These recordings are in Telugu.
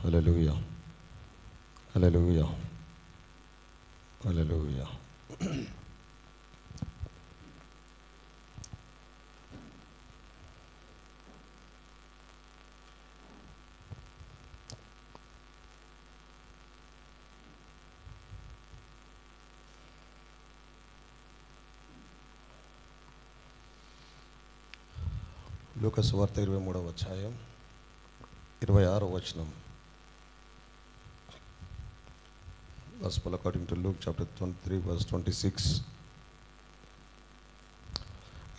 హల్లెలూయా, హల్లెలూయా, హల్లెలూయా. లూకా సువార్త 23వ అధ్యాయం 26వ వచనం. Gospel according to Luke chapter 23 verse 26.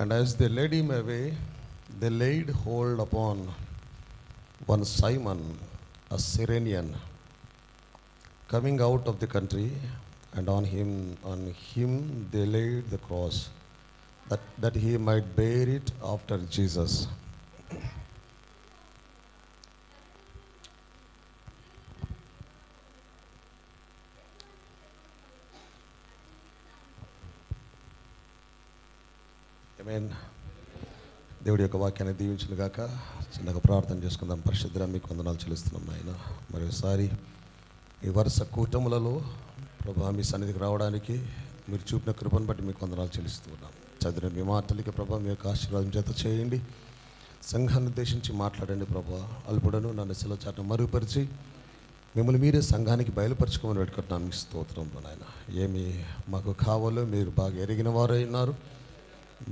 And as they led him away, they laid hold upon one Simon, a Cyrenian, coming out of the country, and on him they laid the cross, that he might bear it after Jesus. ఆమేన్. దేవుడి యొక్క వాక్యాన్ని దీవించును గాక. చిన్నగా ప్రార్థన చేసుకుందాం. పరిశుద్ధుడా, మీకు వందనాలు చెల్లిస్తున్నాం నాయన. మరోసారి ఈ వరుస కూటములలో ప్రభా మీ సన్నిధికి రావడానికి మీరు చూపిన కృపను బట్టి మీకు వందనాలు చెల్లిస్తున్నాం. చదివిన మీ మాటలకి ప్రభా మీ యొక్క ఆశీర్వాదం చేత చేయండి. సంఘాన్ని ఉద్దేశించి మాట్లాడండి ప్రభా. అల్పుడను నన్ను శిలో చాటును మరుగుపరిచి మిమ్మల్ని మీరే సంఘానికి బయలుపరచుకోమని పెట్టుకుంటున్నాను. మీ స్తోత్రంలో నాయన. ఏమి మాకు కావాలో మీరు బాగా ఎరిగిన వారు అయినారు.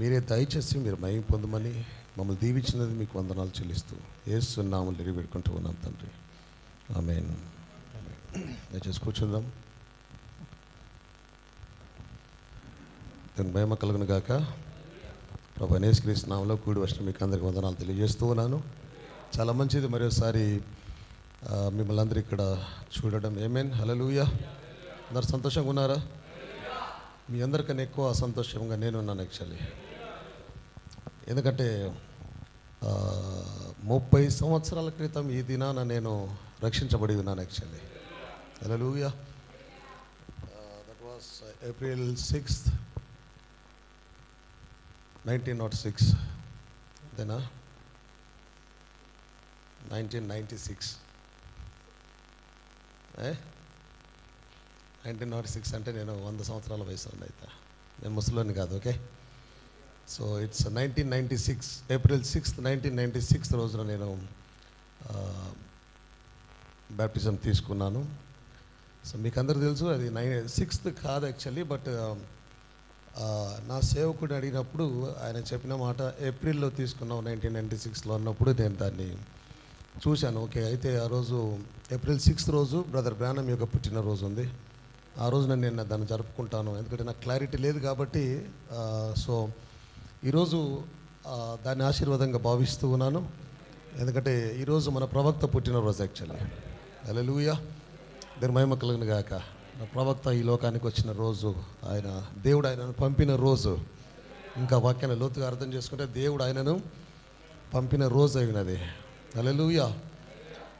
మీరే దయచేసి మీరు మహిమ పొందమని మమ్మల్ని దీవించినది మీకు వందనాలు చెల్లిస్తూ యేసు నామములో అడిగి పెట్టుకుంటూ ఉన్నాం తండ్రి. ఆమేన్. దయచేసి కూర్చుందాం. దాని మహిమ కలుగును గాక. ప్రభు యేసుక్రీస్తు నామములో కూడి వచ్చిన మీకు అందరికీ వందనాలు తెలియజేస్తూ ఉన్నాను. చాలా మంచిది మరోసారి మిమ్మల్ని అందరూ ఇక్కడ చూడడం. ఆమేన్. హల్లెలూయా. అందరు సంతోషంగా ఉన్నారా? మీ అందరికన్నా ఎక్కువ సంతోషంగా నేను ఉన్నాను యాక్చువల్లీ. ఎందుకంటే 30 సంవత్సరాల క్రితం ఈ దినాన నేను రక్షించబడి ఉన్నాను actually. Hallelujah. That was April 6th 1906. అంతేనా? 1996. 1906 అంటే నేను 100 సంవత్సరాల వయసు ఉంది. అయితే నేను ముసలోని కాదు. Okay. So it's 1996 April 6th 1996 రోజున నేను బ్యాప్టిజం తీసుకున్నాను. సో మీకు అందరూ తెలుసు అది 6th కాదు యాక్చువల్లీ. బట్ నా సేవకుడిని అడిగినప్పుడు ఆయన చెప్పిన మాట ఏప్రిల్లో తీసుకున్నాం 1996లో అన్నప్పుడు నేను దాన్ని చూశాను. ఓకే, అయితే ఆ రోజు ఏప్రిల్ 6th రోజు బ్రదర్ బ్రానమ్ యొక్క పుట్టినరోజు ఉంది. ఆ రోజున నేను దాన్ని జరుపుకుంటాను. ఎందుకంటే నాకు క్లారిటీ లేదు కాబట్టి. సో ఈరోజు దాన్ని ఆశీర్వాదంగా భావిస్తూ ఉన్నాను. ఎందుకంటే ఈరోజు మన ప్రవక్త పుట్టినరోజు యాక్చువల్లీ. హల్లెలూయా. దాని మహిమ కలుగును గాక. నా ప్రవక్త ఈ లోకానికి వచ్చిన రోజు, దేవుడు ఆయనను పంపిన రోజు. ఇంకా వాక్యాన్ని లోతుగా అర్థం చేసుకుంటే దేవుడు ఆయనను పంపిన రోజు అయినది. హల్లెలూయా.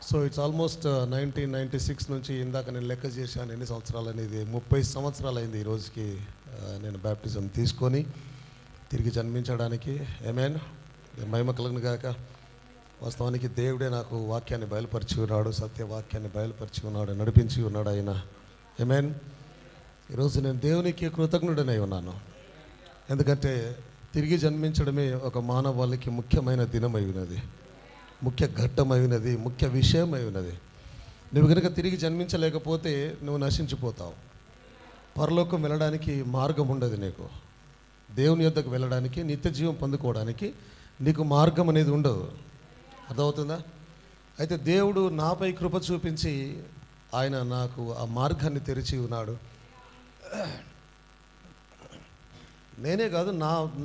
సో ఇట్స్ ఆల్మోస్ట్ 1996 నుంచి ఇందాక నేను లెక్క చేశాను ఎన్ని సంవత్సరాలు అనేది. 30 సంవత్సరాలు అయింది ఈ రోజుకి నేను బ్యాప్టిజం తీసుకొని తిరిగి జన్మించడానికి. ఆమేన్. మహిమ కలుగును గాక. వాస్తవానికి దేవుడే నాకు వాక్యాన్ని బయలుపరిచి ఉన్నాడు, సత్యవాక్యాన్ని బయలుపరిచి ఉన్నాడు, నడిపించి ఉన్నాడు ఆయన. ఆమేన్. ఈరోజు నేను దేవునికి కృతజ్ఞుడనై ఉన్నాను. ఎందుకంటే తిరిగి జన్మించడమే ఒక మానవాళికి ముఖ్యమైన దినమై ఉన్నది, ముఖ్య ఘట్టమై ఉన్నది, ముఖ్య విషయమై ఉన్నది. నువ్వు కనుక తిరిగి జన్మించలేకపోతే నువ్వు నశించిపోతావు. పరలోకం వెళ్ళడానికి మార్గం ఉండదు నీకు. దేవుని యొద్దకు వెళ్ళడానికి, నిత్య జీవం పొందుకోవడానికి నీకు మార్గం అనేది ఉండదు. అర్థమవుతుందా? అయితే దేవుడు నాపై కృప చూపించి ఆయన నాకు ఆ మార్గాన్ని తెరిచి ఉన్నాడు. నేనే కాదు,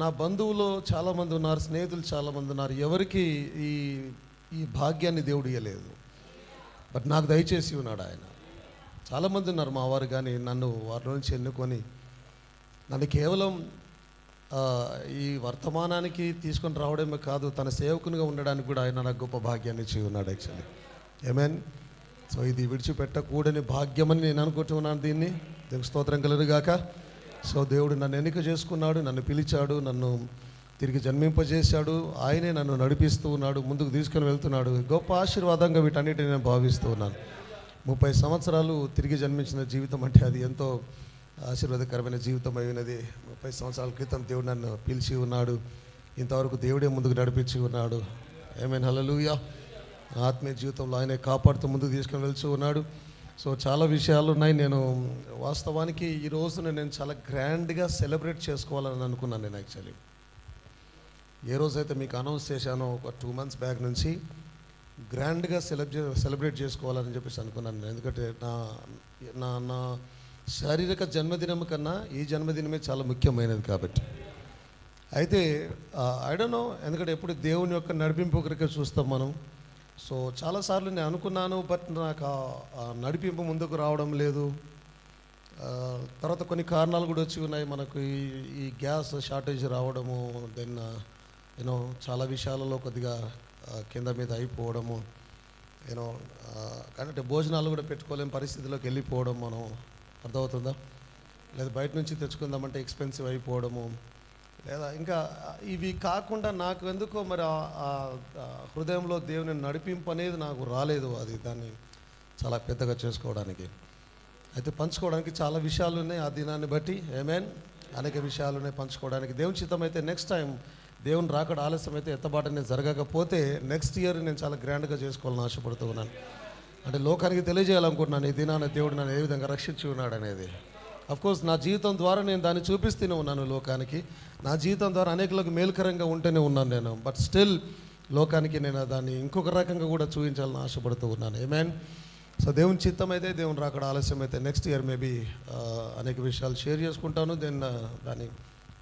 నా బంధువులు చాలామంది ఉన్నారు, స్నేహితులు చాలామంది ఉన్నారు. ఎవరికి ఈ భాగ్యాన్ని దేవుడు ఇవ్వలేదు. బట్ నాకు దయచేసి ఉన్నాడు ఆయన. చాలామంది ఉన్నారు మా వారు, కానీ నన్ను వారి నుంచి ఎన్నుకొని నన్ను కేవలం ఈ వర్తమానానికి తీసుకొని రావడమే కాదు, తన సేవకునిగా ఉండడానికి కూడా ఆయన నాకు గొప్ప భాగ్యాన్ని ఇచ్చి ఉన్నాడు యాక్చువల్లీ. ఆమేన్. సో ఇది విడిచిపెట్టకూడని భాగ్యమని నేను అనుకుంటున్నాను. దీనికి స్తోత్రం కలుగును గాక. సో దేవుడు నన్ను ఎన్నిక చేసుకున్నాడు, నన్ను పిలిచాడు, నన్ను తిరిగి జన్మింపజేశాడు. ఆయనే నన్ను నడిపిస్తూ ఉన్నాడు, ముందుకు తీసుకొని వెళ్తున్నాడు. గొప్ప ఆశీర్వాదంగా వీటన్నిటిని నేను భావిస్తూ ఉన్నాను. 30 సంవత్సరాలు తిరిగి జన్మించిన జీవితం అంటే అది ఎంతో ఆశీర్వాదకరమైన జీవితం అయినది. 30 సంవత్సరాల క్రితం దేవుడు నన్ను పిలిచి ఉన్నాడు. ఇంతవరకు దేవుడే ముందుకు నడిపించి ఉన్నాడు. ఆమేన్, హల్లెలూయా. ఆత్మీయ జీవితంలో ఆయనే కాపాడుతూ ముందుకు తీసుకొని వెళ్తూ ఉన్నాడు. సో చాలా విషయాలు ఉన్నాయి. నేను వాస్తవానికి ఈ రోజున నేను చాలా గ్రాండ్గా సెలబ్రేట్ చేసుకోవాలని అనుకున్నాను. నేను యాక్చువల్లీ ఏ రోజైతే మీకు అనౌన్స్ చేశానో ఒక 2 months బ్యాక్ నుంచి గ్రాండ్గా సెలబ్రేట్ చేసుకోవాలని చెప్పేసి అనుకున్నాను. ఎందుకంటే నా నా శారీరక జన్మదినం కన్నా ఈ జన్మదినమే చాలా ముఖ్యమైనది కాబట్టి. అయితే ఐ డోంట్ నో, ఎందుకంటే ఎప్పుడు దేవుని యొక్క నడిపింపు కొరకే చూస్తాం మనం. సో చాలాసార్లు నేను అనుకున్నాను, బట్ నాకు ఆ నడిపింపు ముందుకు రావడం లేదు. తర్వాత కొన్ని కారణాలు కూడా వచ్చి ఉన్నాయి. మనకు ఈ గ్యాస్ షార్టేజ్ రావడము, దెన్ యూనో చాలా విషయాలలో కొద్దిగా కింద మీద అయిపోవడము, యూనో అంటే భోజనాలు కూడా పెట్టుకోలేని పరిస్థితిలోకి వెళ్ళిపోవడం, మనం అర్థమవుతుందా? లేదా బయట నుంచి తెచ్చుకుందామంటే ఎక్స్పెన్సివ్ అయిపోవడము, లేదా ఇంకా ఇవి కాకుండా నాకు ఎందుకో మరి హృదయంలో దేవుని నడిపింపు అనేది నాకు రాలేదు. అది దాన్ని చాలా పెద్దగా చేసుకోవడానికి, అయితే పంచుకోవడానికి చాలా విషయాలు ఉన్నాయి. ఆ దినాన్ని బట్టి ఆమేన్, అనేక విషయాలు ఉన్నాయి పంచుకోవడానికి. దేవుని చిత్తం అయితే నెక్స్ట్ టైం దేవుని రాకడ ఆలస్యం అయితే ఎత్తబాటనే జరగకపోతే నెక్స్ట్ ఇయర్ నేను చాలా గ్రాండ్గా చేసుకోవాలని ఆశపడుతూ ఉన్నాను. అంటే లోకానికి తెలియజేయాలనుకుంటున్నాను ఈ దినాన దేవుడు నన్ను ఏ విధంగా రక్షించి ఉన్నాడు అనేది. అఫ్కోర్స్ నా జీవితం ద్వారా నేను దాన్ని చూపిస్తూనే ఉన్నాను లోకానికి. నా జీవితం ద్వారా అనేకులకు మేలుకరంగా ఉంటూనే ఉన్నాను నేను. బట్ స్టిల్ లోకానికి నేను దాన్ని ఇంకొక రకంగా కూడా చూపించాలని ఆశపడుతూ ఉన్నాను. ఆమేన్. సో దేవుని చిత్తం అయితే దేవుని రాకడ ఆలస్యం అయితే నెక్స్ట్ ఇయర్ మేబీ అనేక విషయాలు షేర్ చేసుకుంటాను. దెన్ దాన్ని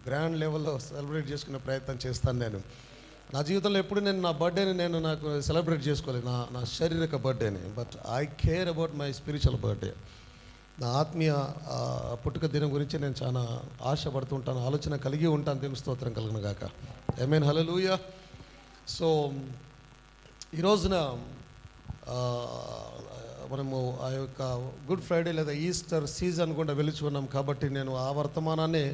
గ్రాండ్ లెవెల్లో సెలబ్రేట్ చేసుకునే ప్రయత్నం చేస్తాను. నేను నా జీవితంలో ఎప్పుడు నేను నా బర్త్డేని నాకు సెలబ్రేట్ చేసుకోలేదు, నా శారీరక బర్త్డేని. But I care about my spiritual birthday. నా ఆత్మీయ పుట్టుక దినం గురించి నేను చాలా ఆశపడుతుంటాను, ఆలోచన కలిగి ఉంటాను. దేవుని స్తోత్రం కలుగును గాక. ఆమేన్, హల్లెలూయా. సో ఈ రోజున మనము ఆ యొక్క గుడ్ ఫ్రైడే లేదా ఈస్టర్ సీజన్ కూడా వెలుచుకున్నాం కాబట్టి నేను ఆ వర్తమానాన్ని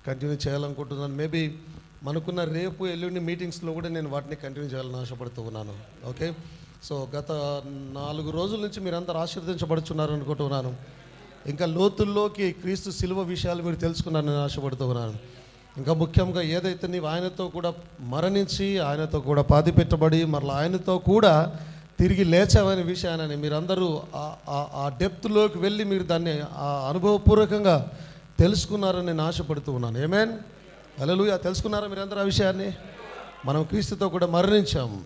కంటిన్యూ చేయాలనుకుంటున్నాను. మేబీ మనకున్న రేపు ఎల్లుండి మీటింగ్స్లో కూడా నేను వాటిని కంటిన్యూ చేయాలని ఆశపడుతూ ఉన్నాను. ఓకే, సో గత 4 రోజుల నుంచి మీరందరూ ఆశీర్వదించబడుచున్నారు అనుకుంటున్నాను. ఇంకా లోతుల్లోకి క్రీస్తు శిలువ విషయాలు మీరు తెలుసుకున్నారని ఆశపడుతూ ఉన్నాను. ఇంకా ముఖ్యంగా ఏదైతే నీవు ఆయనతో కూడా మరణించి ఆయనతో కూడా పాతిపెట్టబడి మరలా ఆయనతో కూడా తిరిగి లేచావనే విషయాన్ని మీరందరూ ఆ డెప్త్లోకి వెళ్ళి మీరు దాన్ని అనుభవపూర్వకంగా తెలుసుకున్నారని నేను ఆశపడుతూ ఉన్నాను. ఆమేన్, హల్లెలూయా. తెలుసుకున్నారా మీరందరూ ఆ విషయాన్ని? మనం క్రీస్తుతో కూడా మరణించాము,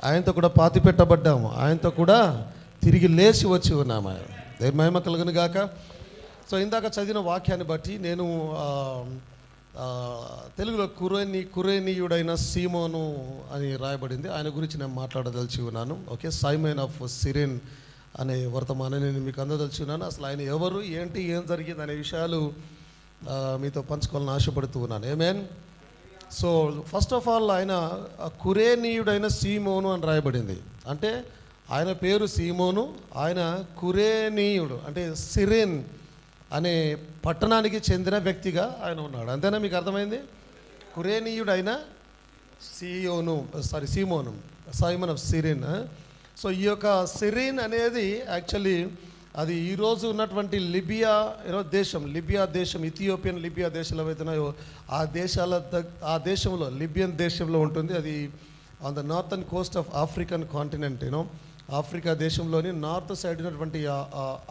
ఆయనతో కూడా పాతిపెట్టబడ్డాము, ఆయనతో కూడా తిరిగి లేచి వచ్చి ఉన్నాము. దేవుని మహిమ కలుగును గాక. సో ఇందాక చదివిన వాక్యాన్ని బట్టి నేను తెలుగులో కురేనీయుడైన సీమోను అని రాయబడింది. ఆయన గురించి నేను మాట్లాడదలిచి ఉన్నాను. ఓకే, సైమన్ ఆఫ్ సిరేన్ అనే వర్తమానాన్ని నేను మీకు అందదలిచి ఉన్నాను. అసలు ఆయన ఎవరు, ఏంటి, ఏం జరిగింది అనే విషయాలు మీతో పంచుకోవాలని ఆశపడుతూ ఉన్నాను. ఆమేన్. సో ఫస్ట్ ఆఫ్ ఆల్ ఆయన కురేనీయుడైన సీమోను అని రాయబడింది. అంటే ఆయన పేరు సీమోను, ఆయన కురేనీయుడు అంటే సిరేన్ అనే పట్టణానికి చెందిన వ్యక్తిగా ఆయన ఉన్నాడు. అంతేనా? మీకు అర్థమైంది? కురేనీయుడైన సీమోను, సైమన్ ఆఫ్ సిరేన్. సో ఈ యొక్క సిరేన్ అనేది యాక్చువల్లీ అది ఈరోజు ఉన్నటువంటి లిబియా దేశం, ఇథియోపియన్ లిబియా దేశాలు ఏవైతున్నాయో ఆ దేశంలో లిబియన్ దేశంలో ఉంటుంది. అది on the northern Coast of African continent, Africa దేశంలోని నార్త్ సైడ్ ఉన్నటువంటి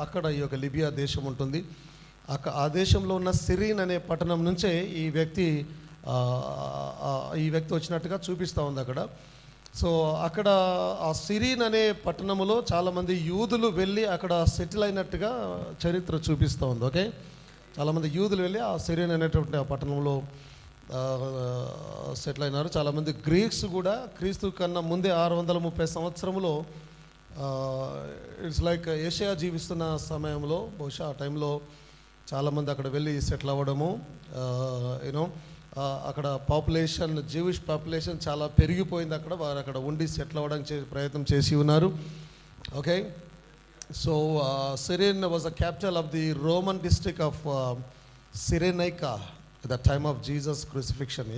అక్కడ ఈ యొక్క లిబియా దేశం ఉంటుంది. ఆ దేశంలో ఉన్న సిరీన్ అనే పట్టణం నుంచే ఈ వ్యక్తి వచ్చినట్టుగా చూపిస్తూ ఉంది అక్కడ. సో అక్కడ ఆ సిరీన్ అనే పట్టణంలో చాలామంది యూదులు వెళ్ళి అక్కడ సెటిల్ అయినట్టుగా చరిత్ర చూపిస్తూ ఉంది. ఓకే, చాలామంది యూదులు వెళ్ళి ఆ సిరీన్ అనేటువంటి ఆ పట్టణంలో సెటిల్ అయినారు. చాలామంది గ్రీక్స్ కూడా క్రీస్తు కన్నా ముందే 630 సంవత్సరంలో ఇట్స్ లైక్ ఏషియా జీవిస్తున్న సమయంలో బహుశా ఆ టైంలో చాలామంది అక్కడ వెళ్ళి సెటిల్ అవ్వడము, అక్కడ పాపులేషన్, జీవిష్ పాపులేషన్ చాలా పెరిగిపోయింది అక్కడ. వారు అక్కడ ఉండి సెటిల్ అవ్వడానికి ప్రయత్నం చేసి ఉన్నారు. Okay, so Cyrene was the capital of the Roman district of Cyrenaica. The time of Jesus crucifixion,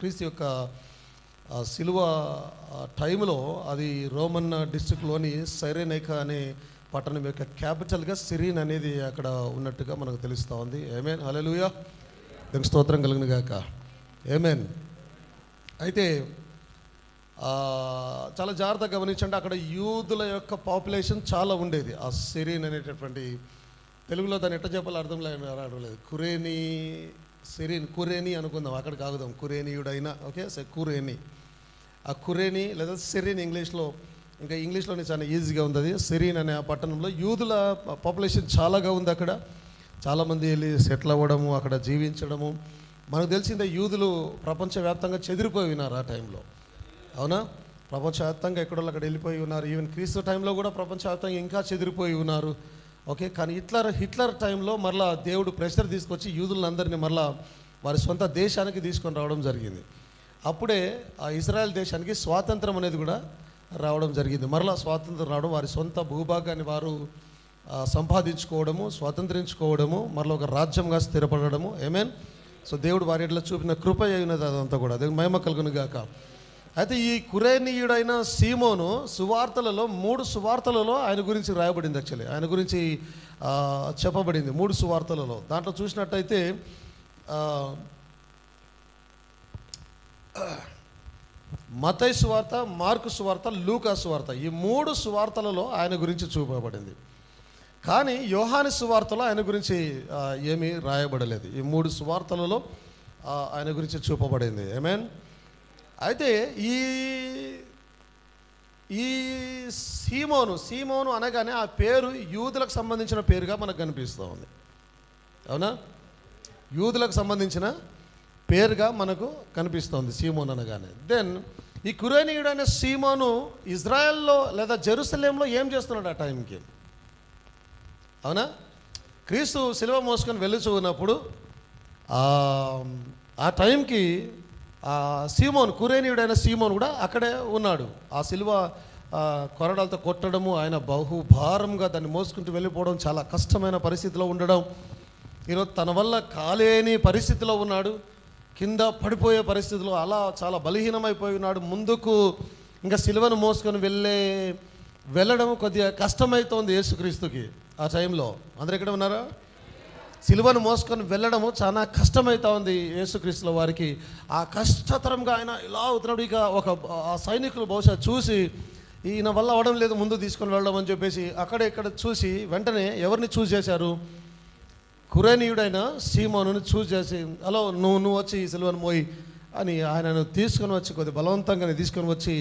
క్రీస్తు యొక్క సిలువ టైంలో అది రోమన్ డిస్ట్రిక్ట్లోని సైరెనైకా అనే పట్టణం యొక్క క్యాపిటల్గా సిరీన్ అనేది అక్కడ ఉన్నట్టుగా మనకు తెలుస్తూ ఉంది. ఆమేన్, హల్లెలూయా, దేవునికి స్తోత్రం కలుగును గాక. ఆమేన్. అయితే చాలా జాగ్రత్తగా గమనించండి, అక్కడ యూదుల యొక్క పాపులేషన్ చాలా ఉండేది. ఆ సిరీన్ అనేటటువంటి, తెలుగులో దాన్ని ఎట్లా చెప్పాలో అర్థం రావట్లేదు. కురేని అనుకుందాం, అక్కడ కాగుదాం, కురేనీయుడైనా, ఓకే, కురేని, ఆ కురేని లేదా సిరీన్ ఇంకా ఇంగ్లీష్లోనే చాలా ఈజీగా ఉంది. అది సిరీన్ అనే ఆ పట్టణంలో యూదుల పాపులేషన్ చాలాగా ఉంది. అక్కడ చాలామంది వెళ్ళి సెటిల్ అవ్వడము, అక్కడ జీవించడము. మనకు తెలిసిందే, యూదులు ప్రపంచవ్యాప్తంగా చెదిరిపోయి ఉన్నారు ఆ టైంలో, అవునా? ప్రపంచవ్యాప్తంగా ఎక్కడో అక్కడ వెళ్ళిపోయి ఉన్నారు. ఈవెన్ క్రీస్తు టైంలో కూడా ప్రపంచవ్యాప్తంగా ఇంకా చెదిరిపోయి ఉన్నారు, ఓకే. కానీ హిట్లర్ టైంలో మరలా దేవుడు ప్రెషర్ తీసుకొచ్చి యూదులందరినీ మరలా వారి సొంత దేశానికి తీసుకొని రావడం జరిగింది. అప్పుడే ఆ ఇజ్రాయెల్ దేశానికి స్వాతంత్రం అనేది కూడా రావడం జరిగింది. మరలా స్వాతంత్రం రావడం, వారి సొంత భూభాగాన్ని వారు సంపాదించుకోవడము, స్వాతంత్రించుకోవడము, మరలా ఒక రాజ్యంగా స్థిరపడము. ఆమేన్. సో దేవుడు వారి ఎట్లా చూపిన కృప అయినది అదంతా కూడా, దేవుని మహిమ కలుగును గాక. అయితే ఈ కురేనీయుడైన సీమోను సువార్తలలో 3 సువార్తలలో ఆయన గురించి రాయబడింది. యాక్చువల్లీ ఆయన గురించి చెప్పబడింది 3 సువార్తలలో. దాంట్లో చూసినట్టయితే మత్తయి సువార్త, మార్కు సువార్త, లూకా సువార్త, ఈ 3 సువార్తలలో ఆయన గురించి చూపబడింది. కానీ యోహాను సువార్తలో ఆయన గురించి ఏమీ రాయబడలేదు. ఈ 3 సువార్తలలో ఆయన గురించి చూపబడింది. ఆమేన్. అయితే ఈ సీమోను అనగానే ఆ పేరు యూదులకు సంబంధించిన పేరుగా మనకు కనిపిస్తూ ఉంది, అవునా? యూదులకు సంబంధించిన పేరుగా మనకు కనిపిస్తోంది సీమోను అనగానే. దెన్ ఈ కురేనీయుడైన సీమోను ఇజ్రాయెల్లో లేదా జెరూసలేంలో ఏం చేస్తున్నాడు ఆ టైంకి, అవునా? క్రీస్తు సిలువ మోసుకొని వెళ్ళుచూ ఉన్నప్పుడు ఆ టైంకి కురేనీయుడైన సీమోను కూడా అక్కడే ఉన్నాడు. ఆ సిలువ కొరడాలతో కొట్టడము, ఆయన బహుభారంగా దాన్ని మోసుకుంటూ వెళ్ళిపోవడం, చాలా కష్టమైన పరిస్థితిలో ఉండడం, ఈరోజు తన వల్ల కాలేని పరిస్థితిలో ఉన్నాడు, కింద పడిపోయే పరిస్థితిలో అలా చాలా బలహీనమైపోయి ఉన్నాడు. ముందుకు ఇంకా సిలువను మోసుకొని వెళ్ళడం కొద్దిగా కష్టమవుతోంది యేసుక్రీస్తుకి ఆ టైంలో. అందరు ఎక్కడ ఉన్నారా? సిలువను మోసుకొని వెళ్ళడము చాలా కష్టమవుతా ఉంది యేసుక్రీస్తుల వారికి. ఆ కష్టతరంగా ఆయన ఇలా అవుతున్నాడు. ఇక ఆ సైనికులు బహుశా చూసి ఈయన వల్ల అవడం లేదు, ముందు తీసుకొని వెళ్ళడం అని చెప్పేసి ఇక్కడ చూసి వెంటనే ఎవరిని చూస్ చేశారు? కురేనీయుడైన సీమోనుని చూస్ చేసి, హలో నువ్వు వచ్చి ఈ సిలువను మోయి అని ఆయనను తీసుకొని వచ్చి, కొద్ది బలవంతంగానే తీసుకొని వచ్చి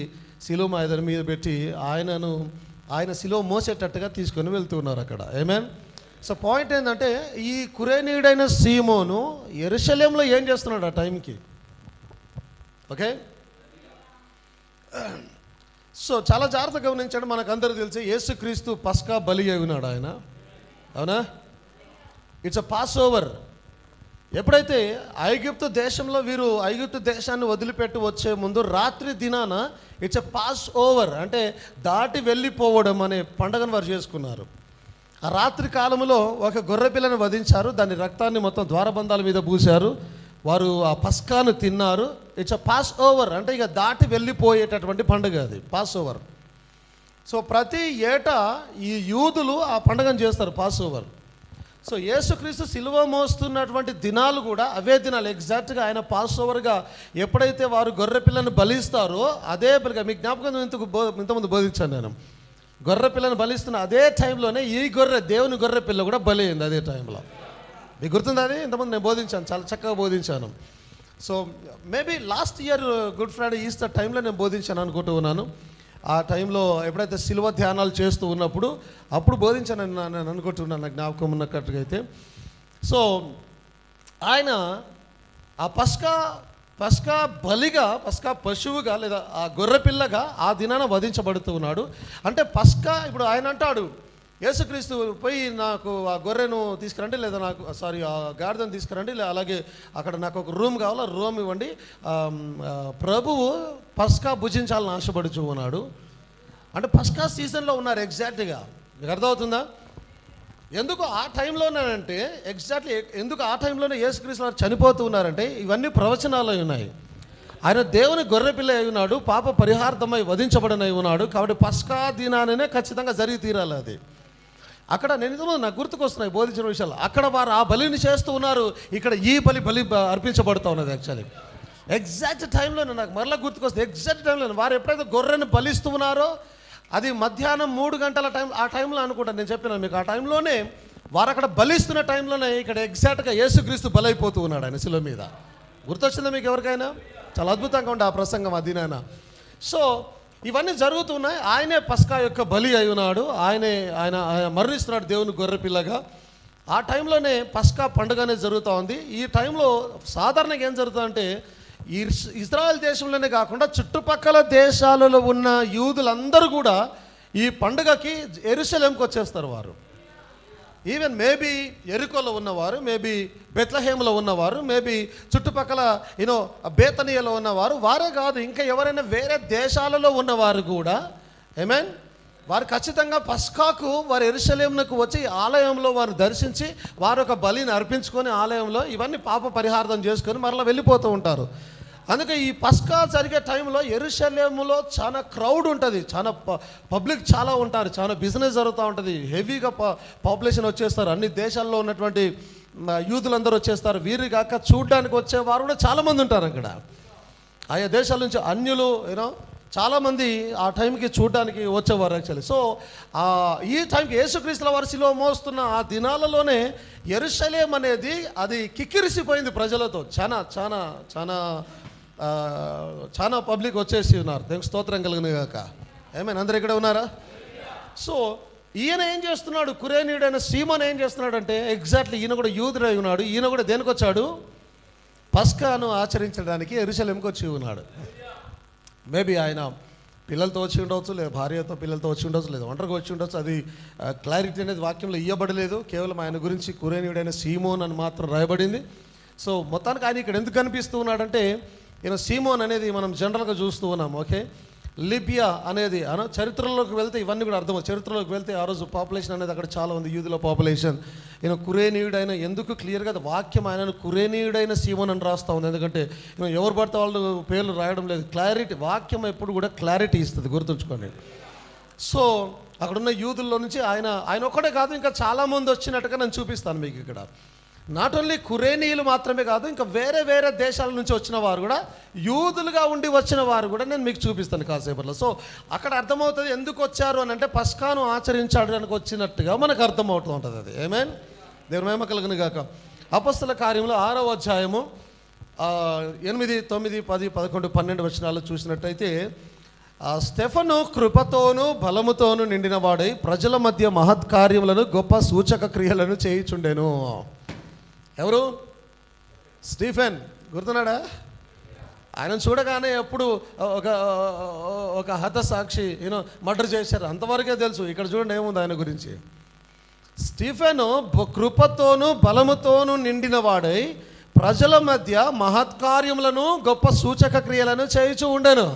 సిలువ మీద పెట్టి ఆయన సిలువ మోసేటట్టుగా తీసుకొని వెళ్తున్నారు అక్కడ. ఆమేన్. సో పాయింట్ ఏంటంటే, ఈ కురేనీయుడైన సీమోను యెరూషలేంలో ఏం చేస్తున్నాడు ఆ టైంకి, ఓకే? సో చాలా జాగ్రత్తగా గమనించండి. మనకందరూ తెలిసి యేసుక్రీస్తు పస్కా బలి అయి ఉన్నాడు ఆయన, అవునా? It's a pass over. ఎప్పుడైతే ఐగుప్తు దేశంలో వీరు ఐగుప్తు దేశాన్ని వదిలిపెట్టి వచ్చే ముందు రాత్రి దినాన ఇట్స్ అ పాస్ ఓవర్, అంటే దాటి వెళ్ళిపోవడం అనే పండుగను వారు చేసుకున్నారు. ఆ రాత్రి కాలంలో ఒక గొర్రె పిల్లని వధించారు, దాని రక్తాన్ని మొత్తం ద్వారబంధాల మీద పూశారు, వారు ఆ పస్కాను తిన్నారు. ఇట్స్ అ పాస్ ఓవర్, అంటే ఇక దాటి వెళ్ళిపోయేటటువంటి పండుగ అది, పాస్ ఓవర్. సో ప్రతి ఏటా ఈ యూదులు ఆ పండుగను చేస్తారు, పాస్ ఓవర్. సో యేసుక్రీస్తు సిలువ మోస్తున్నటువంటి దినాలు కూడా అవే దినాలు, ఎగ్జాక్ట్గా ఆయన పాస్ ఓవర్గా ఎప్పుడైతే వారు గొర్రె పిల్లని బలిస్తారో అదే బలిగా, మీకు జ్ఞాపకం ఇంతకుముందు బోధించాను నేను, గొర్రె పిల్లని బలిస్తున్న అదే టైంలోనే ఈ దేవుని గొర్రె పిల్ల కూడా బలి అయింది అదే టైంలో. మీకు గుర్తుంది అది? ఇంతకుముందు నేను బోధించాను, చాలా చక్కగా బోధించాను. So maybe last year Good Friday Easter టైంలో నేను బోధించాను అనుకుంటూ ఉన్నాను. ఆ టైంలో ఎప్పుడైతే సిలువ ధ్యానాలు చేస్తూ ఉన్నప్పుడు అప్పుడు బోధించాను నేను అనుకుంటున్నాను, నాకు జ్ఞాపకం ఉన్నట్టుగా అయితే. సో ఆయన ఆ పస్కా బలిగా, పస్కా పశువుగా లేదా ఆ గొర్రెపిల్లగా ఆ దినాన వధించబడుతూ ఉన్నాడు. అంటే ఇప్పుడు ఆయన అంటాడు, యేసుక్రీస్తు పోయి నాకు ఆ గొర్రెను తీసుకురండి, లేదా ఆ గాడిదను తీసుకురండి, అలాగే అక్కడ నాకు ఒక రూమ్ కావాలా, రూమ్ ఇవ్వండి. ప్రభువు పస్కా భుజించాలని ఆశపడుచు ఉన్నాడు. అంటే పస్కా సీజన్లో ఉన్నారు ఎగ్జాక్ట్గా. మీకు అర్థమవుతుందా? ఎందుకు ఆ టైంలోనంటే ఎగ్జాక్ట్లీ ఎందుకు ఆ టైంలోనే యేసుక్రీస్తు వారు చనిపోతూ ఉన్నారంటే ఇవన్నీ ప్రవచనాలు ఉన్నాయి. ఆయన దేవుని గొర్రెపిల్ల అయి ఉన్నాడు, పాప పరిహార్థమై వధించబడనై ఉన్నాడు. కాబట్టి పస్కా దినాననే ఖచ్చితంగా జరిగి తీరాలి. అది అక్కడ నేను నాకు గుర్తుకొస్తున్నాయి బోధించిన విషయాలు. అక్కడ వారు ఆ బలిని చేస్తూ ఉన్నారు, ఇక్కడ ఈ బలి అర్పించబడుతూ ఉన్నది. యాక్చువల్లీ ఎగ్జాక్ట్ టైంలో నాకు మరలా గుర్తుకొస్తుంది. ఎగ్జాక్ట్ టైంలో వారు ఎప్పుడైతే గొర్రెని బలిస్తూ ఉన్నారో అది మధ్యాహ్నం 3 గంటల టైం, ఆ టైంలో అనుకుంటాను, నేను చెప్పినాను మీకు. ఆ టైంలోనే వారు అక్కడ బలిస్తున్న టైంలోనే ఇక్కడ ఎగ్జాక్ట్గా యేసుక్రీస్తు బలైపోతూ ఉన్నాడు ఆయన శిలువ మీద. గుర్తొచ్చిందా మీకు ఎవరికైనా? చాలా అద్భుతంగా ఉండే ఆ ప్రసంగం అది నాయన. సో ఇవన్నీ జరుగుతున్నాయి. ఆయనే పస్కా యొక్క బలి అయి ఉన్నాడు. ఆయన మరణిస్తున్నాడు దేవుని గొర్రెపిల్లగా. ఆ టైంలోనే పస్కా పండుగ అనేది జరుగుతూ ఉంది. ఈ టైంలో సాధారణంగా ఏం జరుగుతుందంటే ఇజ్రాయెల్ దేశంలోనే కాకుండా చుట్టుపక్కల దేశాలలో ఉన్న యూదులందరూ కూడా ఈ పండుగకి యెరూషలేంకి వచ్చేస్తారు. వారు ఈవెన్ మేబీ ఎరికోలో ఉన్నవారు, మేబీ బెత్లహేములో ఉన్నవారు, మేబీ చుట్టుపక్కల బేతనీయలో ఉన్నవారు, వారే కాదు ఇంకా ఎవరైనా వేరే దేశాలలో ఉన్నవారు కూడా ఆమేన్, వారు ఖచ్చితంగా పస్కాకు వారు యెరూషలేమునకు వచ్చి ఆలయంలో వారు దర్శించి వారు ఒక బలిని అర్పించుకొని ఆలయంలో ఇవన్నీ పాప పరిహారం చేసుకొని మరలా వెళ్ళిపోతూ ఉంటారు. అందుకే ఈ పస్కా జరిగే టైంలో యెరూషలేములో చాలా క్రౌడ్ ఉంటుంది, చాలా పబ్లిక్ చాలా ఉంటారు, చాలా బిజినెస్ జరుగుతూ ఉంటుంది, హెవీగా పాపులేషన్ వచ్చేస్తారు. అన్ని దేశాల్లో ఉన్నటువంటి యూదులందరూ వచ్చేస్తారు. వీరు కాక చూడడానికి వచ్చేవారు కూడా చాలామంది ఉంటారు అక్కడ. ఆయా దేశాల నుంచి అన్యులు చాలామంది ఆ టైంకి చూడడానికి వచ్చేవారు యాక్చువల్లీ. సో ఈ టైంకి యేసుక్రీస్తుల వారి శిలువ మోస్తున్న ఆ దినాలలోనే యెరూషలేం అనేది అది కిక్కిరిసిపోయింది ప్రజలతో. చాలా చాలా చాలా చాలా పబ్లిక్ వచ్చేసి ఉన్నారు. దేవునికి స్తోత్రం కలుగును గాక. ఏమైనా అందరు ఇక్కడ ఉన్నారా? సో ఈయన ఏం చేస్తున్నాడు, కురేనీయుడైన సీమోన్ ఏం చేస్తున్నాడు అంటే ఎగ్జాక్ట్లీ ఈయన కూడా యూదుడై ఉన్నాడు. ఈయన కూడా దేనికి వచ్చాడు? పస్కాను ఆచరించడానికి యెరూషలేంకి వచ్చి ఉన్నాడు. మేబీ ఆయన పిల్లలతో వచ్చి ఉండవచ్చు, లేదా భార్యతో పిల్లలతో వచ్చి ఉండవచ్చు, లేదా ఒంటరిగా వచ్చి ఉండవచ్చు. అది క్లారిటీ అనేది వాక్యంలో ఇవ్వబడలేదు. కేవలం ఆయన గురించి కురేనీయుడైన సీమోన్ అని మాత్రం రాయబడింది. సో మొత్తానికి ఆయన ఇక్కడ ఎందుకు కనిపిస్తూ ఉన్నాడంటే ఈయన సీమోన్ అనేది మనం జనరల్గా చూస్తూ ఉన్నాం. ఓకే, లిబియా అనేది చరిత్రలోకి వెళ్తే ఇవన్నీ కూడా అర్థమవుతుంది. చరిత్రలోకి వెళ్తే ఆ రోజు పాపులేషన్ అనేది అక్కడ చాలా ఉంది, యూదుల పాపులేషన్. ఈయన కురేనీయుడైన ఎందుకు క్లియర్గా వాక్యం ఆయనను కురేనీయుడైన సీమోన్ అని రాస్తూ ఉంది. ఎందుకంటే ఎవరు పడితే వాళ్ళు పేర్లు రాయడం లేదు. క్లారిటీ, వాక్యం ఎప్పుడు కూడా క్లారిటీ ఇస్తుంది, గుర్తుంచుకోండి. సో అక్కడున్న యూదుల్లో నుంచి ఆయన ఒక్కడే కాదు, ఇంకా చాలామంది వచ్చినట్టుగా నేను చూపిస్తాను మీకు ఇక్కడ. నాట్ ఓన్లీ కురేనీయులు మాత్రమే కాదు, ఇంకా వేరే వేరే దేశాల నుంచి వచ్చిన వారు కూడా, యూదులుగా ఉండి వచ్చిన వారు కూడా నేను మీకు చూపిస్తాను కాసేపట్లో. సో అక్కడ అర్థమవుతుంది ఎందుకు వచ్చారు అని అంటే పస్కాను ఆచరించడానికి వచ్చినట్టుగా మనకు అర్థమవుతూ ఉంటుంది. అది ఆమేన్, దేవుని మహిమ కలుగును గాక. అపొస్తలుల కార్యములు 6వ అధ్యాయము 8, 9, 10, 11, 12 వచనాలు చూసినట్టయితే స్టెఫను కృపతోనూ బలముతోనూ నిండినవాడై ప్రజల మధ్య మహత్కార్యములను గొప్ప సూచక క్రియలను చేయుచుండెను. ఎవరు? స్టీఫెన్. గుర్తున్నాడా? ఆయన చూడగానే ఎప్పుడు ఒక హతసాక్షి మర్డర్ చేశారు అంతవరకే తెలుసు. ఇక్కడ చూడండి ఏముంది ఆయన గురించి. స్టీఫెను కృపతోనూ బలముతోనూ నిండినవాడై ప్రజల మధ్య మహత్కార్యములను గొప్ప సూచక క్రియలను చేయుచూ ఉండెను.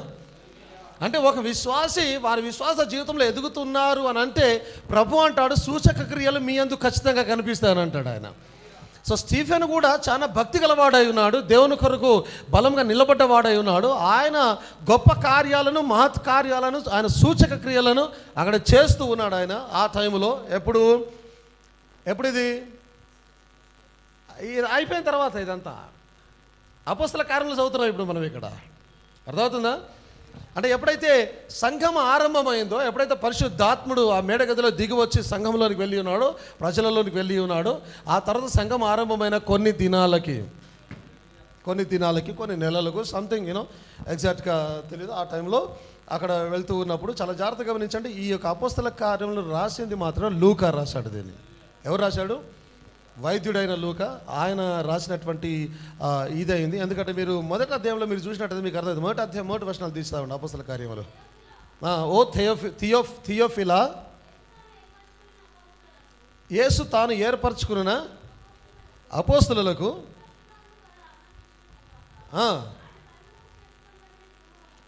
అంటే ఒక విశ్వాసి వారి విశ్వాస జీవితంలో ఎదుగుతున్నారు అని అంటే ప్రభు అంటాడు సూచక క్రియలు మీ యందు ఖచ్చితంగా కనిపిస్తాయని అంటాడు ఆయన. సో స్టీఫెన్ కూడా చాలా భక్తి గలవాడై ఉన్నాడు, దేవుని కొరకు బలంగా నిలబడ్డవాడై ఉన్నాడు. ఆయన గొప్ప కార్యాలను మహత్ కార్యాలను ఆయన సూచక క్రియలను అక్కడ చేస్తూ ఉన్నాడు ఆయన ఆ టైంలో. ఎప్పుడు ఇది అయిపోయిన తర్వాత ఇదంతా అపొస్తలుల కార్యములు చదువుతున్నాం ఇప్పుడు మనం ఇక్కడ. అర్థమవుతుందా? అంటే ఎప్పుడైతే సంఘం ఆరంభమైందో, ఎప్పుడైతే పరిశుద్ధాత్ముడు ఆ మేడగదిలో దిగి వచ్చి సంఘంలోనికి వెళ్ళి ఉన్నాడో, ప్రజలలోనికి వెళ్ళి ఉన్నాడో, ఆ తర్వాత సంఘం ఆరంభమైన కొన్ని దినాలకి కొన్ని నెలలకు సంథింగ్ ఎగ్జాక్ట్గా తెలియదు. ఆ టైంలో అక్కడ వెళ్తూ ఉన్నప్పుడు చాలా జాగ్రత్తగా గమనించండి. ఈ యొక్క అపొస్తలుల కార్యములు రాసింది మాత్రం లూకా రాశాడు. దీన్ని ఎవరు రాశాడు? వైద్యుడైన లూకా. ఆయన రాసినటువంటి ఇదైంది. ఎందుకంటే మీరు మొదటి అధ్యాయంలో మీరు చూసినట్టయితే మీకు అర్థమైంది. మొదటి అధ్యాయం మొదటి వచనాలు తీస్తామండి అపొస్తలుల కార్యములు. ఓ థియోఫిలా, యేసు తాను ఏర్పరచుకున్న అపొస్తలులకు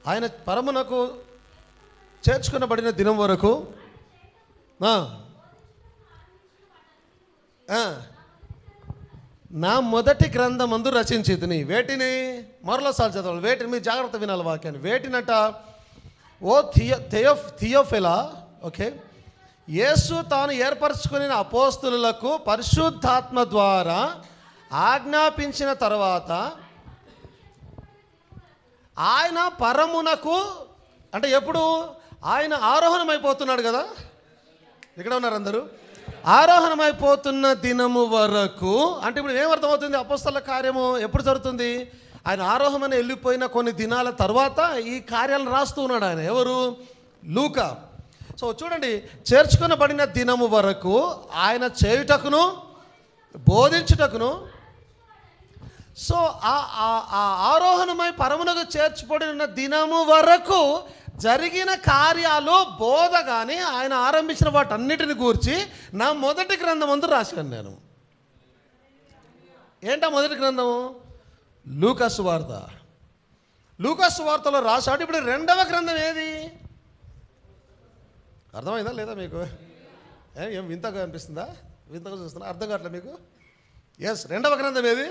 ఆయన పరమునకు చేర్చుకునబడిన దినం వరకు నా మొదటి గ్రంథమందు రచించితిని. వేటిని? మరలోసారి చదవాలి. వేటిని? మీరు జాగ్రత్త వినాలి వాక్యాన్ని. వేటినట? ఓ థియోఫిలా, ఓకే, యేసు తాను ఏర్పరచుకుని అపోస్తులకు పరిశుద్ధాత్మ ద్వారా ఆజ్ఞాపించిన తర్వాత ఆయన పరమునకు, అంటే ఎప్పుడు? ఆయన ఆరోహణమైపోతున్నాడు కదా, ఇక్కడ ఉన్నారు అందరూ, ఆరోహణమైపోతున్న దినము వరకు. అంటే ఇప్పుడు ఏమర్థమవుతుంది? అపోస్తల కార్యము ఎప్పుడు జరుగుతుంది? ఆయన ఆరోహణమని వెళ్ళిపోయిన కొన్ని దినాల తర్వాత ఈ కార్యాలను రాస్తూ ఉన్నాడు ఆయన. ఎవరు? లూకా. సో చూడండి, చేర్చుకొనబడిన దినము వరకు ఆయన చేయుటకును బోధించుటకును, సో ఆ ఆరోహణమై పరమునకు చేర్చబడిన దినము వరకు జరిగిన కార్యాలు, బోధ కానీ ఆయన ఆరంభించిన వాటన్నిటిని గూర్చి నా మొదటి గ్రంథమందు రాశాను నేను. ఏంటా మొదటి గ్రంథము? లూకా సువార్త. లూకా సువార్తలో రాశాడు. ఇప్పుడు రెండవ గ్రంథం ఏది? అర్థమైందా లేదా మీకు? ఏం వింతగా అనిపిస్తుందా? వింతగా చూస్తున్నా? అర్థం కావట్లేదు మీకు? ఎస్, రెండవ గ్రంథం ఏది?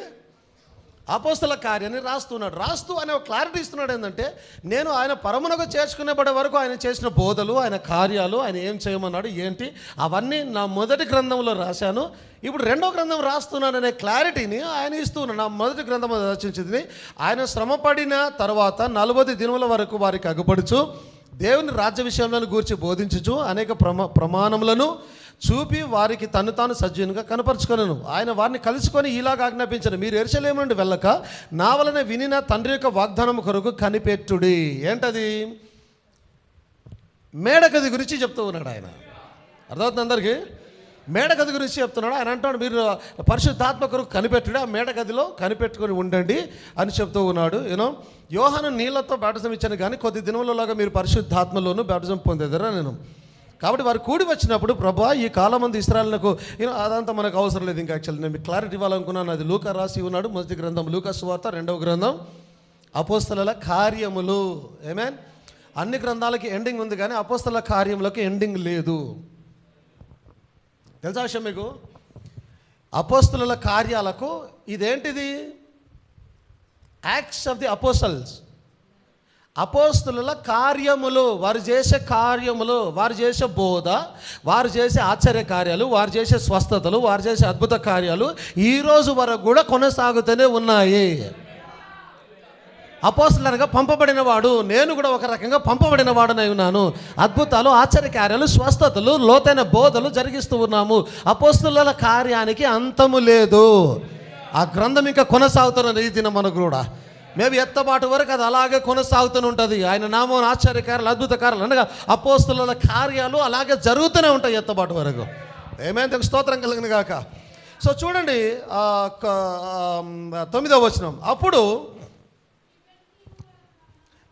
అపోస్తల కార్యాన్ని రాస్తున్నాడు. రాస్తూ ఆయన ఒక క్లారిటీ ఇస్తున్నాడు. ఏంటంటే, నేను ఆయన పరమునకు చేర్చుకునేబడే వరకు ఆయన చేసిన బోధలు, ఆయన కార్యాలు, ఆయన ఏం చేయమన్నాడు, ఏంటి, అవన్నీ నా మొదటి గ్రంథంలో రాశాను. ఇప్పుడు రెండో గ్రంథం రాస్తున్నాను అనే క్లారిటీని ఆయన ఇస్తున్నాడు. నా మొదటి గ్రంథం రచించింది. ఆయన శ్రమపడిన తర్వాత 40 దినముల వరకు వారికి అగుపడుచు దేవుని రాజ్య విషయంలో గూర్చి బోధించుచు అనేక ప్రమాణములను చూపి వారికి తను తాను సజీవంగా కనపరుచుకొనెను. ఆయన వారిని కలుసుకొని ఇలాగ ఆజ్ఞాపించను, మీరు యెరూషలేము నుండి వెళ్ళక నా వలన వినిన తండ్రి యొక్క వాగ్దానం కొరకు కనిపెట్టుడి. ఏంటది? మేడగది గురించి చెప్తూ ఉన్నాడు ఆయన. అర్థమవుతుంది అందరికీ? మేడగది గురించి చెప్తున్నాడు ఆయన. అంటాడు, మీరు పరిశుద్ధాత్మ కొరకు కనిపెట్టుడి, ఆ మేడగదిలో కనిపెట్టుకొని ఉండండి అని చెప్తూ ఉన్నాడు. యోహాను నీళ్లతో బాప్టిజం ఇచ్చాను, కానీ కొద్ది దినములలోగా మీరు పరిశుద్ధాత్మలోను బాప్టిజం పొందేదరా నేను. కాబట్టి వారు కూడి వచ్చినప్పుడు, ప్రభువా ఈ కాలమంది ఇశ్రాయేలునకు, అదంతా మనకు అవసరం లేదు. ఇంకా యాక్చువల్లీ నేను మీకు క్లారిటీ ఇవ్వాలనుకున్నాను. అది లూకా రాసి ఉన్నాడు. మొదటి గ్రంథం లూకా సువార్త, రెండవ గ్రంథం అపోస్తలుల కార్యములు. ఆమేన్. అన్ని గ్రంథాలకి ఎండింగ్ ఉంది, కానీ అపోస్తలుల కార్యములకు ఎండింగ్ లేదు. తెలుసా విషయం మీకు? అపోస్తలుల కార్యాలకు ఇదేంటిది? Acts of the Apostles. అపోస్తలుల కార్యములు, వారు చేసే కార్యములు, వారు చేసే బోధ, వారు చేసే ఆశ్చర్య కార్యాలు, వారు చేసే స్వస్థతలు, వారు చేసే అద్భుత కార్యాలు ఈ రోజు వరకు కూడా కొనసాగుతూనే ఉన్నాయి. అపోస్తలుగా పంపబడిన వాడు, నేను కూడా ఒక రకంగా పంపబడిన వాడనై ఉన్నాను. అద్భుతాలు, ఆశ్చర్య కార్యాలు, స్వస్థతలు, లోతైన బోధలు జరిగిస్తూ ఉన్నాము. అపోస్తలుల కార్యానికి అంతము లేదు. ఆ గ్రంథం ఇంకా కొనసాగుతున్న రీతిన మనకు కూడా మేబీ ఎత్తబాటు వరకు అది అలాగే కొనసాగుతూనే ఉంటుంది. ఆయన నామం ఆశ్చర్య కార్యాలు, అద్భుత కార్యాలు అనగా అపోస్తలుల కార్యాలు అలాగే జరుగుతూనే ఉంటాయి ఎత్తబాటు వరకు. ఏమైనా స్తోత్రం కలిగిన గాక. సో చూడండి 9వ వచనం. అప్పుడు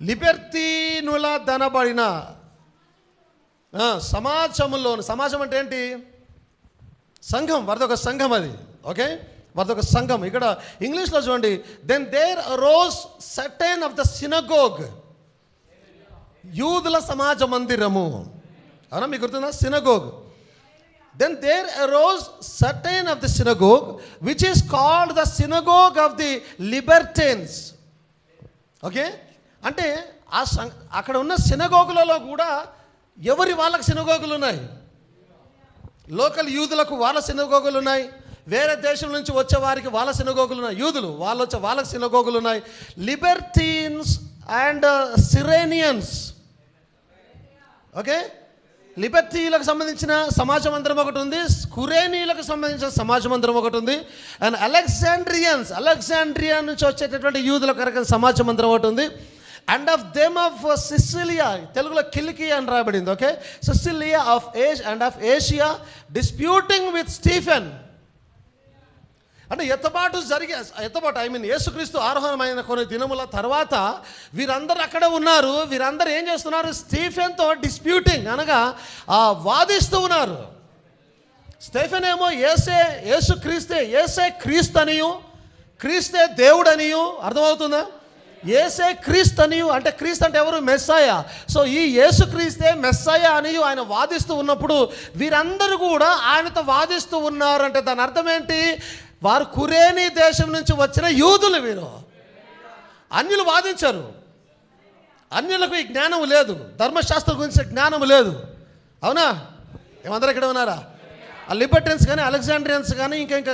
లిబెర్తీనుల దనబడిన సమాజంలోని, సమాజం అంటే ఏంటి? సంఘం. వరదొక సంఘం అది. ఓకే, వరదొక సంఘం. ఇక్కడ ఇంగ్లీష్లో చూడండి, then there arose certain of the synagogue. యూదుల సమాజ మందిరము. అవునా, మీకు గుర్తుందా? Synagogue. Then there arose certain of the synagogue which is called the synagogue of the Libertines. Okay, అంటే అక్కడ ఉన్న సినగోగులలో కూడా ఎవరి వాళ్ళకి సినగోగులు ఉన్నాయి. లోకల్ యూదులకు వాళ్ళ సినగోగులు ఉన్నాయి, వేరే దేశం నుంచి వచ్చే వారికి వాళ్ళ సినగోగులు ఉన్నాయి. యూదులు వాళ్ళు వచ్చే వాళ్ళకి సినగోగులు ఉన్నాయి. లిబర్టీన్స్ అండ్ సిరేనియన్స్. ఓకే, లిబర్టీలకు సంబంధించిన సమాజ మందిరం ఒకటి ఉంది, కురేనీలకు సంబంధించిన సమాజ మందిరం ఒకటి ఉంది, అండ్ అలెగ్జాండ్రియా నుంచి వచ్చేటటువంటి యూదుల కొరకు సమాజ మందిరం ఒకటి ఉంది. And of them of Cecilia, తెలుగులో కిలికియా అని రాయబడింది. Okay, Cecilia of Asia disputing with Stephen. అంటే ఎత్తబాటు యేసుక్రీస్తు ఆరోహణమైన కొన్ని దినముల తర్వాత వీరందరూ అక్కడ ఉన్నారు. వీరందరూ ఏం చేస్తున్నారు? స్టీఫెన్తో డిస్ప్యూటింగ్, అనగా వాదిస్తూ ఉన్నారు. స్టీఫెన్ ఏమో యేసు క్రీస్తే క్రీస్తు అనియు, క్రీస్తే దేవుడు అనియు, అర్థమవుతుందా? యేసే క్రీస్తు అని, అంటే క్రీస్తు అంటే ఎవరు? మెస్సాయ. సో ఈ యేసు క్రీస్తే మెస్సాయ అని ఆయన వాదిస్తూ ఉన్నప్పుడు వీరందరూ కూడా ఆయనతో వాదిస్తూ ఉన్నారు. అంటే దాని అర్థం ఏంటి? వారు కురేనీ దేశం నుంచి వచ్చిన యూదులు. వీరు అన్యులు వాదించారు. అన్యులకు ఈ జ్ఞానం లేదు, ధర్మశాస్త్రం గురించి జ్ఞానం లేదు. అవునా? ఏమందరూ ఇక్కడ ఉన్నారా? ఆ లిబర్టన్స్ కానీ, అలెగ్జాండ్రియన్స్ కానీ, ఇంకా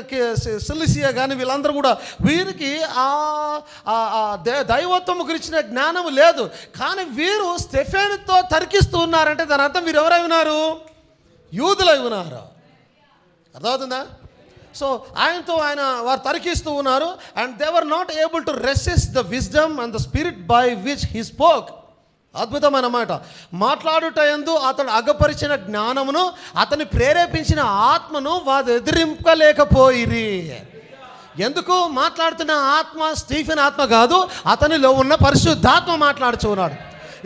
సిలిసియా కానీ, వీళ్ళందరూ కూడా వీరికి దైవత్వం గురించిన జ్ఞానం లేదు. కానీ వీరు స్టెఫెనుతో తర్కిస్తూ ఉన్నారంటే దాని అర్థం వీరు ఎవరై ఉన్నారు? యూదులై ఉన్నారు. అర్థమవుతుందా? సో వారు తర్కిస్తూ ఉన్నారు. And they were not able to resist the wisdom and the spirit by which he spoke. అద్భుతమైన మాట. మాట్లాడుట యందు అతడు అగపరిచిన జ్ఞానమును, అతని ప్రేరేపించిన ఆత్మను వారు ఎదిరింపలేకపోయిరి. ఎందుకు? మాట్లాడుతున్న ఆత్మ స్టీఫెన్ ఆత్మ కాదు, అతనిలో ఉన్న పరిశుద్ధాత్మ మాట్లాడుచూ ఉన్నాడు.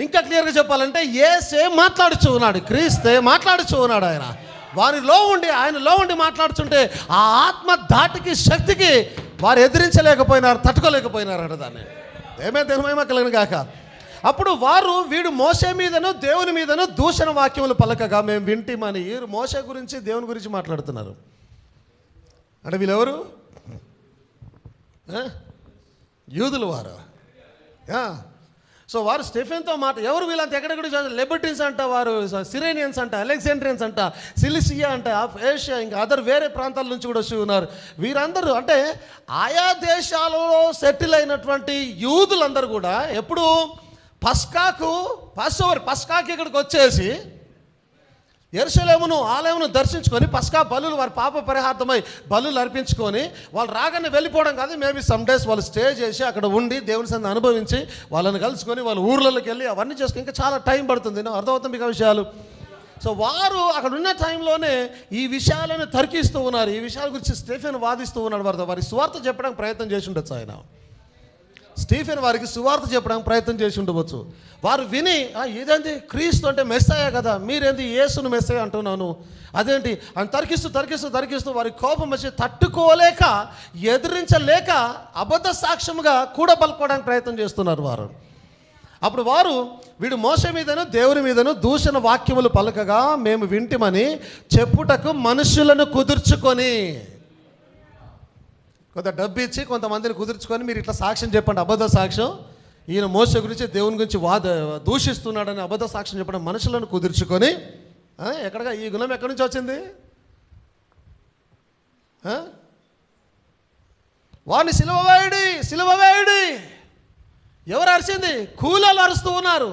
ఇంకా క్లియర్గా చెప్పాలంటే యేసే మాట్లాడుచూ ఉన్నాడు, క్రీస్తే మాట్లాడుచూ ఉన్నాడు. ఆయనలో ఉండి మాట్లాడుతుంటే ఆ ఆత్మ ధాటికి, శక్తికి వారు ఎదిరించలేకపోయినారు, తట్టుకోలేకపోయినారు దాన్ని. దేవుని కలగను గాక. అప్పుడు వీడు మోషే మీదను దేవుని మీదను దూషణ వాక్యములు పలకగా మేము వింటిమని. మోషే గురించి దేవుని గురించి మాట్లాడుతున్నారు. అంటే వీళ్ళెవరు? యూదులు వారు. సో వారు స్టెఫెన్తో ఎవరు వీళ్ళంతా ఎక్కడెక్కడ లిబర్టీన్స్ అంట, వారు సిరేనియన్స్ అంట, అలెగ్జాండ్రియన్స్ అంట, సిలిసియా అంట, ఏషియా, ఇంకా అదర్ వేరే ప్రాంతాల నుంచి కూడా వచ్చి ఉన్నారు. వీరందరూ అంటే ఆయా దేశాలలో సెటిల్ అయినటువంటి యూదులందరూ కూడా ఎప్పుడు పస్కాకి ఇక్కడికి వచ్చేసి యెరూషలేమును ఆలయమును దర్శించుకొని పస్కా బలులు, వారి పాప పరిహార్థమై బలులు అర్పించుకొని వాళ్ళు రాగానే వెళ్ళిపోవడం కాదు. మేబీ సమ్ డేస్ వాళ్ళు స్టే చేసి అక్కడ ఉండి దేవుని సన్నిధిని అనుభవించి వాళ్ళని కలుసుకొని వాళ్ళ ఊర్లలోకి వెళ్ళి అవన్నీ చేసుకొని ఇంకా చాలా టైం పడుతుంది. అర్థమవుతుంది మీకు ఆ విషయాలు. సో వారు అక్కడ ఉన్న టైంలోనే ఈ విషయాలను తర్కిస్తూ ఉన్నారు. ఈ విషయాల గురించి స్టీఫెన్ వాదిస్తూ ఉన్నాడు. వారి సువార్త చెప్పడానికి ప్రయత్నం చేసి ఉండొచ్చు ఆయన. స్టీఫెన్ వారికి సువార్త చెప్పడానికి ప్రయత్నం చేసి ఉండవచ్చు. వారు విని, ఇదేంటి, క్రీస్తు అంటే మెస్సాయ కదా, మీరేంటి యేసును మెస్సాయ అంటున్నాను, అదేంటి అని తర్కిస్తూ వారి కోపం వచ్చి తట్టుకోలేక, ఎదిరించలేక అబద్ధ సాక్ష్యముగా కూడా పలుకోవడానికి ప్రయత్నం చేస్తున్నారు వారు. అప్పుడు వీడు మోషే మీదను దేవుని మీదను దూషణ వాక్యములు పలకగా మేము వింటిమని చెప్పుటకు మనుషులను కుదుర్చుకొని, కొంత డబ్బు ఇచ్చి కొంతమందిని కుదుర్చుకొని మీరు ఇట్లా సాక్ష్యం చెప్పండి, అబద్ధ సాక్ష్యం, ఈయన మోసే గురించి దేవుని గురించి దూషిస్తున్నాడని అబద్ధ సాక్ష్యం చెప్పడం మనుషులను కుదుర్చుకొని. ఈ గుణం ఎక్కడి నుంచి వచ్చింది? వాడిని సిలువ వేయుడి. ఎవరు అరిచింది? కూలీలు అరుస్తూ ఉన్నారు.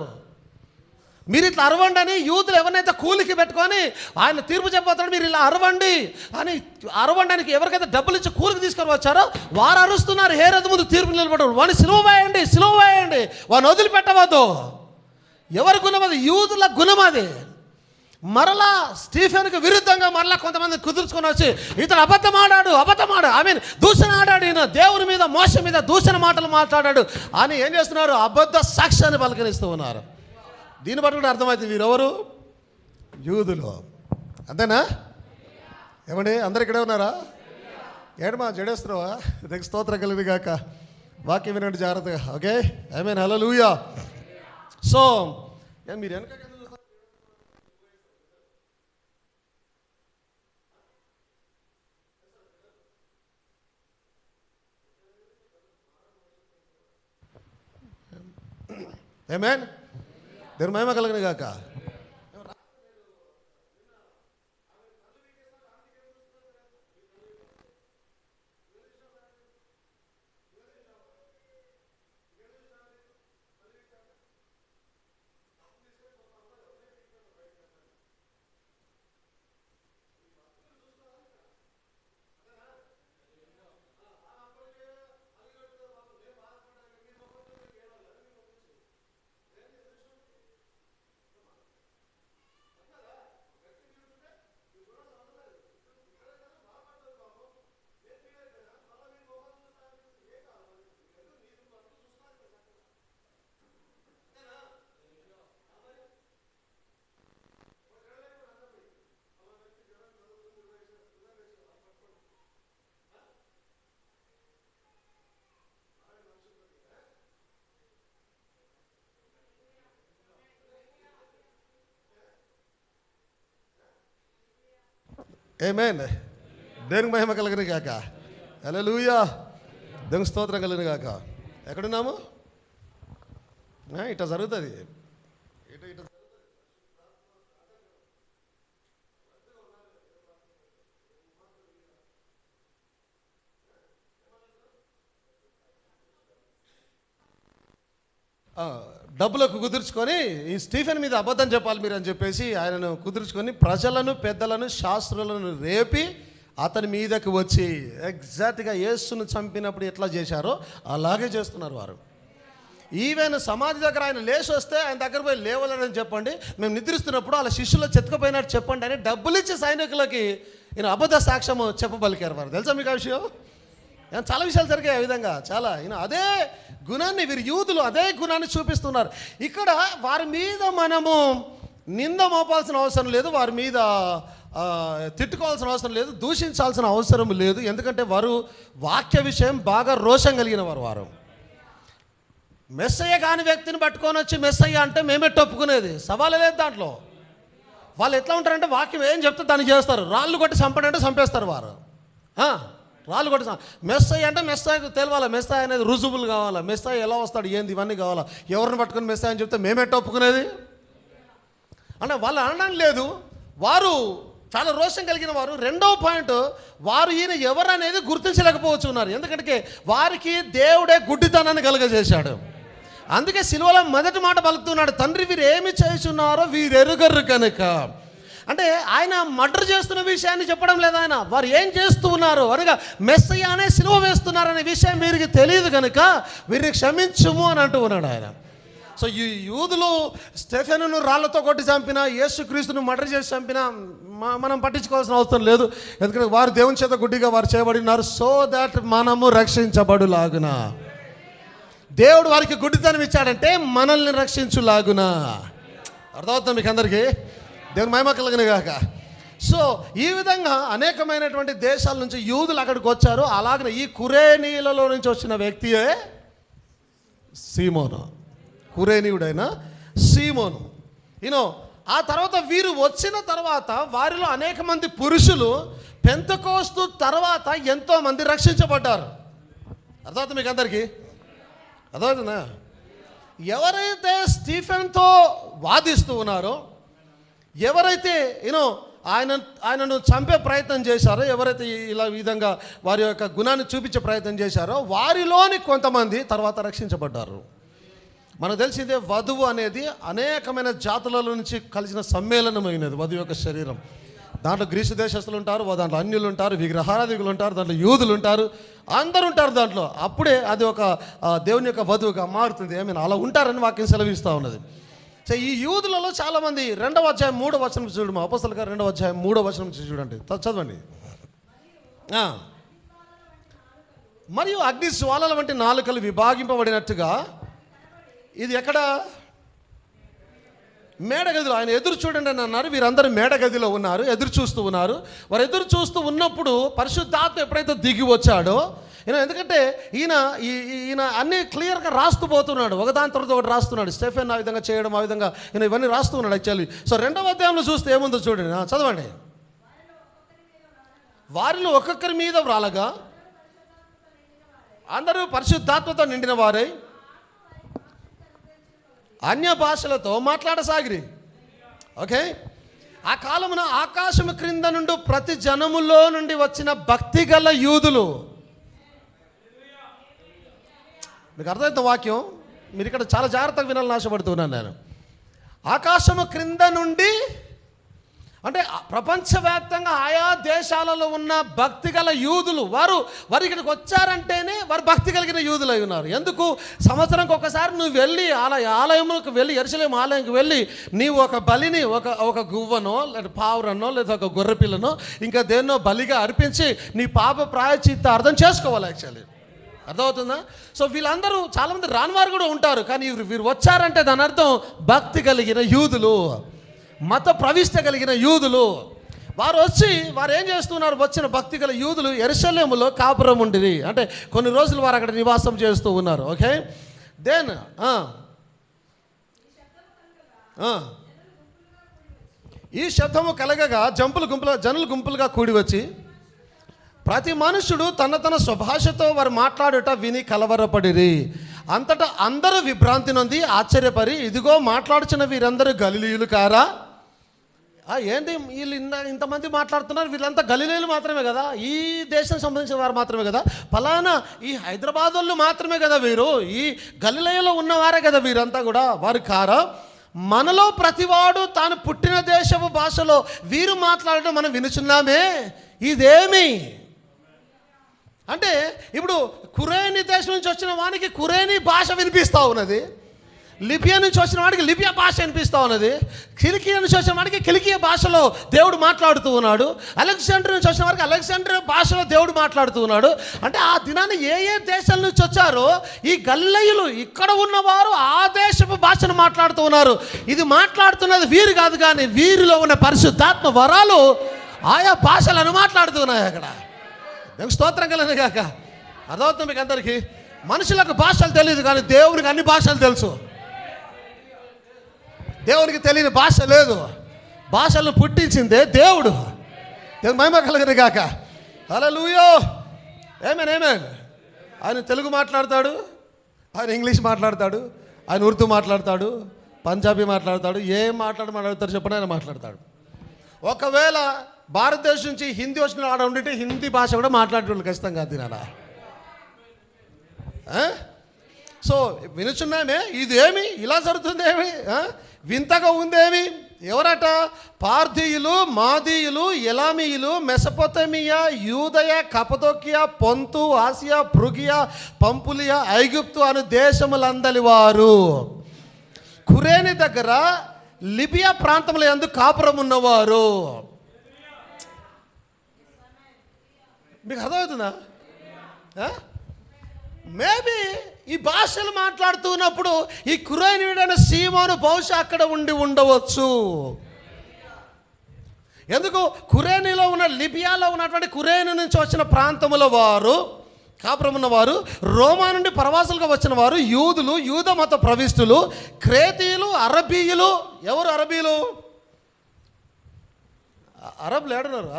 మీరు ఇట్లా అరవండి అని యూదులు ఎవరినైతే కూలికి పెట్టుకొని ఆయన తీర్పు చెప్పబోతాడు, మీరు ఇలా అరవండి అని, అరవండానికి ఎవరికైతే డబ్బులు ఇచ్చి కూలికి తీసుకొని వచ్చారో వారు అరుస్తున్నారు. హేరోదు ముందు తీర్పు నిలబడ్డాడు. వాడిని సిలువ వేయండి, వాడిని వదిలిపెట్టవద్దు. ఎవరి గుణం అది? యూదుల గుణం అది. మరలా స్టీఫెన్కి విరుద్ధంగా మరలా కొంతమంది కుదుర్చుకొని వచ్చి ఇతను అబద్ధమాడాడు, దూషణ ఆడాడు, ఈయన దేవుని మీద మోస మీద దూషణ మాటలు మాట్లాడాడు అని ఏం చేస్తున్నారు? అబద్ధ సాక్ష్యాన్ని పలకరిస్తూ ఉన్నారు. దీన్ని బట్టి కూడా అర్థమవుతుంది వీరెవరు? యూదులు. అంతేనా? ఏమండి, అందరు ఇక్కడే ఉన్నారా? ఏడమా జడేస్తున్నావా? దగ్గర స్తోత్రం కలిగింది కాక. వాక్యం వినండి జాగ్రత్తగా. ఓకే, ఆమేన్, హల్లెలూయా. సో మీరు వెనక ఆమేన్, దేవుని మహిమ కలుగును గాక. ఆమేన్. దేవునికి మహిమ కలుగును గాక. హల్లెలూయా. దేవునికి స్తోత్రం కలుగును గాక. ఎక్కడున్నాము? ఇట్లా జరుగుతుంది. డబ్బులకు కుదుర్చుకొని ఈ స్టీఫెన్ మీద అబద్ధం చెప్పాలి మీరు అని చెప్పేసి ఆయనను కుదుర్చుకొని ప్రజలను, పెద్దలను, శాస్త్రులను రేపి అతని మీదకి వచ్చి ఎగ్జాక్ట్గా యేసును చంపినప్పుడు ఎట్లా చేశారో అలాగే చేస్తున్నారు వారు. ఈవెన్ సమాధి దగ్గర ఆయన లేచి వస్తే ఆయన దగ్గర పోయి లేవలేదని చెప్పండి, మేము నిద్రిస్తున్నప్పుడు వాళ్ళ శిష్యులు చెత్తకపోయినట్టు చెప్పండి అని డబ్బులు ఇచ్చి సైనికులకి ఈయన అబద్ధ సాక్ష్యము చెప్పబలికారు వారు. తెలుసా మీకు ఆ విషయం? చాలా విషయాలు జరిగాయి ఆ విధంగా చాలా. అదే గుణాన్ని వీరు యూదులు అదే గుణాన్ని చూపిస్తున్నారు. ఇక్కడ వారి మీద మనము నింద మోపాల్సిన అవసరం లేదు, వారి మీద తిట్టుకోవాల్సిన అవసరం లేదు, దూషించాల్సిన అవసరం లేదు. ఎందుకంటే వారు వాక్య విషయం బాగా రోషం కలిగిన వారు. మెస్సయ్య కాని వ్యక్తిని పట్టుకొని వచ్చి మెస్సయ్య అంటే మేమే ఒప్పుకునేది, సవాలు లేదు దాంట్లో. వాళ్ళు ఎట్లా ఉంటారంటే వాక్యం ఏం చెప్తే దాన్ని చేస్తారు. రాళ్ళు కొట్టి చంపండి అంటే చంపేస్తారు వారు. రాళ్ళు కొట్టి మెస్సయ్య అంటే మెస్సయ్యకు తెలవాలి, మెస్సయ్య అనేది రుజువులు కావాలా, మెస్సయ్య ఎలా వస్తాడు ఏంది ఇవన్నీ కావాలా. ఎవరిని పట్టుకొని మెస్సయ్య అని చెప్తే మేమే ఒప్పుకునేది అంటే వాళ్ళు అనడం లేదు. వారు చాలా రోషం కలిగిన వారు. రెండవ పాయింట్, వారు ఈయన ఎవరనేది గుర్తించలేకపోవచ్చు ఉన్నారు. ఎందుకంటే వారికి దేవుడే గుడ్డితనాన్ని కలుగజేశాడు. అందుకే సిలువలో మొదటి మాట పలుకుతున్నాడు, తండ్రి వీరు ఏమి చేస్తున్నారో వీరు ఎరుగరు కనుక. అంటే ఆయన మర్డర్ చేస్తున్న విషయాన్ని చెప్పడం లేదు ఆయన, వారు ఏం చేస్తూ ఉన్నారు అనగా మెస్సయ్య అనే సిలువ వేస్తున్నారనే విషయం వీరికి తెలియదు కనుక వీరిని క్షమించుము అని అంటూ ఉన్నాడు ఆయన. సో ఈ యూదులు స్టెఫెనును రాళ్లతో కొట్టి చంపినా, యేసుక్రీస్తును మర్డర్ చేసి చంపినా మనం పట్టించుకోవాల్సిన అవసరం లేదు. ఎందుకంటే వారు దేవుని చేత గుడ్డిగా వారు చేయబడినారు, సో దాట్ మనము రక్షించబడులాగున. దేవుడు వారికి గుడ్డితనం ఇచ్చాడంటే మనల్ని రక్షించులాగున. అర్థమవుతుంది మీకు అందరికీ? దేవుని మహిమ కలుగును గాక. సో ఈ విధంగా అనేకమైనటువంటి దేశాల నుంచి యూదులు అక్కడికి వచ్చారు. అలాగే ఈ కురేనీలలో నుంచి వచ్చిన వ్యక్తియే సీమోను, కురేనీయుడైన సీమోను. ఆ తర్వాత వీరు వచ్చిన తర్వాత వారిలో అనేక మంది పురుషులు పెంతెకోస్తు తర్వాత ఎంతోమంది రక్షించబడ్డారు. అర్థమవుతుంది మీకు అందరికీ? అర్థమవుతుందా? ఎవరైతే స్టీఫెన్తో వాదిస్తూ ఉన్నారో, ఎవరైతే ఆయనను చంపే ప్రయత్నం చేశారో, ఎవరైతే ఇలా విధంగా వారి యొక్క గుణాన్ని చూపించే ప్రయత్నం చేశారో వారిలోని కొంతమంది తర్వాత రక్షించబడ్డారు. మనకు తెలిసిందే వధువు అనేది అనేకమైన జాతుల నుంచి కలిసిన సమ్మేళనమైనది వధువు యొక్క శరీరం. దాంట్లో గ్రీసు దేశస్తులు ఉంటారు, దాంట్లో అన్యులు ఉంటారు, విగ్రహారాధికులు ఉంటారు, దాంట్లో యూదులు ఉంటారు, అందరూ ఉంటారు దాంట్లో. అప్పుడే అది ఒక దేవుని యొక్క వధువుగా మారుతుంది. అలా ఉంటారని వాక్యం సెలవిస్తూ ఉన్నది. సో ఈ యూదులలో చాలామంది 2వ అధ్యాయం 3వ వచనం చూడము, అపోస్తలుల గారు 2వ అధ్యాయం 3వ వచనం చూడండి, చదవండి. మరియు అగ్ని జ్వాలల వంటి నాలుకలు విభాగింపబడినట్టుగా, ఇది ఎక్కడ? మేడగదిలో. ఆయన ఎదురు చూడండి అని అన్నారు. వీరందరూ మేడగదిలో ఉన్నారు, ఎదురు చూస్తూ ఉన్నారు. వారు ఎదురు చూస్తూ ఉన్నప్పుడు పరిశుద్ధాత్మ ఎప్పుడైతే దిగి వచ్చాడో, ఎందుకంటే ఈయన అన్నీ క్లియర్గా రాస్తూ పోతున్నాడు, ఒకదాని తర్వాత ఒకటి రాస్తున్నాడు. స్టెఫెన్ ఆ విధంగా చేయడం, ఆ విధంగా ఇవన్నీ రాస్తూ ఉన్నాడు యాక్చువల్లీ. సో 2వ అధ్యాయంలో చూస్తే ఏముందో చూడండి, చదవండి. వారిలో ఒక్కొక్కరి మీద వ్రాలగా అందరూ పరిశుద్ధాత్మతో నిండిన వారై అన్య భాషలతో మాట్లాడసాగిరి. ఓకే. ఆ కాలమున ఆకాశము క్రింద నుండి ప్రతి జనములో నుండి వచ్చిన భక్తి గల యూదులు. మీకు అర్థమైతే వాక్యం? మీరు ఇక్కడ చాలా జాగ్రత్తగా వినాలని ఆశపడుతున్నాను నేను. ఆకాశము క్రింద నుండి అంటే ప్రపంచవ్యాప్తంగా ఆయా దేశాలలో ఉన్న భక్తి గల యూదులు వారు ఇక్కడికి వచ్చారంటేనే వారు భక్తి కలిగిన యూదులు అయి ఉన్నారు. ఎందుకు? సంవత్సరంకి ఒకసారి నువ్వు వెళ్ళి ఆలయంలోకి వెళ్ళి, యెరూషలేము ఆలయంకి వెళ్ళి నీవు ఒక బలిని, ఒక గువ్వనో లేదా పావురనో లేదా ఒక గొర్రెపిల్లనో ఇంకా దేన్నో బలిగా అర్పించి నీ పాప ప్రాయశ్చిత్తార్థం చేసుకోవాలి యాక్చువల్లీ. అర్థమవుతుందా? సో వీళ్ళందరూ చాలామంది రానివారు కూడా ఉంటారు, కానీ వీరు వచ్చారంటే దాని అర్థం భక్తి కలిగిన యూదులు, మత ప్రవిష్ట కలిగిన యూదులు. వారు ఏం చేస్తున్నారు? వచ్చిన భక్తి గల యూదులు యెరూషలేములో కాపురం ఉండిరి, అంటే కొన్ని రోజులు వారు అక్కడ నివాసం చేస్తూ ఉన్నారు. ఓకే. దెన్ ఈ శబ్దము కలగగా జనులు గుంపులుగా కూడి వచ్చి ప్రతి మనుషుడు తన స్వభాషతో వారు మాట్లాడుట విని కలవరపడిరి. అంతటా అందరూ విభ్రాంతి నొంది ఆశ్చర్యపడి, ఇదిగో మాట్లాడుచున్న వీరందరూ గలిలీయులు కారా? ఏంటి వీళ్ళు ఇంతమంది మాట్లాడుతున్నారు, వీళ్ళంతా గలిలీయులు మాత్రమే కదా, ఈ దేశం సంబంధించిన వారు మాత్రమే కదా, ఫలానా ఈ హైదరాబాద్ వాళ్ళు మాత్రమే కదా వీరు, ఈ గలిలయలో ఉన్నవారే కదా వీరంతా కూడా, వారు కారా? మనలో ప్రతివాడు తాను పుట్టిన దేశపు భాషలో వీరు మాట్లాడటం మనం వినుచున్నామే, ఇదేమి అంటే ఇప్పుడు కురేని దేశం నుంచి వచ్చిన వానికి కురేని భాష వినిపిస్తూ ఉన్నది, లిబియా నుంచి వచ్చిన వాడికి లిబియా భాష వినిపిస్తూ ఉన్నది, కిలికియా నుంచి వచ్చిన వాడికి కిలికియా భాషలో దేవుడు మాట్లాడుతూ ఉన్నాడు, అలెగ్జాండర్ నుంచి వచ్చిన వాడికి అలెగ్జాండర్ భాషలో దేవుడు మాట్లాడుతూ ఉన్నాడు. అంటే ఆ దినాన్ని ఏ దేశాల నుంచి వచ్చారో ఈ గలిలయులు ఇక్కడ ఉన్నవారు ఆ దేశపు భాషను మాట్లాడుతూ ఉన్నారు. ఇది మాట్లాడుతున్నది వీరు కాదు, కానీ వీరిలో ఉన్న పరిశుద్ధాత్మ వరాలు ఆయా భాషలను మాట్లాడుతున్నాయి. అక్కడ దేవునికి స్తోత్రం కలదు కాక. అర్థమవుతుంది మీకు అందరికీ? మనుషులకు భాషలు తెలియదు, కానీ దేవునికి అన్ని భాషలు తెలుసు. దేవునికి తెలియని భాష లేదు, భాషలను పుట్టించిందే దేవుడు. దేవుని మహిమ కలగదు కాక. హల్లెలూయా. ఆమేన్. ఆయన తెలుగు మాట్లాడతాడు, ఆయన ఇంగ్లీష్ మాట్లాడతాడు, ఆయన ఉర్దూ మాట్లాడతాడు, పంజాబీ మాట్లాడతాడు, ఏం మాట్లాడతాడు చెప్పండి, ఆయన మాట్లాడతాడు. ఒకవేళ భారతదేశం నుంచి హిందీ వచ్చిన ఆడ ఉండింటే హిందీ భాష కూడా మాట్లాడేవాళ్ళు ఖచ్చితంగా తినాలా. సో వినుచున్నామే, ఇదేమి ఇలా జరుగుతుంది, ఏమి వింతగా ఉందేమి? ఎవరట? పార్థీయులు, మాదీయులు, ఎలామీయులు, మెసొపొతేమియా, యూదయ, కపదోకియా, పొంతు, ఆసియా, ఫ్రుగియా, పంపులియా, ఐగుప్తు అను దేశములందలి వారు, కురేని దగ్గర లిబియా ప్రాంతంలో యందు కాపురం ఉన్నవారు. మీకు అర్థమవుతుందా? మేబీ ఈ భాషలు మాట్లాడుతున్నప్పుడు ఈ కురేనీయుడైన సీమోను బహుశా అక్కడ ఉండవచ్చు. ఎందుకు? కురేనీలో ఉన్న లిబియాలో ఉన్నటువంటి కురేని నుంచి వచ్చిన ప్రాంతముల వారు, కాపురం ఉన్నవారు, రోమా నుండి ప్రవాసులుగా వచ్చిన వారు, యూదులు, యూద మత ప్రవిష్టులు, క్రేతీయులు, అరబీయులు. ఎవరు అరబీలు? అరబులు ఏడున్నారు,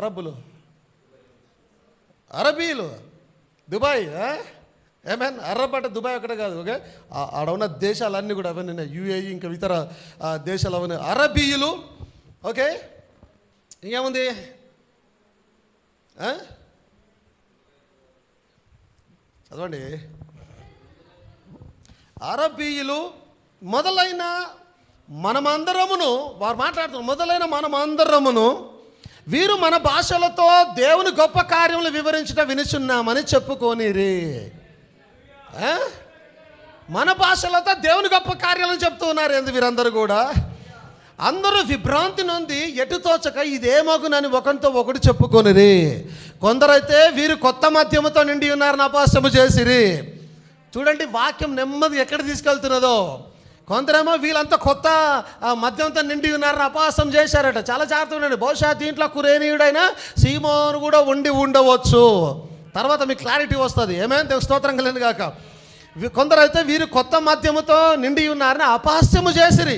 అరబీలు దుబాయ్. ఏమేన్ అరబ్ అంటే దుబాయ్ ఒకటే కాదు, ఓకే, ఆడ ఉన్న దేశాలన్నీ కూడా అవన్నీ, యుఏఈ ఇంకా ఇతర దేశాలు అవన్నీ అరబీయులు. ఓకే, ఇంకేముంది? చదవండి. అరబీయులు మొదలైన మనమందరమును, వారు మాట్లాడుతున్నారు, మొదలైన మనమందరమును వీరు మన భాషలతో దేవుని గొప్ప కార్యములు వివరించడం వినుచున్నామని చెప్పుకోనిరి. మన భాషలతో దేవుని గొప్ప కార్యాలను చెప్తూ ఉన్నారు. ఎందుకు వీరందరూ కూడా అందరూ విభ్రాంతి నొంది ఎటు తోచక ఇదేమగునని ఒకరితో ఒకటి చెప్పుకొనిరి. కొందరైతే వీరు కొత్త మద్యముతో నిండి ఉన్నారని అపహాస్యము చేసిరి. చూడండి వాక్యం నెమ్మది ఎక్కడ తీసుకెళ్తున్నదో. కొందరేమో వీళ్ళంతా కొత్త మద్యంతో నిండి ఉన్నారని అపహాస్యం చేశారట. చాలా జాగ్రత్తగా ఉండండి. బహుశా దీంట్లో కురేనీయుడైన సీమోను కూడా ఉండవచ్చు. తర్వాత మీకు క్లారిటీ వస్తుంది. ఏమైనా స్తోత్రం కలిగింది కాక. కొందరైతే వీరు కొత్త మద్యముతో నిండి ఉన్నారని అపహాస్యము చేసిరి.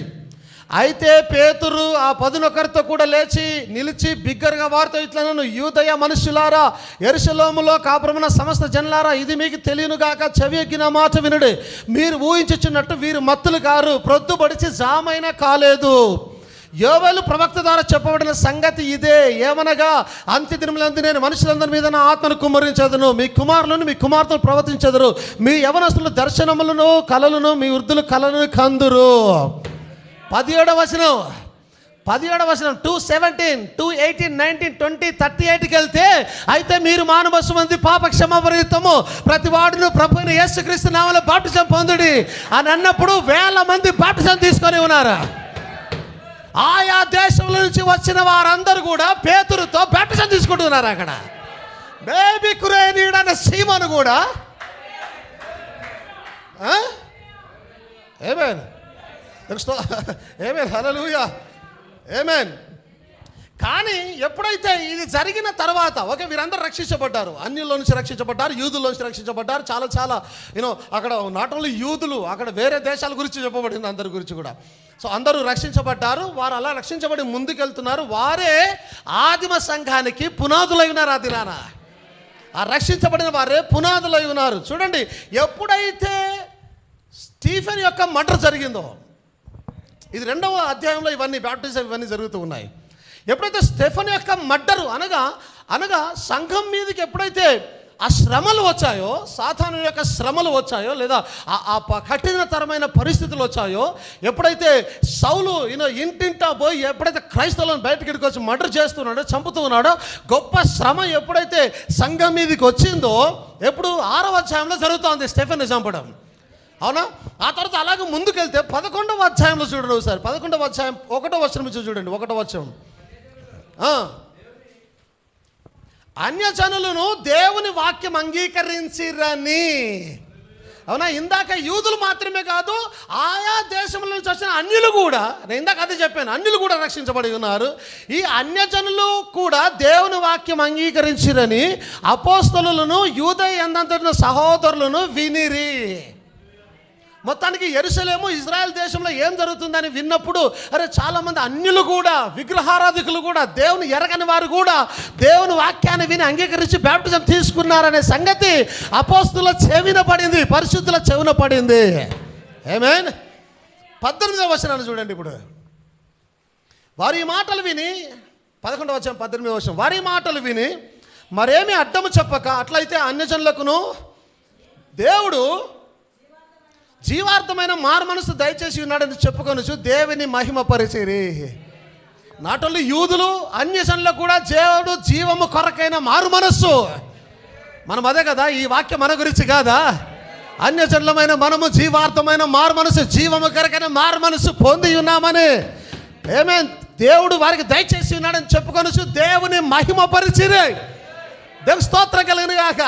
అయితే పేతురు ఆ 11 కూడా లేచి నిలిచి బిగ్గరగా వారితో ఇట్లనను, యూదయ మనుషులారా, యెరూషలేములో కాపురమున్న సమస్త జనులారా, ఇది మీకు తెలియనుగాక, చెవి ఎక్కిన మాట వినుడి. మీరు ఊహించుచున్నట్టు వీరు మత్తులు కారు, ప్రొద్దుబడిచి జామైనా కాలేదు. యోవేలు ప్రవక్త ద్వారా చెప్పబడిన సంగతి ఇదే. ఏమనగా, అంత్య దినములందు నేను మనుషులందరి మీద నా ఆత్మను కుమ్మరించదును, మీ కుమారులను మీ కుమార్తెలు ప్రవర్తించదురు, మీ యవనస్తులు దర్శనములను కలలను, మీ వృద్ధులు కలను కందురు. 17వ వచనం 2:17, 2:18, 19, 20, 38కి వెళ్తే, అయితే మీరు మానవస్సు మంది పాప క్షమాపణము ప్రతి వాడును ప్రభు అయిన యేసుక్రీస్తు నామములో బాప్టిజం పొందుడి అని అన్నప్పుడు 1000 మంది బాప్టిజం తీసుకొని ఉన్నారు. ఆయా దేశంల నుంచి వచ్చిన వారందరూ కూడా పేతురుతో బాప్టిజం తీసుకుంటున్నారు. అక్కడ బేబీ కురేనీయుడైన సీమోను కూడా ఆమేన్. హల్లెలూయా. ఆమేన్. కానీ ఎప్పుడైతే ఇది జరిగిన తర్వాత ఓకే, వీరందరూ రక్షించబడ్డారు, అన్యుల నుంచి రక్షించబడ్డారు, యూదుల నుంచి రక్షించబడ్డారు. చాలా అక్కడ నాట్ ఓన్లీ యూదులు, అక్కడ వేరే దేశాల గురించి చెప్పబడింది, అందరి గురించి కూడా. సో అందరూ రక్షించబడ్డారు. వారు అలా రక్షించబడి ముందుకెళ్తున్నారు. వారే ఆదిమ సంఘానికి పునాదులై ఉన్నారు. ఆ దినాన ఆ రక్షించబడిన వారే పునాదులై ఉన్నారు. చూడండి, ఎప్పుడైతే స్టీఫెన్ యొక్క మర్డర్ జరిగిందో, ఇది 2వ అధ్యాయంలో ఇవన్నీ బ్యాప్టిజం ఇవన్నీ జరుగుతూ ఉన్నాయి. ఎప్పుడైతే స్టెఫెను యొక్క మర్డరు అనగా సంఘం మీదకి ఎప్పుడైతే ఆ శ్రమలు వచ్చాయో, సాతాను యొక్క శ్రమలు వచ్చాయో, లేదా ఆ కఠినతరమైన పరిస్థితులు వచ్చాయో, ఎప్పుడైతే సౌలు ఇంటింటా పోయి ఎప్పుడైతే క్రైస్తవులను బయటకి వచ్చి మర్డర్ చేస్తున్నాడో, చంపుతూ ఉన్నాడో, గొప్ప శ్రమ ఎప్పుడైతే సంఘం మీదకి వచ్చిందో, ఎప్పుడు 6వ అధ్యాయంలో జరుగుతోంది స్టెఫెన్ని చంపడం. అవునా? ఆ తర్వాత అలాగే ముందుకెళ్తే 11వ అధ్యాయంలో చూడండి ఒకసారి. 11వ అధ్యాయం 1వ వచనం చూడండి. 1వ వచనం, అన్యజనులను దేవుని వాక్యం అంగీకరించిరని. అవునా? ఇందాక యూదులు మాత్రమే కాదు, ఆయా దేశంలో నుంచి వచ్చిన అన్యులు కూడా, నేను ఇందాక అదే చెప్పాను, అన్యులు కూడా రక్షించబడి ఉన్నారు. ఈ అన్యజనులు కూడా దేవుని వాక్యం అంగీకరించిరని అపోస్తలులను యూదయ యందంతటిన సహోదరులను వినిరి. మొత్తానికి యెరూషలేము ఇజ్రాయెల్ దేశంలో ఏం జరుగుతుందని విన్నప్పుడు, అరే చాలామంది అన్యులు కూడా, విగ్రహారాధికులు కూడా, దేవుని ఎరగని వారు కూడా దేవుని వాక్యాన్ని విని అంగీకరించి బ్యాప్టిజం తీసుకున్నారనే సంగతి అపోస్తుల చెవిన పడింది, పరిశుద్ధుల చెవిన పడింది. ఆమేన్. 18వ వచనాన్ని చూడండి. ఇప్పుడు వారి మాటలు విని, 11వ వచనం 18వ వచనం, వారి మాటలు విని మరేమి అడ్డము చెప్పక, అట్లయితే అన్యజనులకును దేవుడు జీవార్థమైన మారు మనసు దయచేసి ఉన్నాడని చెప్పుకొనొచ్చు దేవుని మహిమ పరిచిరి. నాట్ ఓన్లీ యూదులు, అన్యజనులకు కూడా దేవుడు జీవము కొరకైన మారు మనస్సు. మనం అదే కదా, ఈ వాక్యం మన గురించి కాదా? అన్యజనులమైన మనము జీవార్థమైన మారు మనసు, జీవము కొరకైన మారు మనసు పొంది ఉన్నామని దేవుడు వారికి దయచేసి ఉన్నాడని చెప్పుకొనొచ్చు దేవుని మహిమ పరిచిరి. దేవుని స్తోత్రం కలుగును గాక.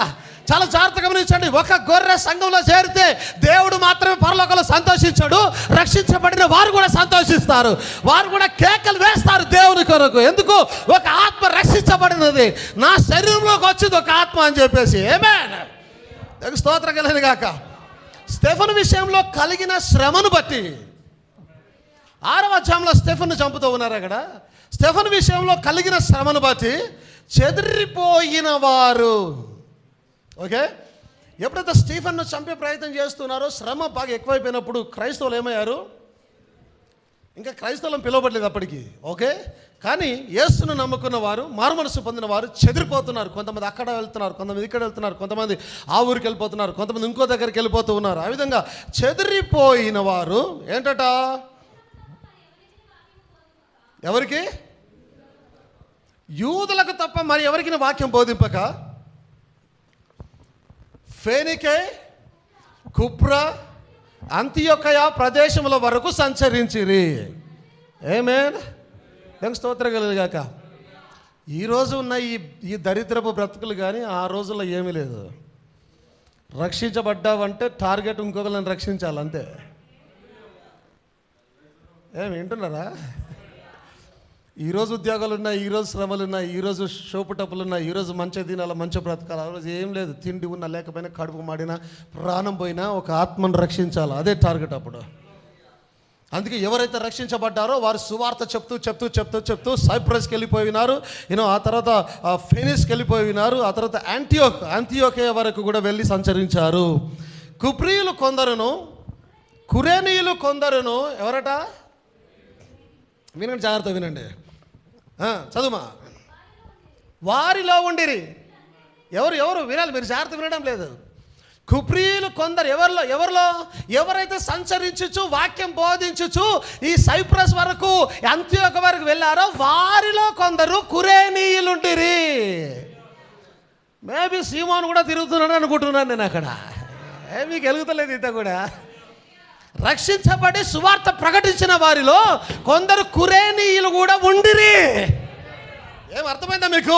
చాలా జాగ్రత్తగా గమనించండి. ఒక గొర్రె సంఘంలో చేరితే దేవుడు మాత్రమే పరలోకంలో సంతోషించాడు, రక్షించబడిన వారు కూడా సంతోషిస్తారు, వారు కూడా కేకలు వేస్తారు దేవుని కొరకు. ఎందుకు? ఒక ఆత్మ రక్షించబడినది, నా శరీరంలోకి వచ్చింది ఒక ఆత్మ అని చెప్పేసి. ఆమేన్. స్తోత్రం కలుగును గాక. స్టెఫెను విషయంలో కలిగిన శ్రమను బట్టి, 6వ అధ్యాయంలో స్టెఫెను చంపుతూ ఉన్నారు. అక్కడ స్టెఫెను విషయంలో కలిగిన శ్రమను బట్టి చెదిరిపోయిన వారు, ఓకే, ఎప్పుడైతే స్టీఫెన్ను చంపే ప్రయత్నం చేస్తున్నారో, శ్రమ బాగా ఎక్కువైపోయినప్పుడు క్రైస్తవులు ఏమయ్యారు? ఇంకా క్రైస్తవులను పిలువబడలేదు అప్పటికి, ఓకే. కానీ యేసును నమ్ముకున్న వారు, మారుమనసు పొందిన వారు చెదిరిపోతున్నారు. కొంతమంది అక్కడ వెళ్తున్నారు, కొంతమంది ఇక్కడ వెళ్తున్నారు, కొంతమంది ఆ ఊరికి వెళ్ళిపోతున్నారు, కొంతమంది ఇంకో దగ్గరికి వెళ్ళిపోతూ ఉన్నారు. ఆ విధంగా చెదిరిపోయిన వారు ఏంటట? ఎవరికి? యూదులకు తప్ప మరి ఎవరికి వాక్యం బోధింపక ఫేనికే, కుప్రా, అంతియొకయ ప్రదేశముల వరకు సంచరించిరి. ఆమేన్. దేవుని స్తోత్రం కలుగును గాక. ఈరోజు ఉన్న ఈ దరిద్రపు బ్రతుకులు కానీ ఆ రోజుల్లో ఏమీ లేదు. రక్షించబడ్డావంటే టార్గెట్ ఇంకొకరిని రక్షించాలి అంతే. ఏమి వింటున్నారా? ఈరోజు ఉద్యోగాలు ఉన్నాయి, ఈరోజు శ్రమలు ఉన్నాయి, ఈరోజు షోపు టప్పులు ఉన్నాయి, ఈరోజు మంచి దినాల మంచి బ్రతకాలి. ఆ రోజు ఏం లేదు, తిండి ఉన్నా లేకపోయినా, కడుపు మాడినా, ప్రాణం పోయినా ఒక ఆత్మను రక్షించాలి, అదే టార్గెట్ అప్పుడు. అందుకే ఎవరైతే రక్షించబడ్డారో వారు సువార్త చెప్తూ చెప్తూ చెప్తూ చెప్తూ సైప్రస్కి వెళ్ళిపోయినారు, ఆ తర్వాత ఫెనిస్కి వెళ్ళిపోయినారు, ఆ తర్వాత యాంటియోకియా వరకు కూడా వెళ్ళి సంచరించారు. కుప్రీయులు కొందరును, కురేనీయులు కొందరును, ఎవరట? వినండి, జాగ్రత్త వినండి, చదువుమా. వారిలో ఉండిరి. ఎవరు వినాలి, మీరు జాగ్రత్త వినడం లేదు. కుప్రీయులు కొందరు, ఎవరైతే సంచరించుచు వాక్యం బోధించుచు ఈ సైప్రస్ వరకు, అంత్యోక వరకు వెళ్ళారో వారిలో కొందరు కురేనీయులుంటిరి. మేబీ సీమోను కూడా తిరుగుతున్నాడు అనుకుంటున్నాను నేను. అక్కడ మీకు వెలుగుతలేదు ఇంత కూడా. రక్షించబడి సువార్త ప్రకటించిన వారిలో కొందరు కురేనీయులు కూడా ఉండిరి. ఏం అర్థమైందా మీకు?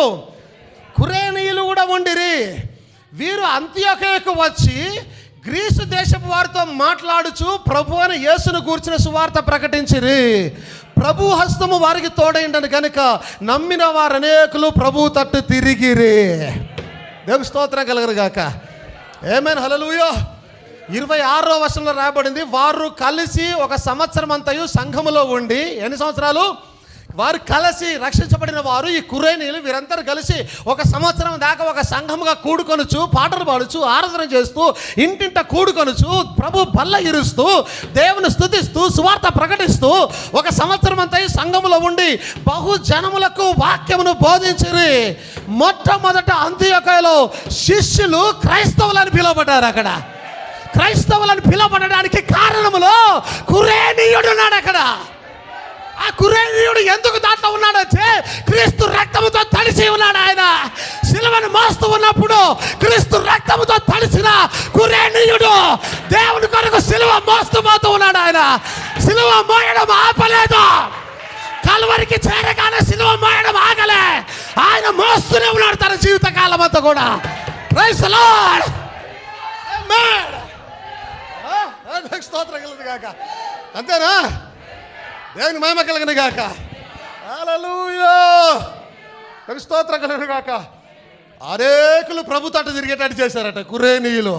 కురేనీయులు కూడా ఉండిరి. వీరు అంతియోకియాకు వచ్చి గ్రీసు దేశపు వారితో మాట్లాడుచు ప్రభు అని యేసును గూర్చిన సువార్త ప్రకటించిరి. ప్రభు హస్తము వారికి తోడైండని కనుక నమ్మిన వారు అనేకులు ప్రభు తట్టు తిరిగిరి. దేవుని స్తోత్రం కలుగును గాక. ఆమేన్, హల్లెలూయా. 26వ వచనంలో రాయబడింది, వారు కలిసి ఒక సంవత్సరం అంతయు సంఘములో ఉండి, ఎన్ని సంవత్సరాలు? వారు కలిసి, రక్షించబడిన వారు ఈ కురేనీయులు వీరందరూ కలిసి ఒక సంవత్సరం దాకా ఒక సంఘముగా కూడుకొనుచు, పాటలు పాడుచు, ఆరాధన చేస్తూ, ఇంటింట కూడుకొనుచు, ప్రభు బల్ల ఇరుస్తూ, దేవుని స్తుతిస్తూ, సువార్త ప్రకటిస్తూ ఒక సంవత్సరం అంతా ఈ సంఘములో ఉండి బహు జనములకు వాక్యమును బోధించిరి. మొట్టమొదట అంతియోకయలో శిష్యులు క్రైస్తవులని పిలువబడ్డారు. అక్కడ క్రైస్తవులను పిలువబడడానికి కారణములో కురేనీయుడు ఉన్నాడు. అక్కడ ఆ కురేనీయుడు ఎందుకు దాంట్లో ఉన్నాడంటే క్రీస్తు రక్తముతో తడిసి ఉన్నాడు. ఆయన సిలువను మోస్తూ ఉన్నప్పుడు క్రీస్తు రక్తముతో తడిసిన కురేనీయుడు దేవుని కొరకు సిలువ మోస్తూ పోతూ ఉన్నాడు. ఆయన సిలువ మోయడం ఆపలేదు. కల్వరికి చేరగానే సిలువ మోయడం ఆగలే. ఆయన మోస్తూనే ఉన్నాడు తన జీవిత కాలం అంతా కూడా. Praise the Lord. ఆమేన్. స్తోత్రం కలుగును గాక. అంతేనా? దేవుని మహిమ కలుగును గాక. హల్లెలూయా. స్తోత్రం కలుగును గాక. అనేకులు ప్రభు తట్టు తిరిగేటట్టు చేశారట కురేనీయులు.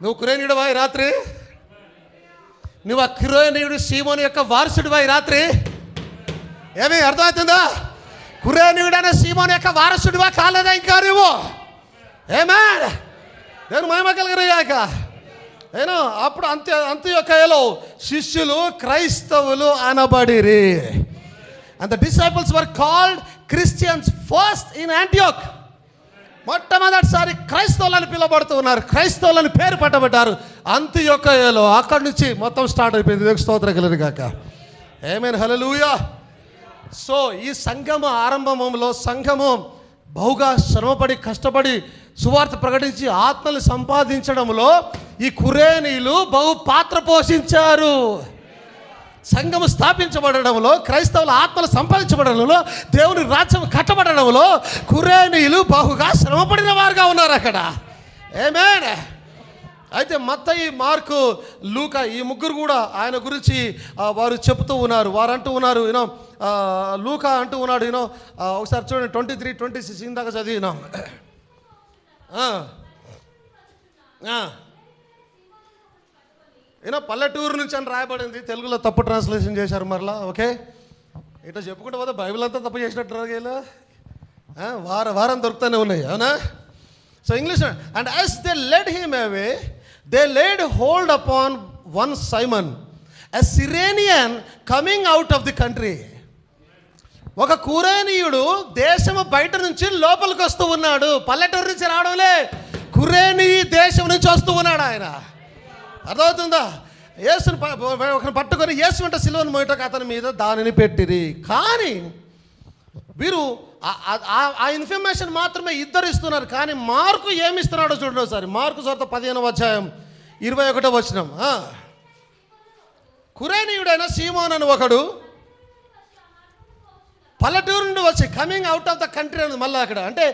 నువ్వు కురేనీయుడివా ఈ రాత్రి? నువ్వు ఆ కురేనీయుడు సీమోను యొక్క వారసుడివా ఈ రాత్రి? ఏమి అర్థమవుతుందా? కురేనీయుడు అనే సీమోను యొక్క వారసుడివా కాలేదా ఇంకా నువ్వు? ఆమేన్. దేవుని మహిమ కలుగును గాక. ఏనా అప్పుడు అంతియోకయలో శిష్యులు క్రైస్తవులు అనబడిరి. And the disciples were called Christians first in Antioch. మొట్టమొదటిసారి క్రైస్తవులను పిలువబడుతూ ఉన్నారు. క్రైస్తవులను పేరు పట్టబడ్డారు అంతియోకయలో. అక్కడి నుంచి మొత్తం స్టార్ట్ అయిపోయింది. దేవుని స్తోత్రం కలుగును గాక. ఆమేన్, హల్లెలూయా. సో ఈ సంఘము ఆరంభంలో సంఘము బహుగా శ్రమపడి కష్టపడి సువార్త ప్రకటించి ఆత్మలు సంపాదించడంలో ఈ కురేనీయులు బహు పాత్ర పోషించారు. సంఘము స్థాపించబడడంలో, క్రైస్తవుల ఆత్మలు సంపాదించబడడంలో, దేవుని రాజ్యం కట్టబడడంలో కురేనీయులు బహుగా శ్రమపడిన వారుగా ఉన్నారు అక్కడ. ఆమేన్. అయితే మత్తయి, మార్కు, లూకా ఈ ముగ్గురు కూడా ఆయన గురించి వారు చెప్తూ ఉన్నారు. వారు అంటూ ఉన్నారు, యూనో లూకా అంటూ ఉన్నాడు, యూనో ఒకసారి చూడండి 23-26 ఇందాక చదివినాం. ఏదో పల్లెటూరు నుంచి అని రాయబడింది. తెలుగులో తప్పు ట్రాన్స్లేషన్ చేశారు మరలా. ఓకే, ఇట్లా చెప్పుకుంటే పోతే బైబిల్ అంతా తప్పు చేసినట్టు రాగేలా వారం దొరుకుతూనే ఉన్నాయి. అవునా? So English. And as they led him away they laid hold upon one Simon, a Cyrenian coming out of the country. ఒక కురేనీయుడు దేశము బయట నుంచి లోపలికి వస్తూ ఉన్నాడు. పల్లెటూరు నుంచి రావడంలే, కురేనీ దేశం నుంచి వస్తూ ఉన్నాడు ఆయన. అర్థమవుతుందా? యేసుని ఒకరిని పట్టుకొని యేసు వెంట సిలువను మోయటకు అతని మీద దానిని పెట్టిరి. కానీ వీరు ఆ ఇన్ఫర్మేషన్ మాత్రమే ఇద్దరు ఇస్తున్నారు. కానీ మార్కు ఏమి ఇస్తున్నాడో చూడండి ఒకసారి. మార్కు సువార్త 15వ అధ్యాయం 21వ వచనం. కురేనీయుడైన సీమోన్ అని ఒకడు పల్లెటూరు నుండి వచ్చి, coming out of the country అని మళ్ళీ అక్కడ అంటే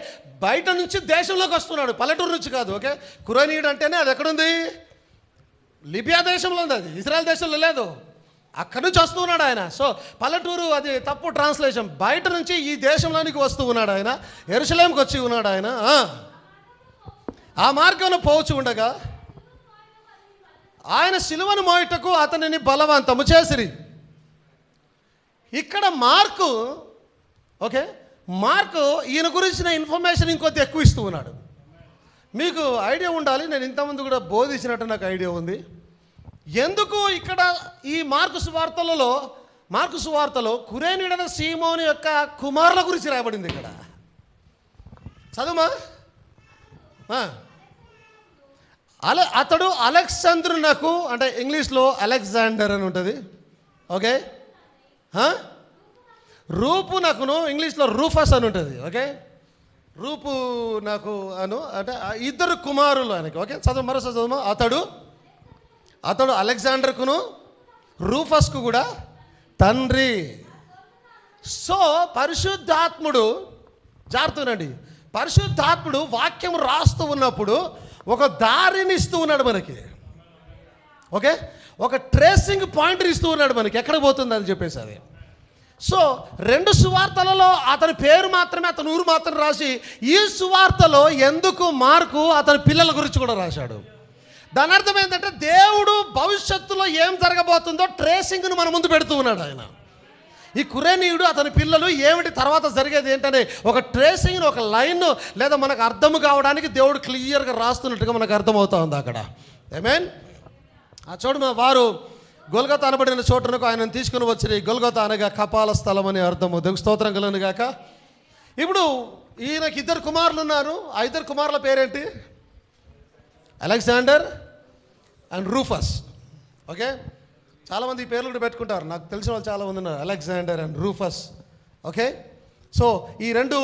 బయట నుంచి దేశంలోకి వస్తున్నాడు, పల్లెటూరు నుంచి కాదు. ఓకే, కురేనీయుడు అంటేనే అది ఎక్కడుంది? లిబియా దేశంలో ఉంది, అది ఇజ్రాయెల్ దేశంలో లేదు. అక్కడి నుంచి వస్తూ ఉన్నాడు ఆయన. సో పల్లెటూరు అది తప్పు ట్రాన్స్లేషన్. బయట నుంచి ఈ దేశంలోనికి వస్తూ ఉన్నాడు ఆయన. యెరూషలేముకి వచ్చి ఉన్నాడు ఆయన. ఆ మార్గంలో పోవచ్చు ఉండగా ఆయన సిలువను మోయుటకు అతనిని బలవంతము చేసిరి. ఇక్కడ మార్కు, ఓకే, మార్కు ఈయన గురించిన ఇన్ఫర్మేషన్ ఇంకొద్ది ఎక్కువ ఇస్తూ ఉన్నాడు. మీకు ఐడియా ఉండాలి, నేను ఇంతకుముందు కూడా బోధించినట్టు నాకు ఐడియా ఉంది. ఎందుకు ఇక్కడ ఈ మార్కు సువార్తలో కురేనీయుడైన సీమోను యొక్క కుమారుల గురించి రాయబడింది. ఇక్కడ చదువుమా. అతడు అలెగ్జాంద్రునకు, అంటే ఇంగ్లీష్లో అలెగ్జాండర్ అని ఉంటుంది. ఓకే, రూపు నాకును ఇంగ్లీష్లో రూఫస్ అని ఉంటుంది. ఓకే, రూపు నాకు అను అంటే ఇద్దరు కుమారులు ఆయనకి. ఓకే, చదువు మరోసారి చదువు. అతడు అలెగ్జాండర్కును రూఫస్కు కూడా తండ్రి. సో పరిశుద్ధాత్ముడు, జారుతూనండి, పరిశుద్ధాత్ముడు వాక్యం రాస్తూ ఉన్నప్పుడు ఒక దారిని ఇస్తూ ఉన్నాడు మనకి. ఓకే, ఒక ట్రేసింగ్ పాయింట్ ఇస్తూ ఉన్నాడు మనకి, ఎక్కడ పోతుంది అని చెప్పేసి. అది సో 2 సువార్తలలో అతని పేరు మాత్రమే, అతని ఊరు మాత్రం రాసి, ఈ సువార్తలో ఎందుకు మార్కు అతని పిల్లల గురించి కూడా రాశాడు. దాని అర్థం ఏంటంటే దేవుడు భవిష్యత్తులో ఏం జరగబోతుందో ట్రేసింగ్ను మన ముందు పెడుతూ ఉన్నాడు ఆయన. ఈ కురేనీయుడు అతని పిల్లలు ఏమిటి, తర్వాత జరిగేది ఏంటనే ఒక ట్రేసింగ్, ఒక లైన్ లేదా మనకు అర్థం కావడానికి దేవుడు క్లియర్గా రాస్తున్నట్టుగా మనకు అర్థమవుతా ఉంది అక్కడ. ఆమేన్. ఆ చోటు వారు గొల్గొతా అనబడిన చోటునకు ఆయనను తీసుకుని వచ్చి, గొల్గొతా అనగా కపాల స్థలం అని అర్థము. దేవునికి స్తోత్రం కలుగును గాక. ఇప్పుడు ఈయనకి 2 కుమారులు ఉన్నారు. ఆ 2 కుమారుల పేరేంటి? Alexander and రూఫస్. ఓకే, చాలామంది ఈ పేర్లు కూడా పెట్టుకుంటారు, నాకు తెలిసిన వాళ్ళు చాలామంది ఉన్నారు, అలెగ్జాండర్ అండ్ రూఫస్. ఓకే, సో ఈ 2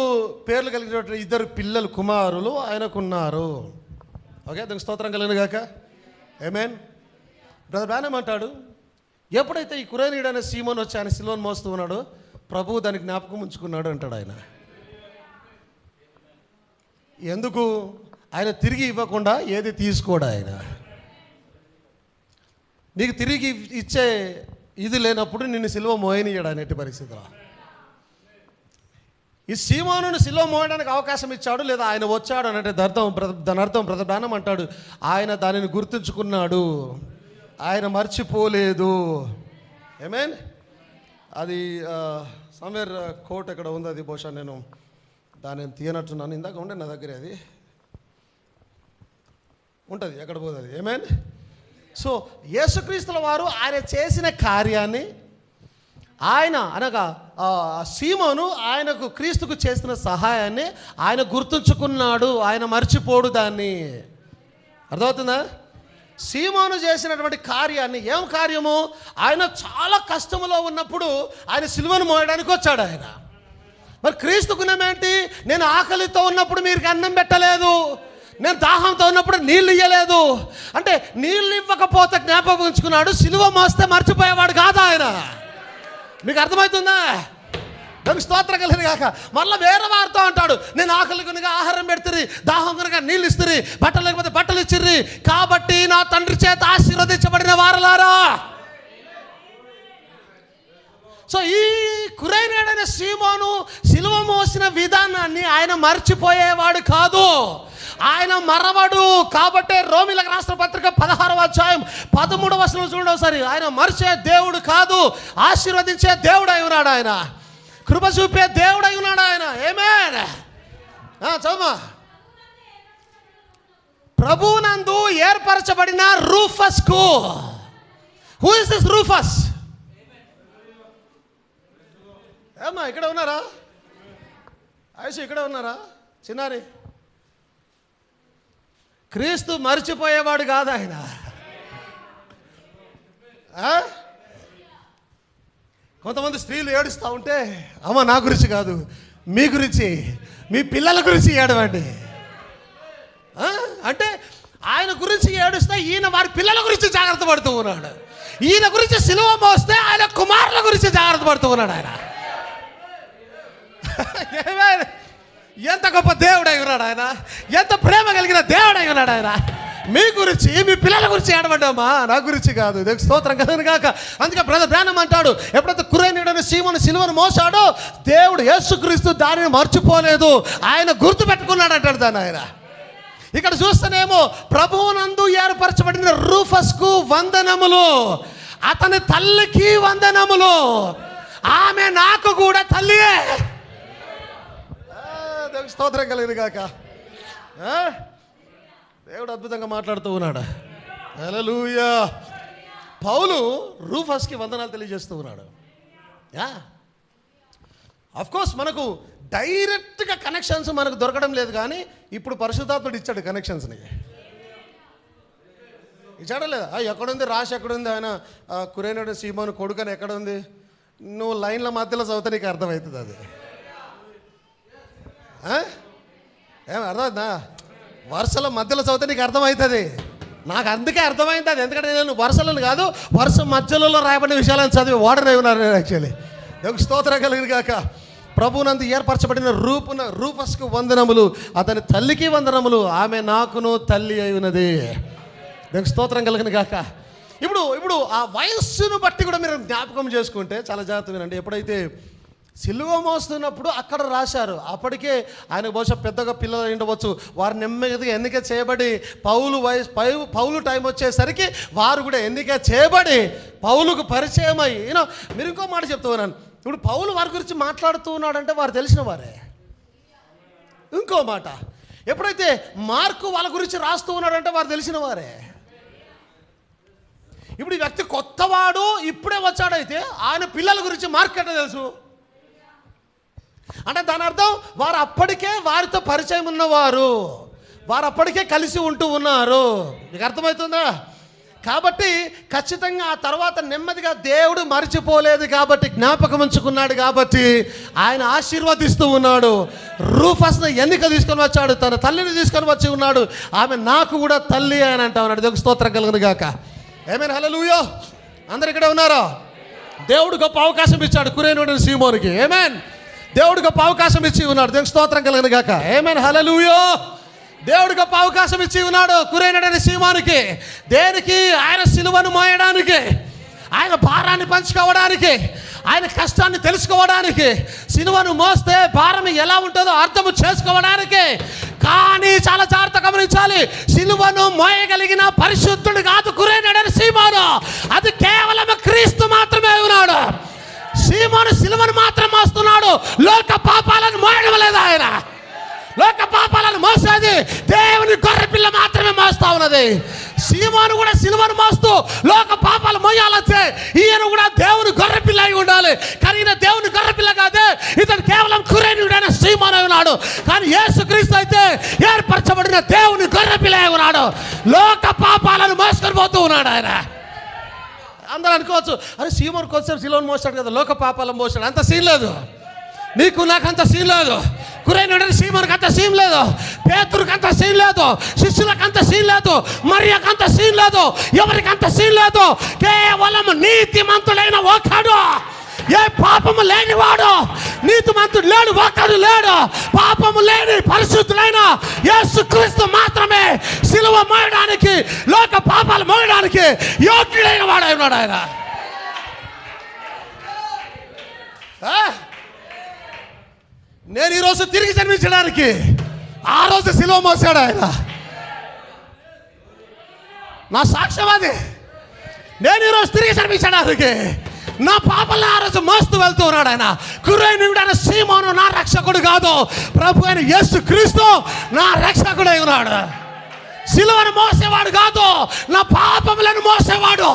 పేర్లు కలిగినటువంటి 2 పిల్లలు, కుమారులు ఆయనకున్నారు. ఓకే, దానికి స్తోత్రం కలుగును గాక. ఆమేన్. బ్రదర్ బ్రానమ్ అంటాడు, ఎప్పుడైతే ఈ కురేనీయుడు అనే సీమోన్ వచ్చి ఆయన సిలువను మోస్తూ ఉన్నాడో ప్రభువు దానికి జ్ఞాపకం ఉంచుకున్నాడు అంటాడు ఆయన. ఎందుకు? ఆయన తిరిగి ఇవ్వకుండా ఏది తీసుకోడు ఆయన. నీకు తిరిగి ఇచ్చే ఇది లేనప్పుడు నిన్ను సిలువ మోయనియ్యాడు ఆయన ఎట్టి పరిస్థితిలో. ఈ సీమోనును సిలువ మోయడానికి అవకాశం ఇచ్చాడు, లేదా ఆయన వచ్చాడు అని అంటే దాని అర్థం బ్రదర్ బ్రానమ్ అంటాడు, ఆయన దానిని గుర్తుంచుకున్నాడు, ఆయన మర్చిపోలేదు. ఆమేన్. అది సమ్వేర్ కోట్ ఎక్కడ ఉంది, అది బహుశా నేను దాన్ని తీయనట్టున్నాను, ఇందాక ఉండే నా దగ్గర, అది ఉంటుంది, ఎక్కడ పోతుంది అది. ఆమేన్. సో యేసుక్రీస్తుల వారు ఆయన చేసిన కార్యాన్ని, ఆయన అనగా సీమోను ఆయనకు క్రీస్తుకు చేసిన సహాయాన్ని ఆయన గుర్తుంచుకున్నాడు, ఆయన మర్చిపోడు దాన్ని. అర్థమవుతుందా? సీమోను చేసినటువంటి కార్యాన్ని, ఏం కార్యము? ఆయన చాలా కష్టములో ఉన్నప్పుడు ఆయన సిలువను మోయడానికి వచ్చాడు ఆయన. మరి క్రీస్తు గుణం ఏంటి? నేను ఆకలితో ఉన్నప్పుడు మీరు అన్నం పెట్టలేదు, నేను దాహంతో ఉన్నప్పుడు నీళ్ళు ఇవ్వలేదు అంటే, నీళ్ళు ఇవ్వకపోతే జ్ఞాపకం ఉంచుకున్నాడు, సిలువ మోస్తే మర్చిపోయేవాడు కాదు ఆయన. మీకు అర్థమవుతుందా? దానికి స్తోత్రం కలిగిన కాక. మళ్ళీ వేరే వారితో అంటాడు, నేను ఆకలి కనుక ఆహారం పెడుతుంది, దాహం కనుక నీళ్ళు ఇస్తుంది, బట్టలు లేకపోతే బట్టలు ఇచ్చిర్రి, కాబట్టి నా తండ్రి చేత ఆశీర్వదించబడిన వారలారా. సో ఈ కురేనీయుడైన సీమోను సిలువ మోసిన విధానాన్ని ఆయన మర్చిపోయేవాడు కాదు, ఆయన మరవడు. కాబట్టే రోమీలకు రాసిన పత్రిక 16వ అధ్యాయం 13వ వచనం చూడండి ఒకసారి. ఆయన మరిచే దేవుడు కాదు, ఆశీర్వదించే దేవుడు అయి ఉన్నాడు ఆయన, కృప చూపే దేవుడు అయి ఉన్నాడు ఆయన. ఆమేన్. చదువు. ప్రభువునందు ఏర్పరచబడిన రూఫస్ కు. Who is this రూఫస్? ఏమ్మా ఇక్కడ ఉన్నారా? ఆయుష్ ఇక్కడ ఉన్నారా? చిన్నారి, క్రీస్తు మర్చిపోయేవాడు కాదు ఆయన. కొంతమంది స్త్రీలు ఏడుస్తూ ఉంటే, అమ్మ నా గురించి కాదు, మీ గురించి, మీ పిల్లల గురించి ఏడవండి అంటే, ఆయన గురించి ఏడుస్తే ఈయన వారి పిల్లల గురించి జాగ్రత్త పడుతూ ఉన్నాడు. ఈయన గురించి సిలువ మోస్తే ఆయన కుమారుల గురించి జాగ్రత్త పడుతూ ఉన్నాడు ఆయన. ఎంత గొప్ప దేవుడై ఉన్నాడు ఆయన, ఎంత ప్రేమ కలిగిన దేవుడై ఉన్నాడు ఆయన. మీ గురించి, మీ పిల్లల గురించి ఏడబడ్డామా, నా గురించి కాదు. దేవునికి స్తోత్రం కలుగును గాక. అందుకే బ్రదర్ బ్రానమ్ అంటాడు, ఎప్పుడైతే కురేనీయుడైన సీమోను సిలువను మోసాడో దేవుడు యేసుక్రీస్తు దానిని మర్చిపోలేదు, ఆయన గుర్తు పెట్టుకున్నాడు అంటాడు దాన్ని ఆయన. ఇక్కడ చూస్తేనేమో ప్రభువునందు ఏర్పరచబడిన రూఫస్కు వందనములు, అతని తల్లికి వందనములు, ఆమె నాకు కూడా తల్లియే. దేవునికి స్తోత్రం కలుగును గాక. దేవుడు అద్భుతంగా మాట్లాడుతూ ఉన్నాడు. హల్లెలూయా. పౌలు రూఫస్కి వందనాలు తెలియజేస్తూ ఉన్నాడు. ఆఫ్ కోర్స్ మనకు డైరెక్ట్గా కనెక్షన్స్ మనకు దొరకడం లేదు, కానీ ఇప్పుడు పరిశుద్ధాత్ముడు ఇచ్చాడు కనెక్షన్స్ని. ఇచ్చాడా లేదా? ఎక్కడుంది రాసి, ఎక్కడుంది ఆయన కురేనీయుడు సీమోను కొడుకని ఎక్కడుంది? నువ్వు లైన్ల మధ్యలో చదివితే నీకు అర్థమవుతుంది అది. ఏం అర్థమవుతుందా? వరుసల మధ్యలో చదివితే నీకు అర్థమవుతుంది. నాకు అందుకే అర్థమైంది అది, ఎందుకంటే నేను వరుసలను కాదు, వరుస మధ్యలో రాయబడిన విషయాలను చదివి వాడనే ఉన్నాను నేను యాక్చువల్లీ. దేవునికి స్తోత్రం కలుగును గాక. ప్రభువునందు ఏర్పరచబడిన రూఫస్కు వందనములు, అతని తల్లికి వందనములు, ఆమె నాకును తల్లి అయి ఉన్నది. దేవునికి స్తోత్రం కలుగును గాక. ఇప్పుడు ఆ వయస్సును బట్టి కూడా మీరు జ్ఞాపకం చేసుకుంటే చాలా జాగ్రత్త వినండి. ఎప్పుడైతే సిలువ మోస్తున్నప్పుడు అక్కడ రాశారు, అప్పటికే ఆయన బహుశా పెద్దగా పిల్లలు ఉండవచ్చు, వారు నెమ్మదిగా ఎన్నిక చేయబడి పౌలు టైం వచ్చేసరికి వారు కూడా ఎన్నిక చేయబడి పౌలుకు పరిచయం అయ్యి మీరు ఇంకో మాట చెప్తూ ఉన్నాను. ఇప్పుడు పౌలు వారి గురించి మాట్లాడుతూ ఉన్నాడంటే వారు తెలిసిన వారే. ఇంకో మాట, ఎప్పుడైతే మార్కు వాళ్ళ గురించి రాస్తూ ఉన్నాడంటే వారు తెలిసిన వారే. ఇప్పుడు ఈ వ్యక్తి కొత్తవాడు, ఇప్పుడే వచ్చాడైతే ఆయన పిల్లల గురించి మార్క్ అంటే తెలుసు అంటే దాని అర్థం వారు అప్పటికే వారితో పరిచయం ఉన్నవారు, వారు అప్పటికే కలిసి ఉంటూ ఉన్నారు. మీకు అర్థమవుతుందా? కాబట్టి ఖచ్చితంగా ఆ తర్వాత నెమ్మదిగా దేవుడు మర్చిపోలేదు కాబట్టి, జ్ఞాపకం ఉంచుకున్నాడు కాబట్టి ఆయన ఆశీర్వదిస్తూ ఉన్నాడు. రూఫస్ను ఎన్నిక తీసుకొని వచ్చాడు, తన తల్లిని తీసుకొని వచ్చి ఉన్నాడు. ఆమె నాకు కూడా తల్లి అని అంటా ఉన్నాడు. దేవునికి స్తోత్రం కలుగును గాక. ఆమేన్, హల్లెలూయా. అందరు ఇక్కడే ఉన్నారా? దేవుడు గొప్ప అవకాశం ఇచ్చాడు కురేనుడైన సీమోనికి. ఆమేన్. దేవుడు గొప్ప అవకాశం ఇచ్చి ఉన్నాడు. దేవునికి స్తోత్రం కలుగును గాక. ఆమేన్, హల్లెలూయా. దేవుడు గొప్ప అవకాశం ఇచ్చి ఉన్నాడు కురేనుడైన సీమోనికి. దేనికి? ఆయన సిలువను మోయడానికి, ఆయన భారాన్ని పంచుకోవడానికి, ఆయన కష్టాన్ని తెలుసుకోవడానికి. సిలువను మోస్తే భారం ఎలా ఉంటుందో అర్థం చేసుకోవడానికి. కానీ చాలా జాగ్రత్త గమనించాలి, సిలువను మోయగలిగిన పరిశుద్ధుడు కాదు కురేనుడైన సీమోను, అది కేవలం క్రీస్తు మాత్రమే ఉన్నాడు. సీమోను సిలువను మాత్రం మోస్తున్నాడు, లోక పాపాలను మోయడం లేదు. ఆయన లోక పాపాలను మోసేది దేవుని గొర్రెపిల్ల మాత్రమే మోస్తా ఉన్నది. సీమోను కూడా సిలువను మోస్తూ లోక పాపాలు మోయాలంటే ఈయన కూడా దేవుని గొర్రెపిల్ల అయి ఉండాలి. కానీ ఈయన దేవుని గొర్రెపిల్ల కాదే, ఇతను కేవలం కురేనుడైన సీమోను అయి ఉన్నాడు. కానీ యేసుక్రీస్తు అయితే ఏర్పరచబడిన దేవుని గొర్రెపిల్ల అయి ఉన్నాడు. లోక పాపాలను మోసుకొని పోతూ ఉన్నాడు ఆయన. అందరూ అనుకోవచ్చు, అరే సీమోను కొంచెం సిలువను మోస్తాడు కదా, లోక పాపాలను మోస్తాడు. అంత సీన్ లేదు. నీకు నాకు అంత సీన్ లేదు. కురేనుడైన సీమోనుకి అంత సీన్ లేదు. పేతురుకి అంత సీన్ లేదు. శిష్యులకు అంత సీన్ లేదు. మరియకు అంత సీన్ లేదు. ఎవరికి అంత సీన్ లేదు. కేవలం నీతిమంతుడైన ఒకడు, ఏ పాపము లేనివాడు, నీతిమంతుడు లేడు, ఒకడు లేడు. పాపము లేని పరిశుద్ధులైన యేసుక్రీస్తు మాత్రమే సిలువ మోయడానికి, లోక పాపాలు మోయడానికి యోగ్యుడైన వాడై ఉన్నాడు ఆయన. నేను ఈరోజు తిరిగి జన్మించడానికి ఆ రోజు సిలువ మోసాడు ఆయన. నా సాక్ష్యం అది. నేను ఈరోజు తిరిగి జన్మించడానికి నా పాపల్ని ఆ రోజు మోస్తూ వెళ్తూ ఉన్నాడు ఆయన. కురేనుడైన సీమోను నా రక్షకుడు కాదు, ప్రభు అయిన యేసుక్రీస్తు నా రక్షకుడై ఉన్నాడు. సిలువను మోసేవాడు కాదు, నా పాపములను మోసేవాడు.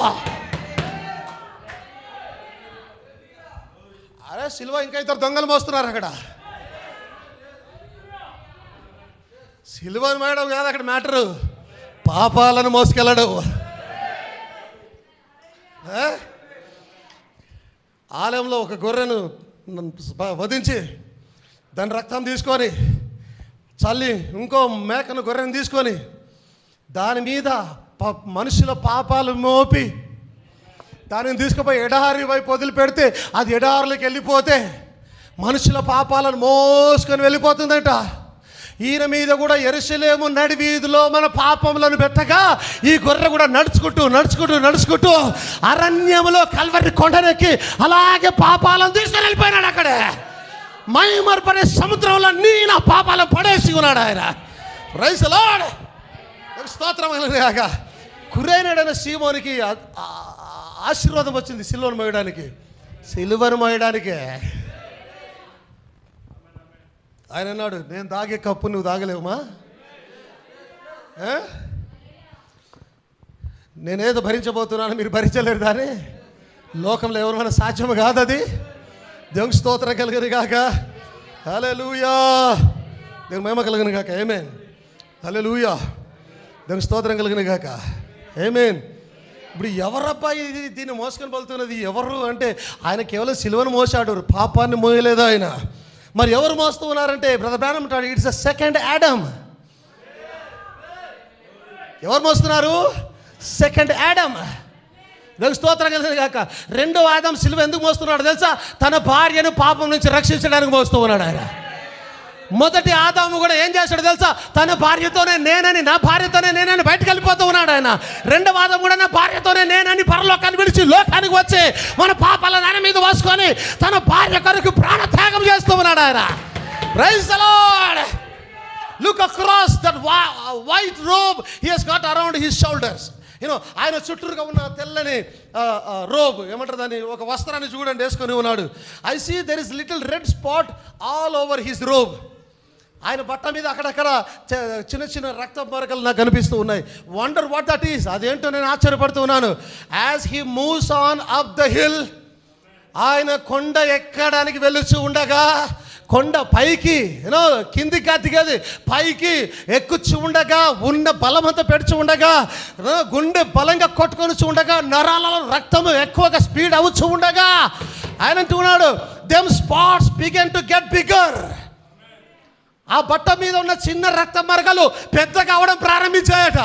అరే సిలువ ఇంకా ఇద్దరు దొంగలు మోస్తున్నారు అక్కడ. సిలువను మోయడం కాదు అక్కడ మ్యాటరు, పాపాలను మోసుకెళ్ళడు. ఆలయంలో ఒక గొర్రెను వధించి దాని రక్తం తీసుకొని చల్లి, ఇంకో మేకను గొర్రెను తీసుకొని దాని మీద మనుషుల పాపాలు మోపి దానిని తీసుకుపోయి ఎడారి వైపు వదిలిపెడితే అది ఎడారులకు వెళ్ళిపోతే మనుషుల పాపాలను మోసుకొని వెళ్ళిపోతుందట. ఈయన మీద కూడా యెరూషలేము నడి వీధిలో మన పాపములను పెట్టగా ఈ గొర్రె కూడా నడుచుకుంటూ అరణ్యములో కల్వరి కొండనెక్కి అలాగే పాపాలను తీసుకొని వెళ్ళిపోయినాడు. అక్కడే మైమర్పడే సముద్రంలో నా పాపాలను పడేసి ఉన్నాడు ఆయన. Praise the lord. స్తోత్రం కలుగుగాక. కురేనుడైన సీమోనికి ఆశీర్వాదం వచ్చింది సిలువను మోయడానికి. సిలువను మోయడానికే ఆయన అన్నాడు, నేను తాగే కప్పు నువ్వు తాగలేవుమా? నేనేదో భరించబోతున్నాను, మీరు భరించలేరు. దాన్ని లోకంలో ఎవరైనా సాధ్యం కాదు అది. దేవునికి స్తోత్రం కలుగును గాక. హల్లెలూయా. దేవుని మహిమ కలుగును గాక. ఆమేన్. హల్లెలూయా. దేవునికి స్తోత్రం కలుగును గాక. ఆమేన్. ఇప్పుడు ఎవరబ్బా ఇది దీన్ని మోసుకొని వెళ్తున్నది ఎవరు అంటే, ఆయన కేవలం సిలువను మోసాడు, పాపాన్ని మోయలేదు ఆయన. మరి ఎవరు మోస్తూ ఉన్నారంటే బ్రదర్ బ్రానమ్ అంటాడు, ఇట్స్ అ సెకండ్ ఆడమ్. ఎవరు మోస్తున్నారు? Second Adam. దేవునికి స్తోత్రం కలుగును గాక. రెండో ఆదం సిలువ ఎందుకు మోస్తున్నాడు తెలుసా? తన భార్యను పాపం నుంచి రక్షించడానికి మోస్తూ ఉన్నాడు ఆయన. మొదటి ఆదాము కూడా ఏం చేశాడు తెలుసా? తన భార్యతోనే నేనని, నా భార్యతోనే నేనని బయటకు వెళ్ళిపోతూ ఉన్నాడు ఆయన. రెండవ ఆదాము కూడా నా భార్యతోనే నేనని పరలోకాన్ని విడిచి లోకానికి వచ్చి మన పాపాలను ఆయన మీద వేసుకొని తన భార్య కొరకు ప్రాణత్యాగం చేస్తూ ఉన్నాడు ఆయన. Praise the lord. Look across that white robe he has got around his shoulders. ఆయన చుట్టూరుగా ఉన్న తెల్లని రోబ్, ఏమంటారు దాన్ని, ఒక వస్త్రాన్ని చూడండి వేసుకొని ఉన్నాడు. I see there is little red spot all over his robe. ఆయన బట్ట మీద అక్కడక్కడ చిన్న చిన్న రక్త మరకలు నాకు కనిపిస్తూ ఉన్నాయి. వండర్ వాట్ దట్ ఈస్, అదేంటో నేను ఆశ్చర్యపడుతూ ఉన్నాను. As he moves on up the hill, ఆయన కొండ ఎక్కడానికి వెళ్ళుచూ ఉండగా, కొండ పైకి కిందికి కాదు పైకి ఎక్కుచ్చు ఉండగా, ఉన్న బలమంతా పెడుచు ఉండగా, గుండె బలంగా కొట్టుకొని ఉండగా, నరాలలో రక్తము ఎక్కువగా స్పీడ్ అవచ్చు ఉండగా, ఆయన అంటున్నాడు them spots began to get bigger. ఆ బట్ట మీద ఉన్న చిన్న రక్త మరకలు పెద్దగా అవడం ప్రారంభించాయట.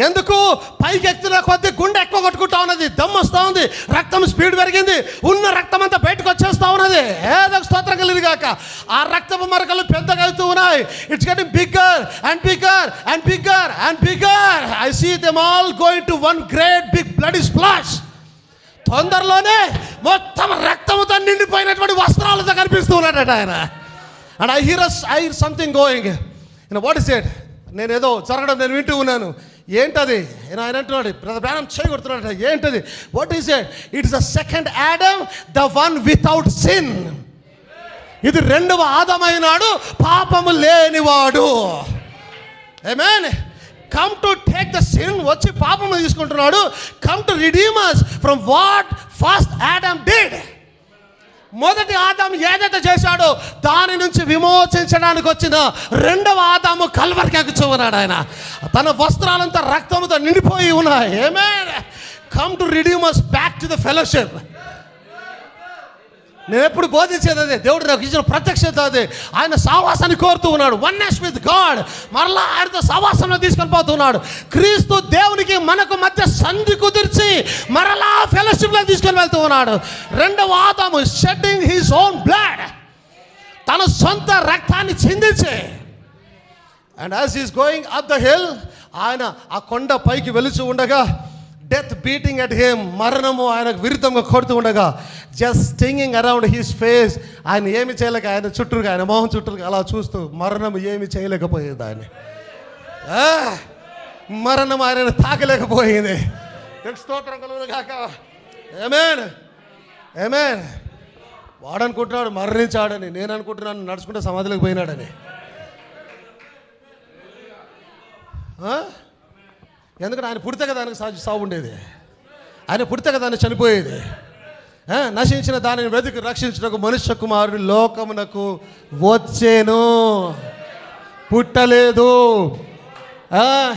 ఎందుకు? పైకి ఎక్కుతున్న కొద్ది గుండె ఎక్కువ కొట్టుకుంటా ఉన్నది, దమ్ము వస్తూ ఉంది, రక్తం స్పీడ్ పెరిగింది, ఉన్న రక్తం అంతా బయటకు వచ్చేస్తూ ఉన్నది. ఏదో స్తోత్రం కలిగాక ఆ రక్తపు మరకలు పెద్దగా అవుతూ ఉన్నాయి. It's getting bigger and bigger and bigger and bigger. I see them all going to one great big bloody splash. తొందరలోనే మొత్తం రక్తముతో నిండిపోయినటువంటి వస్త్రాలతో కనిపిస్తూ ఉన్నాడట ఆయన. And I hear something going. What is it? నేను ఏదో జరగడం నేను వింటూ ఉన్నాను. ఏంటది? ఆయన అంటున్నాడు, ప్రాణం చేయగొడుతున్నాడు. ఏంటది? What is it? It is the second Adam, the one without sin. ఇది రెండవ ఆదామైనాడు, పాపము లేనివాడు. ఆమేన్. Come to take the sin, వచ్చి పాపము తీసుకుంటున్నాడు. Come to redeem us from what first Adam did. మొదటి ఆదాము ఏదైతే చేశాడో దాని నుంచి విమోచించడానికి వచ్చిన రెండవ ఆదాము కల్వరికి ఎక్కుచున్నాడు. ఆయన తన వస్త్రాలంతా రక్తంతో నిండిపోయి ఉన్నాయి. ఆమేన్. Come to redeem us back to the fellowship. నేను ఎప్పుడు బోధించేది అదే, దేవుడు నాకు ఇచ్చిన ప్రత్యక్షత అదే. ఆయన సావాసాన్ని కోరుతూ ఉన్నాడు, వన్నెస్ విత్ గాడ్. మరలా ఆయనతో సావాసంలో తీసుకొని పోతున్నాడు. క్రీస్తు దేవునికి మనకు మధ్య సంధి కుదిర్చి మరలా ఫెలోషిప్లో తీసుకొని వెళ్తూ ఉన్నాడు. రెండవ ఆదాము షెడ్డింగ్ హిస్ ఓన్ బ్లడ్, తన సొంత రక్తాన్ని చిందించి. And as he's going up the hill, ఆయన ఆ కొండ పైకి వెలుచు ఉండగా, డెత్ బీటింగ్ అట్ హిమ్, మరణము ఆయనకు విరుద్ధంగా కొడుతూ ఉండగా, just stinging around his face. ఆయన ఏమి చేయలేక, ఆయన చుట్టూరుగా, ఆయన మొహం చుట్టూరుగా అలా చూస్తూ మరణం ఏమి చేయలేకపోయేది. ఆయన మరణం ఆయనను తాకలేకపోయింది. స్తోత్రం కలుగును గాక. ఆమేన్, ఆమేన్. వాడు అనుకుంటున్నాడు మరణించాడని, నేను అనుకుంటున్నాను నడుచుకుంటే సమాధిలోకి పోయినాడని. ఎందుకంటే ఆయన పుడితే కదా ఆయనకు సావు ఉండేది, ఆయన పుడితే కదా ఆయన చనిపోయేది. నశించిన దానిని వెతికి రక్షించడానికి మనుష్య కుమారుడు లోకమునకు వచ్చేను, పుట్టలేదు.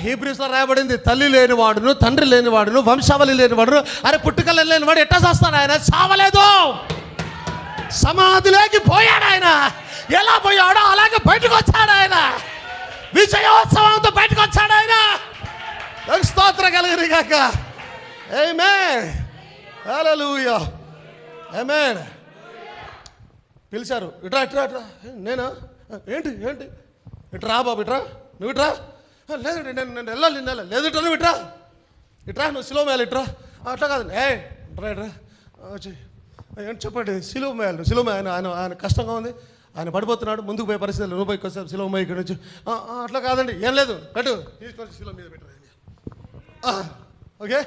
హీబ్రూస్లో రాయబడింది, తల్లి లేనివాడును, తండ్రి లేనివాడును, వంశావళి లేనివాడును, అరే పుట్టుకలు లేనివాడు ఎట్టా చేస్తాడు? ఆయన చావలేదు, సమాధిలోకి పోయాడు. ఆయన ఎలా పోయాడో అలాగే బయటకు వచ్చాడు. ఆయన విజయోత్సవంతో బయటకు వచ్చాడు. ఆయన స్తోత్రం కలుగును గాక. ఆమేన్, హల్లెలూయా, ఆమేన్. పిలిచారు, ఇట్రా ఇట్రా ఇట్రా. నేనా? ఏంటి ఏంటి? ఇట్రా బాబు, ఇట్రా, నువ్వు ఇట్రా. లేదండి నేను వెళ్ళాలి, లేదు ఇట్రా, నువ్వు ఇట్రా ఇట్రా, నువ్వు సిలువ మేయాలి, ఇట్రా. అట్లా కాదండి, ఇట్రా ఇట్రా. ఏంటి చెప్పండి? సిలువ మేయాలి, సిలువ మేయాలి. ఆయన కష్టంగా ఉంది, ఆయన పడిపోతున్నాడు, ముందుకు పోయే పరిస్థితులు, నువ్వు పోయి కొంచెం సిలువ మేయ ఇక్కడ నుంచి. అట్లా కాదండి, ఏం లేదు, పెట్టు, తీసుకొని సిలువ మీద పెట్టు. Okay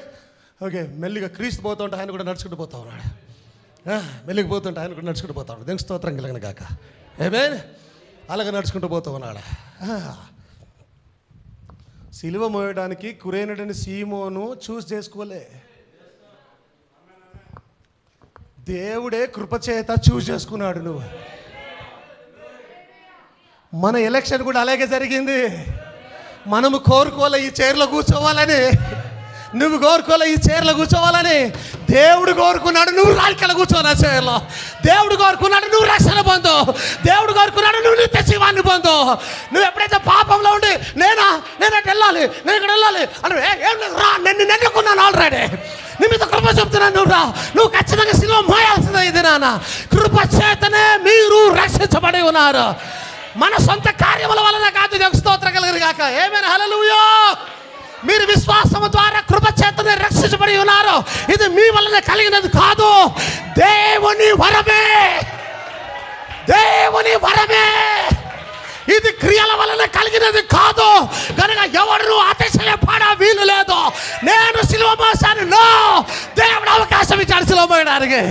okay. మెల్లిగా క్రీస్తు పోతుంటే ఆయన కూడా నడుచుకుంటూ పోతా ఉన్నాడు. మెల్లికి పోతుంటే ఆయన కూడా నడుచుకుంటూ పోతా ఉన్నాడు. దేవుని స్తోత్రం కలుగును గాక. ఆమేన్. అలాగే నడుచుకుంటూ పోతూ ఉన్నాడు. సిలువ మోయడానికి కురేనుడని సీమోను చూస్ చేసుకోలే, దేవుడే కృపచేత చూస్ చేసుకున్నాడు. నువ్వు మన ఎలక్షన్ కూడా అలాగే జరిగింది. మనము కోరుకోలే ఈ చైర్లో కూర్చోవాలని, నువ్వు కోరుకోలే ఈ చైర్లో కూర్చోవాలని. దేవుడు కోరుకున్నాడు నువ్వు రాయికల కూర్చోవాలి ఆ చైర్లో. దేవుడు కోరుకున్నాడు నువ్వు రక్షణ పొందు. దేవుడు కోరుకున్నాడు నువ్వు నిత్య జీవాన్ని పొందు. నువ్వు ఎప్పుడైతే పాపంలో ఉండి నేను అటు వెళ్ళాలి, నేను ఇక్కడ వెళ్ళాలి అని ఏం లేదు, రా, నేను ఎన్నుకున్నాను ఆల్రెడీ. నీ మీద కృప చెప్తున్నాను, నువ్వు రా, నువ్వు ఖచ్చితంగా సిలువ మోయాల్సిందే. ఇది నాన్న కృప చేతనే మీరు రక్షించబడి ఉన్నారు. మన సొంత కార్యముల వలన కాదు. దేవునికి స్తోత్రం కలుగును గాక. ఆమేన్, హల్లెలూయా. మీరు విశ్వాసము ద్వారా కృప చేతనే రక్షించబడి ఉన్నారు. ఇది మీ వలన కలిగినది కాదు, దేవుని వరమే. దేవుని వరమే. ఇది క్రియల వలన కలిగినది కాదు. కనుక ఎవరు అతిశయపడ వీలు లేదు. నేను సిలువ మోసాను, నో, దేవుడు అవకాశం ఇచ్చాడు సిలువ మోయడానికి.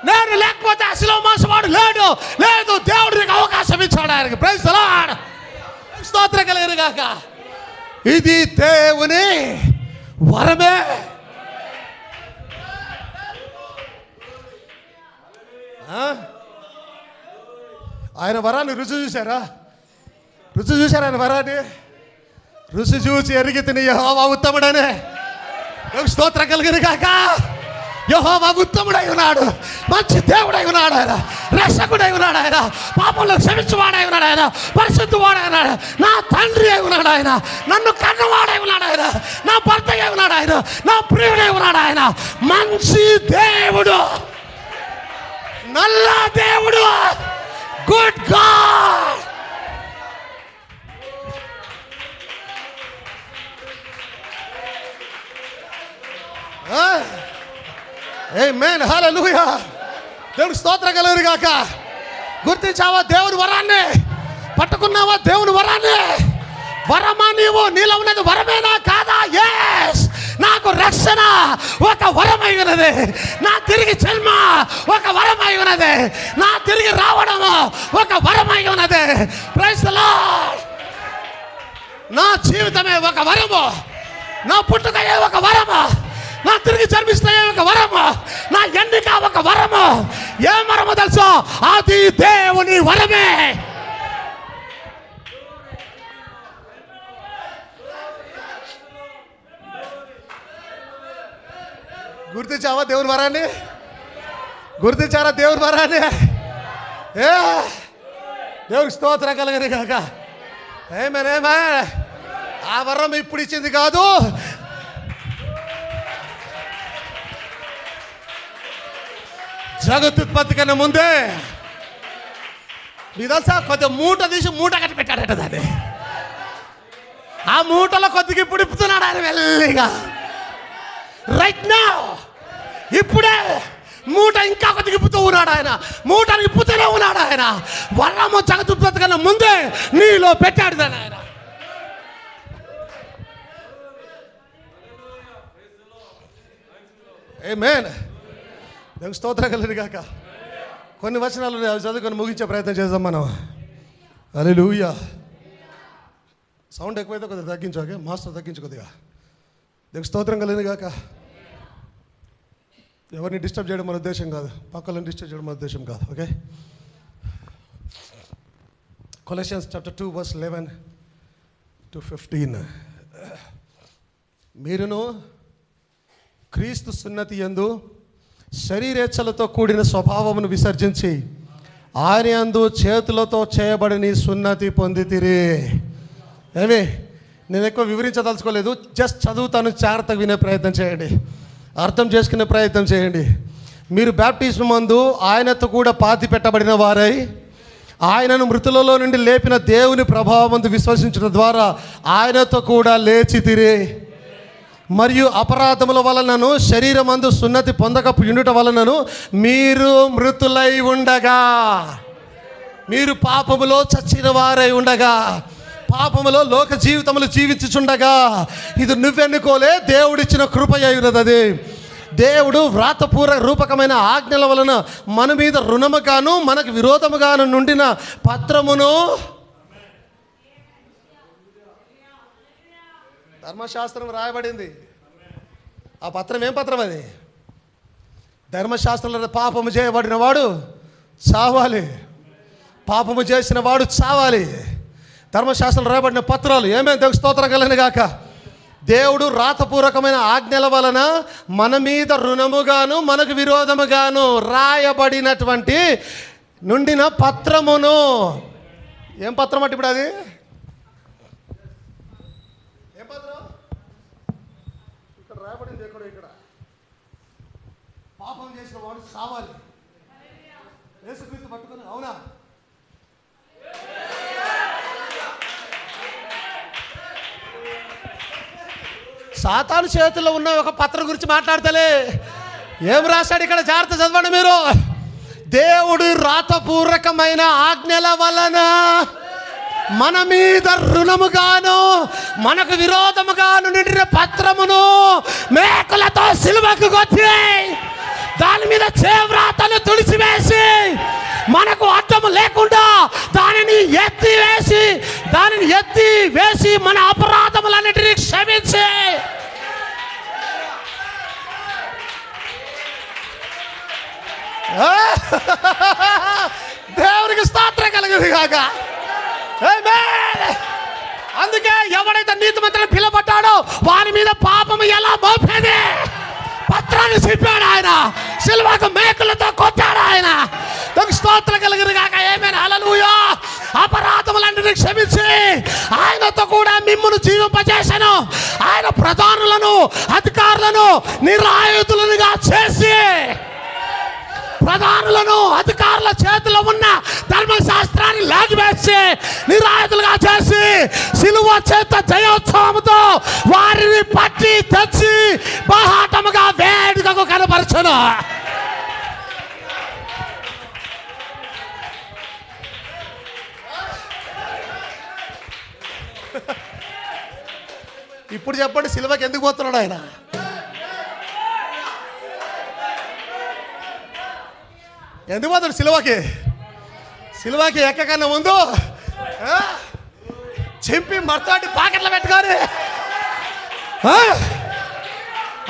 నేను లేకపోతే ఆ సిలువ మోసవాడు లేడు. లేదు, దేవుడు నీకు అవకాశం ఇచ్చాడు ఆయనకి. Praise the lord. స్తోత్రం కలుగును గాక. ఇది దేవుని వరమే. ఆయన వరాన్ని రుచి చూశారా? రుచి చూశారా ఆయన వరాన్ని? రుచి చూసి ఎరిగి తిని యెహోవా ఉత్తముడనే. స్తోత్రం కలుగును గాక. యెహోవా ఉత్తముడై ఉన్నాడు, మంచి దేవుడై ఉన్నాడు ఆయన, రక్షకుడై ఉన్నాడు ఆయన, పాపంలో క్షమించువాడై ఉన్నాడు ఆయన, పరిశుద్ధవాడై ఉన్నాడు, నా తండ్రి అయి ఉన్నాడు ఆయన, నన్ను కన్నవాడై ఉన్నాడు ఆయన, నా భర్త అయి ఉన్నాడు ఆయన, నా ప్రియుడై ఉన్నాడు ఆయన. మంచి దేవుడు, నల్ల దేవుడు, గుడ్ గాడ్. ఆమేన్, హల్లెలూయా. దేవుని స్తోత్రం కలుగును గాక. గుర్తించావా దేవుని వరాన్ని? పట్టుకున్నావా దేవుని వరాన్ని? వరమా నీవు? నీలో ఉన్నది వరమేనా కాదా? ఎస్, నాకు రక్షణ ఒక వరమై ఉన్నది, నా తిరిగి జన్మ ఒక వరమై ఉన్నది, నా తిరిగి రావడము ఒక వరమై ఉన్నది. Praise the lord. నా జీవితమే ఒక వరము, నా పుట్టుకయే ఒక వరము, నా తిరిగి జన్మిస్తే ఒక వరము, నా ఎన్నిక ఒక వరము. ఏ వరము తెలుసా? అది దేవుని వరమే. గుర్తించావా దేవుని వరాన్ని? గుర్తించారా దేవుని వరాన్ని? దేవునికి స్తోత్రం కలుగును గాక. ఆమేన్, ఆమేన్. ఆ వరం ఇప్పుడు ఇచ్చింది కాదు, జగత్తుత్పత్తి కన్నా ముందే. మీకు తెలుసా, కొద్ది మూట తీసి మూట కట్టి పెట్టాడట దాన్ని. ఆ మూటలో కొద్దిగా ఇప్పుడు ఇప్పుతున్నాడు ఆయన వెళ్ళిగా. రైట్ నౌ, ఇప్పుడే మూట ఇంకా కొద్దిగా ఇప్పుతూ ఉన్నాడు ఆయన, మూటను ఇప్పుతూనే ఉన్నాడు ఆయన. వరము జగత్తుత్పత్తి కన్నా ముందే నీలో పెట్టాడు దాన్ని ఆయన. ఆమేన్. దేవునికి స్తోత్రం కలుగును గాక. కొన్ని వచనాలు అవి చదువుకొని ముగించే ప్రయత్నం చేద్దాం మనం. హల్లెలూయా. సౌండ్ ఎక్కువైతే కొద్దిగా తగ్గించు. ఓకే, మాస్టర్ తగ్గించు కొద్దిగా. దేవునికి స్తోత్రం కలుగును గాక. ఎవరిని డిస్టర్బ్ చేయడం మన ఉద్దేశం కాదు, పక్కలను డిస్టర్బ్ చేయడం మన ఉద్దేశం కాదు. Okay, Colossians chapter 2 verse 11 to 15. మీరును క్రీస్తు సున్నతి యందు శరీరేచ్ఛలతో కూడిన స్వభావమును విసర్జించి ఆయన యందు చేతులతో చేయబడిన సున్నతి పొందితిరి. ఏమి, నేను ఎక్కువ వివరించదలుచుకోలేదు, జస్ట్ చదువుతాను, జాగ్రత్తగా వినే ప్రయత్నం చేయండి, అర్థం చేసుకునే ప్రయత్నం చేయండి. మీరు బాప్టిజం మందు ఆయనతో కూడా పాతి పెట్టబడిన వారై ఆయనను మృతులలో నుండి లేపిన దేవుని ప్రభావమందు విశ్వసించడం ద్వారా ఆయనతో కూడా లేచితిరి. మరియు అపరాధముల వలనను శరీరమందు సున్నతి పొందకపోయుట వలనను మీరు మృతులై ఉండగా, మీరు పాపములో చచ్చిన వారై ఉండగా, పాపములో లోక జీవితములు జీవించుచుండగా, ఇది నువ్వెన్నుకోలే, దేవుడిచ్చిన కృప అయినది. అది దేవుడు వ్రాతపూర్వక రూపకమైన ఆజ్ఞల వలన మన మీద రుణముగాను మనకు విరోధముగాను నుండిన పత్రమును, ధర్మశాస్త్రం రాయబడింది. ఆ పత్రం ఏం పత్రం? అది ధర్మశాస్త్రంలో పాపము చేయబడిన వాడు చావాలి, పాపము చేసిన వాడు చావాలి. ధర్మశాస్త్రంలో రాయబడిన పత్రాలు ఏమేమి దేవునికి స్తోత్రం కలుగును గాక. దేవుడు రాతపూర్వకమైన ఆజ్ఞల వలన మన మీద రుణముగాను మనకు విరోధముగాను రాయబడినటువంటి నుండిన పత్రమును. ఏం పత్రం అంటే ఇప్పుడు అది? ఏం పత్రం? ఇక్కడ రాయబడింది ఎక్కడో, ఇక్కడ పాపం చేసిన వాడు చావాలి. యేసుక్రీస్తు పట్టుకుని, అవునా? సాతాను చేతుల్లో ఉన్న ఒక పత్రం గురించి మాట్లాడతలే. ఏం రాశాడు ఇక్కడ? జాగ్రత్త చదవండి మీరు. దేవుడు రాతపూర్వకమైన ఆజ్ఞల వలన మన మీద రుణముగాను మనకు విరోధముగాను నిండిన పత్రమును మేకులతో సిలువకు కొట్టి దాని మీద చేవ్రాతను తుడిచివేసి మనకు అడ్డము లేకుండా దానిని ఎత్తి వేసి మన అపరాధములన్నిటినీ క్షమించి దేవునికి స్తోత్రం కలుగును గాక. అందుకే ఎవడైతే నీతిమంతులను పిలబడ్డాడో వారి మీద పాపము ఎలా మోపేది? పత్రాన్ని చెప్పాడు ఆయన, సిలువకు మేకులతో కొట్టాడు ఆయన. స్తోత్రం కలుగును గాక. ఏమైనా హల్లెలూయా. అపరాధములన్నిటిని క్షమించి ఆయనతో కూడా మిమ్మును జీవింపజేశాను. ఆయన ప్రధానులను అధికారులను నిరాయుధులుగా చేసి ప్రధానులను అధికారుల చేతిలో ఉన్న ధర్మశాస్త్రాన్ని లాగివేసి నిరాయుధులుగా చేసి సిలువ చేత జయోత్సవంతో వారిని పట్టి తెచ్చి బాహాటముగా వేడుకకు కనపరచును. ఇప్పుడు చెప్పండి, సిలువకి ఎందుకు పోతున్నాడు ఆయన? ఎందుకు పోతాడు సిలువకి ఎక్కకన్నా ముందు చింపి మర్తాటి పాకెట్లో పెట్టుకొని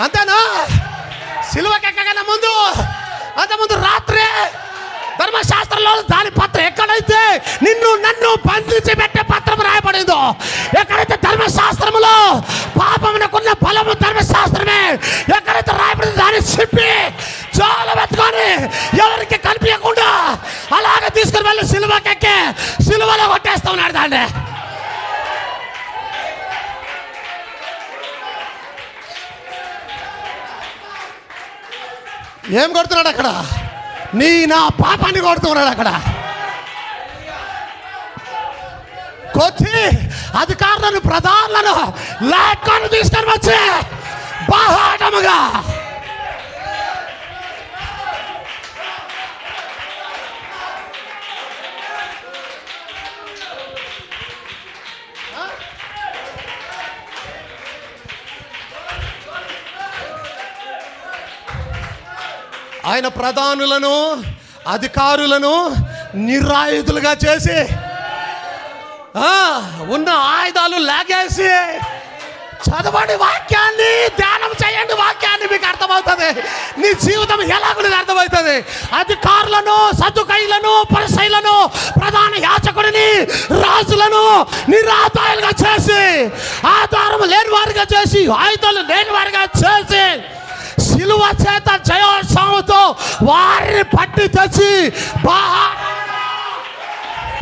అంతేనా? సిలువకి ఎక్కకన్నా ముందు అంతకుముందు రాత్రి ధర్మశాస్త్రంలో దాని పత్రం ఎక్కడైతే నన్ను బంధించి పెట్టే పత్రం రాయబడిందో, ఎక్కడైతే ధర్మశాస్త్రంలో పాపమునకున్న ఫలము ధర్మశాస్త్రమే ఎక్కడైతే రాయబడిందో దాన్ని చెప్పి చాలా పెట్టుకొని ఎవరికి కనిపించకుండా అలాగే తీసుకుని వెళ్ళి సిలువకెక్కి సిలువలో కొట్టేస్తా ఉన్నాడు దాన్ని. ఏం కొడుతున్నాడు అక్కడ? నా పాపాన్ని కొడుతున్నాడు అక్కడ. కొట్టి అధికారులను ప్రధానులను లేఖను తీసుకొని వచ్చి బాహాటముగా ఆయన ప్రధానులను అధికారులను నిరాయుధులుగా చేసి ఉన్న ఆయుధాలు లాగేసి చదవండి వాక్యాన్ని, ధ్యానం చేయండి వాక్యాన్ని, మీకు అర్థమవుతుంది. నీ జీవితం ఎలాగో నీకు అర్థమవుతుంది. అధికారులను, సద్దుకైలను, పరిసయ్యులను, ప్రధాన యాజకుడిని, రాజులను నిరాధారులుగా చేసి ఆధారం లేని వారిగా చేసి ఆయుధాలు లేని వారిగా చేసి సిలువ చేత జయోత్సవంతో వారిని పట్టి తెచ్చి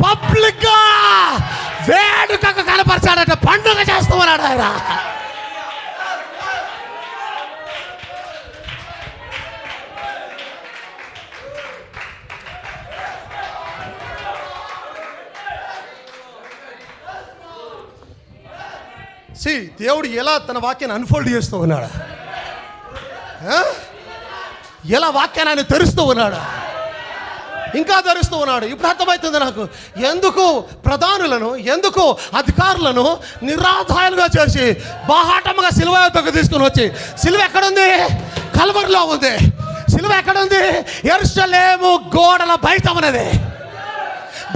పబ్లిక్ గా వేడుకకు కనపరచాడట. పండుగ చేస్తూ ఉన్నాడు ఆయన. దేవుడు ఎలా తన వాక్యాన్ని అన్ఫోల్డ్ చేస్తూ ఉన్నాడు, ఎలా వాక్యాన్ని ఆయన తెరుస్తూ ఉన్నాడు, ఇంకా ధరిస్తూ ఉన్నాడు. ఇప్పుడు అర్థమవుతుంది నాకు ఎందుకు ప్రధానులను, ఎందుకు అధికారులను నిరాధారులుగా చేసి బాహాటముగా సిలువ యొద్దకు తీసుకుని వచ్చి, సిలువ ఎక్కడుంది? కల్వరిలో ఉంది. సిలువ ఎక్కడుంది? యెరూషలేము గోడల బయట ఉన్నది.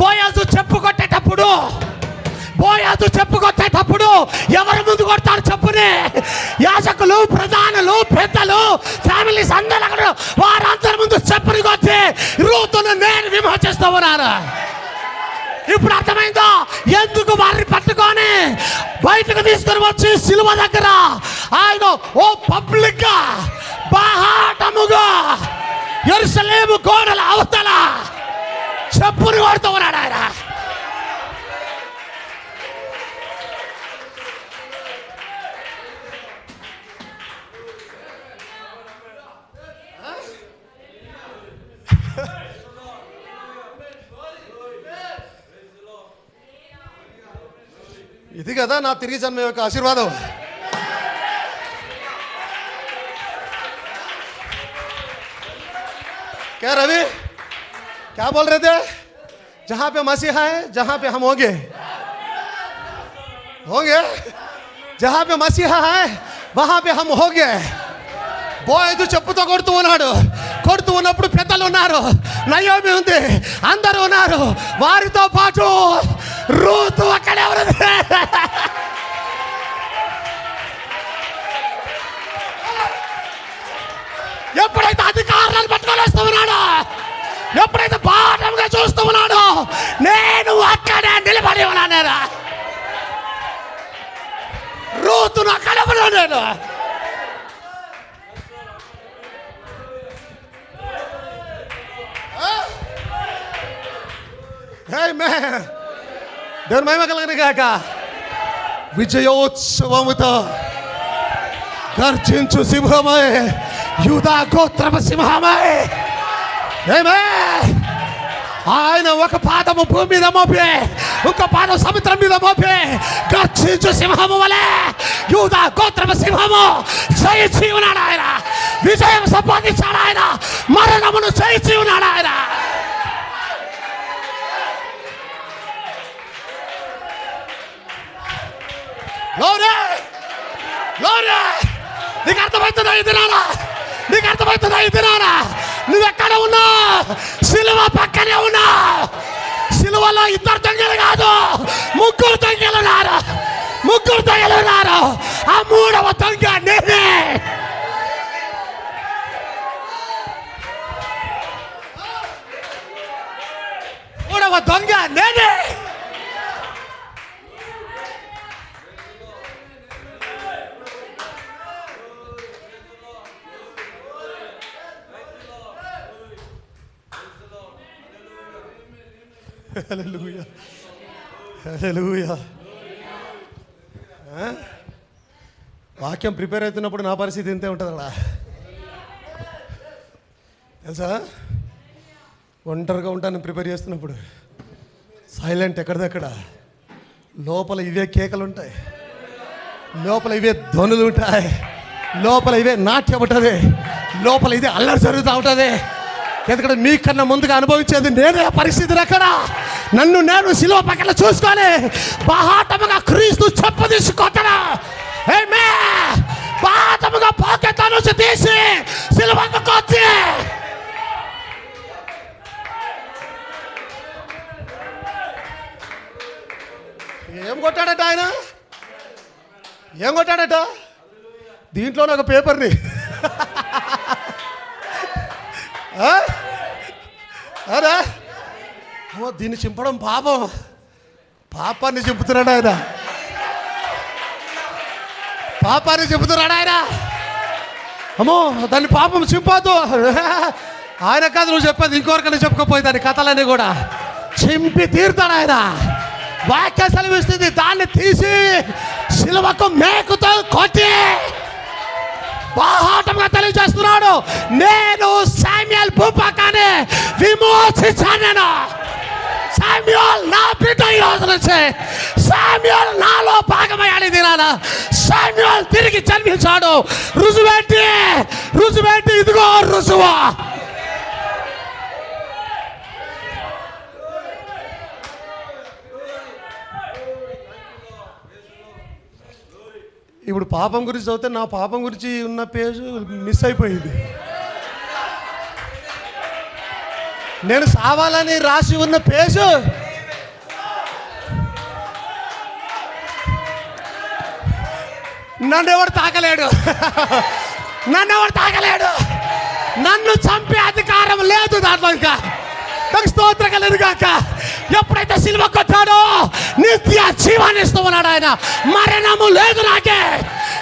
బోయాజు చెప్పుకొట్టేటప్పుడు ఎవరు ముందు కొడతారు చెప్పుని? యాజకులు, ప్రధానులు, పెద్దలు, ఫ్యామిలీస్ అందరూ అక్కడ వారందరి ముందు చెప్పుని కొట్టి రూతును నేను విమోచిస్తూ ఉన్నారు. ఇప్పుడు అర్థమైందో ఎందుకు వారిని పట్టుకొని బయటకు తీసుకొని వచ్చి సిలువ దగ్గర ఆయన ఓ పబ్లిక్ గా బాహాటముగా యెరూషలేము గోడల అవతల చెప్పుని కొడుతూ ఉన్నాడు ఆయన. ఇది కదా నా తిరిగి జన్మ యొక్క ఆశీర్వాదం. क्या रवि क्या बोल रहे थे? जहां पे मसीहा है जहां पे हम होंगे जहां पे मसीहा है वहां पे हम होंगे. బోయదు చెప్పుతో కొడుతూ ఉన్నాడు. కొడుతూ ఉన్నప్పుడు పెద్దలు ఉన్నారు, నయోమి ఉంది, అందరూ ఉన్నారు. వారితో పాటు రూతు అక్కడే ఉన్నది. ఎప్పుడైతే అధికారాలు పట్టుకొని వస్తూ ఉన్నాడో, ఎప్పుడైతే బాధంగా చూస్తూ ఉన్నాడో, నేను అక్కడే నిలబడి ఉన్నాను. రూతును అక్కడే ఉన్నాను నేను. దేవుని మహిమ కలుగును గాక. విజయోత్సవముతో గర్జించు సింహమై, యూదా గోత్రపు సింహమై, ఆయన ఒక పాదము భూమి మీద మోపి, ఒక పాదం సముద్రం మీద మోపి, గర్జించు సింహము వలె యూదా గోత్రపు సింహము జయించి ఉన్నాడు ఆయన. విజయం సంపాదించాడు ఆయన. మరణమును జయించి ఉన్నాడు ఆయన. నీకు అర్థమవుతుందా ఈ దినాన? నీకు అర్థమవుతుందా ఈ దినాన? నువ్వెక్కడ ఉన్నా సిలువ పక్కనే ఉన్నా. సిలువలో ఇద్దరు దొంగలు కాదు, ముగ్గురు దొంగలు ఉన్నారు. ముగ్గురు దొంగలు ఉన్నారు. ఆ మూడవ దొంగ నేనే. మూడవ దొంగ నేనే. హల్లెలూయా, హల్లెలూయా. వాక్యం ప్రిపేర్ అవుతున్నప్పుడు నా పరిస్థితి ఇంతే ఉంటుంది అలా తెలుసా. ఒంటరిగా ఉంటాను ప్రిపేర్ చేస్తున్నప్పుడు. సైలెంట్ ఎక్కడిదక్కడ. లోపల ఇవే కేకలు ఉంటాయి, లోపల ఇవే ధ్వనులు ఉంటాయి, లోపల ఇవే నాట్యం ఉంటుంది, లోపల ఇదే అల్లరి జరుగుతూ ఉంటుంది. ఎందుకంటే మీకన్నా ముందుగా అనుభవించేది నేనే. పరిస్థితి ఎక్కడ నన్ను నేను సిలువ పక్కన చూసుకొని బాహాటముగా క్రీస్తు చెప్పు తీసుకొట్టడా. బాహాటముగా పాకెట్ నుంచి తీసి సిలువకు కొట్టి ఏం కొట్టాడట ఆయన? ఏం కొట్టాడట? దీంట్లోనే ఒక పేపర్ని అరే దీన్ని చింపడం పాపం. పాపాన్ని చింపుతున్నాడు ఆయన. పాపాన్ని చింపుతున్నాడు ఆయన. అమ్మో దాన్ని పాపం చింపొద్దు. ఆయన కాదు నువ్వు చెప్పేది, ఇంకొకరికన్నా చెప్పుకోపోయి దాని కథలన్నీ కూడా చింపి తీరుతాడు ఆయన. వాక్య సెలవిస్తుంది, దాన్ని తీసి సిలువకు మేకుతో కొట్టి బాహాటంగా తెలియజేస్తున్నాడు, నేను శామ్యూయల్ భూపకాన్ని విమోచించాను. శామ్యూయల్ నా బిడ్డ. ఈ రోజు నుంచి శామ్యూయల్ నాలో భాగమయ్యాడు. దినాన శామ్యూయల్ తిరిగి జన్మించాడు. రుజువేంటి? రుజువేంటి? ఇదిగో రుజువా. ఇప్పుడు పాపం గురించి చదివితే నా పాపం గురించి ఉన్న పేజు మిస్ అయిపోయింది. నేను సావాలని రాసి ఉన్న పేజు నన్ను ఎవడు తాకలేడు. నన్ను ఎవడు తాకలేడు. నన్ను చంపే అధికారం లేదు దాంట్లో. ఇంకా నాకు స్తోత్రం కలదు కాక. ఎప్పుడైతే సిలువ కొట్టాడో నిత్య జీవాన్ని ఇస్తూ ఉన్నాడు ఆయన. మరణము లేదు నాకే,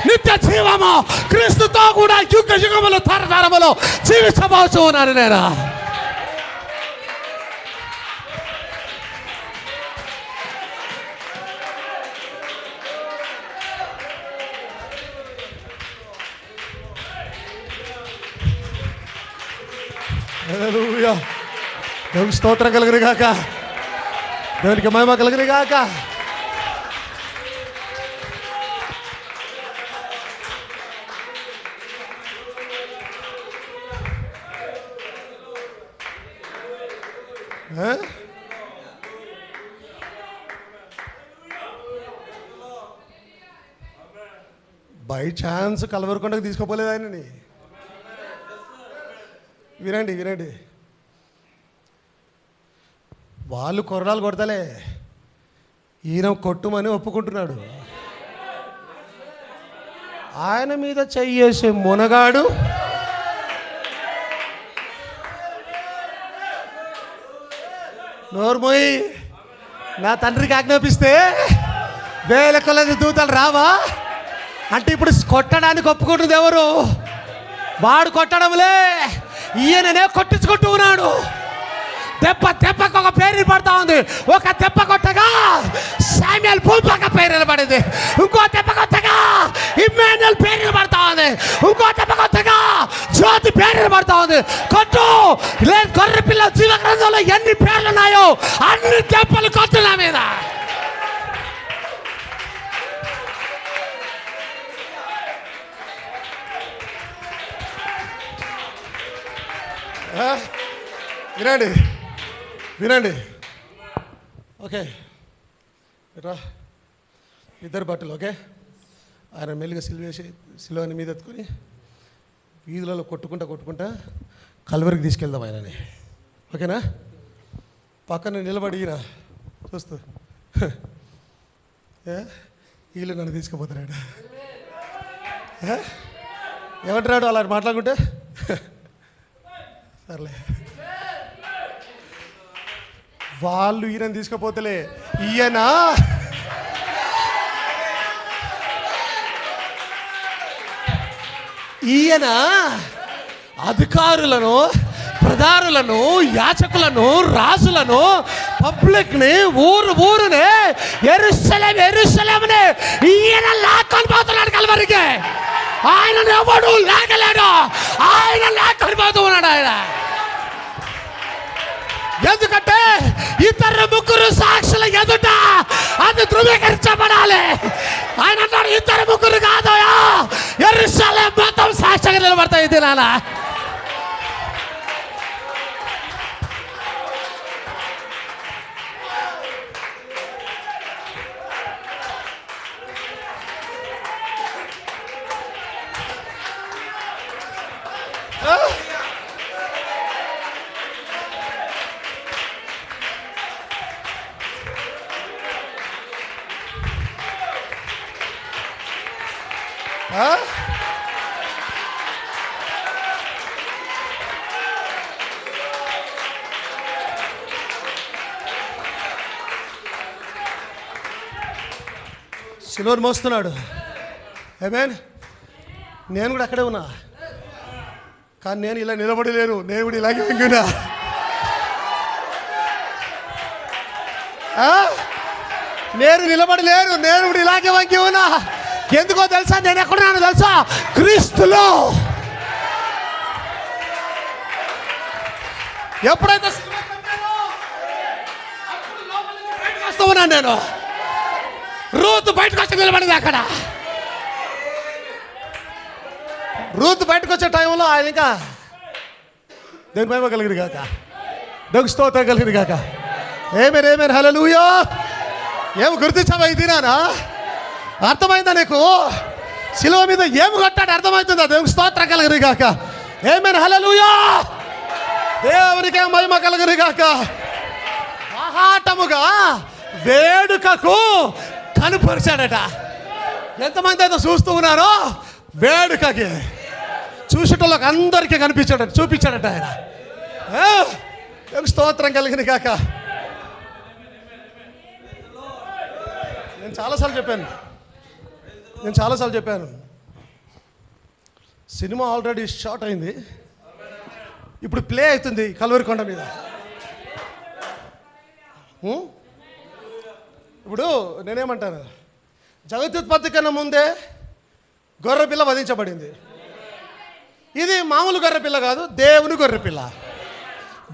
నిత్య జీవము క్రీస్తుతో కూడా యుగ యుగములు తరతరములు జీవించబోతూ ఉన్నాను నేను. హల్లెలూయా. దేవునికి స్తోత్రం కలుగును గాక. దేవునికి మహిమ కలుగును గాక. బై ఛాన్స్ కలవరకొండకు తీసుకోపోలేదు ఆయనని. వినండి వినండి, వాళ్ళు కొరడాలు కొడతలే, ఈయన కొట్టుమని ఒప్పుకుంటున్నాడు. ఆయన మీద చెయ్యేసే మునగాడు నోర్మోయి, నా తండ్రికి ఆజ్ఞాపిస్తే వేల కొలది దూతలు రావా అంటే ఇప్పుడు కొట్టడానికి ఒప్పుకుంటుంది ఎవరు? వాడు కొట్టడంలే, ఈయననే కొట్టించుకుంటూ ఉన్నాడు. దెబ్బ దెబ్బకు ఒక పేరు పడతా ఉంది. ఒక దెబ్బ కొట్టగా శామ్యూయల్ భూపాక పేరు నిలబడింది. ఇంకో దెబ్బ కొట్టగా ఇమ్మాన్యుయల్ పేరు నిలబడతా ఉంది. ఇంకో దెబ్బ కొట్టగా జ్యోతి పేరు నిలబడతా ఉంది. కొట్టు లేదు, గొర్రె పిల్ల జీవ గ్రంథంలో ఎన్ని పేర్లు ఉన్నాయో అన్ని దెబ్బలు కొట్టు నా మీద. వినండి వినండి, ఓకే రా, ఇద్దరు బట్టలు ఓకే. ఆయన మెల్లిగా సిలువేసి సిలువని మీద ఎత్తుకొని వీధులలో కొట్టుకుంటా కల్వరికి తీసుకెళ్దాం ఆయనని, ఓకేనా? పక్కన నిలబడిరా చూస్తూ, వీళ్ళు నన్ను తీసుకుపోతున్నాడు ఏమంటున్నాడు అలా మాట్లాడుకుంటే? సర్లే, వాళ్ళు ఈయన తీసుకుపోతలే, ఈయన అధికారులను, ప్రధానులను, యాచకులను, రాజులను, పబ్లిక్ని, ఊరునే ఎరుసలేమునే ఈయన లాక్కొని పోతున్నాడు కల్వరికి. ఆయన ఎవడు లాగలేడు, ఆయన లాక్కొని పోతూ ఉన్నాడు ఆయన. ఎందుకంటే ఇద్దరు ముగ్గురు సాక్షుల ఎదుట అది ధృవీకరించబడాలి. ఆయన అన్నాడు, ఇద్దరు ముగ్గురు కాదు, యెరూషలేము మొత్తం సాక్షిగా నిలబడతాయి. ఇది నాన్న సిలువను మోస్తున్నాడు. ఆమేన్. నేను కూడా అక్కడే ఉన్నా, కానీ నేను ఇలా నిలబడి లేను, నేను కూడా ఇలాగే వంగినా. నేను నిలబడి లేను, నేను కూడా ఇలాగే వంగి ఉన్నా. ఎందుకో తెలుసా? నేను ఎక్కడున్నాను తెలుసా? క్రీస్తులో. ఎప్పుడైతే వస్తూ ఉన్నాను నేను, రూతు బయటకు వచ్చి నిలబడింది అక్కడ. రూతు బయటకు వచ్చే టైంలో ఆయన ఇంకా దేవుని మహిమ కలిగిరి కాక, దేవుని స్తోత్రం కలిగిరి కాక. ఏమేన్ హల్లెలూయా. ఏమి గుర్తించావా? ఇది నానా అర్థమైందా నీకు? శిలువ మీద ఏమి కొట్టాడు అర్థమవుతుందా? దేవుని స్తోత్రం కలిగిరి కాక. ఏమేన్ హల్లెలూయా. దేవునికే మహిమ కలిగిరి కాక. మహాటముగా వేడుకకు కనుపరిచాడట. ఎంతమంది అయితే చూస్తూ ఉన్నారో వేడుకకి చూసేటోళ్ళకి అందరికీ కనిపించాడట, చూపించాడట ఆయన. స్తోత్రం కలిగిన కాక. నేను చాలాసార్లు చెప్పాను, సినిమా ఆల్రెడీ షార్ట్ అయింది, ఇప్పుడు ప్లే అవుతుంది కల్వరి కొండ మీద. ఇప్పుడు నేనేమంటాను, జగత్యుత్పత్తి కన్నా ముందే గొర్రెపిల్ల వధించబడింది. ఇది మామూలు గొర్రెపిల్ల కాదు, దేవుని గొర్రెపిల్ల.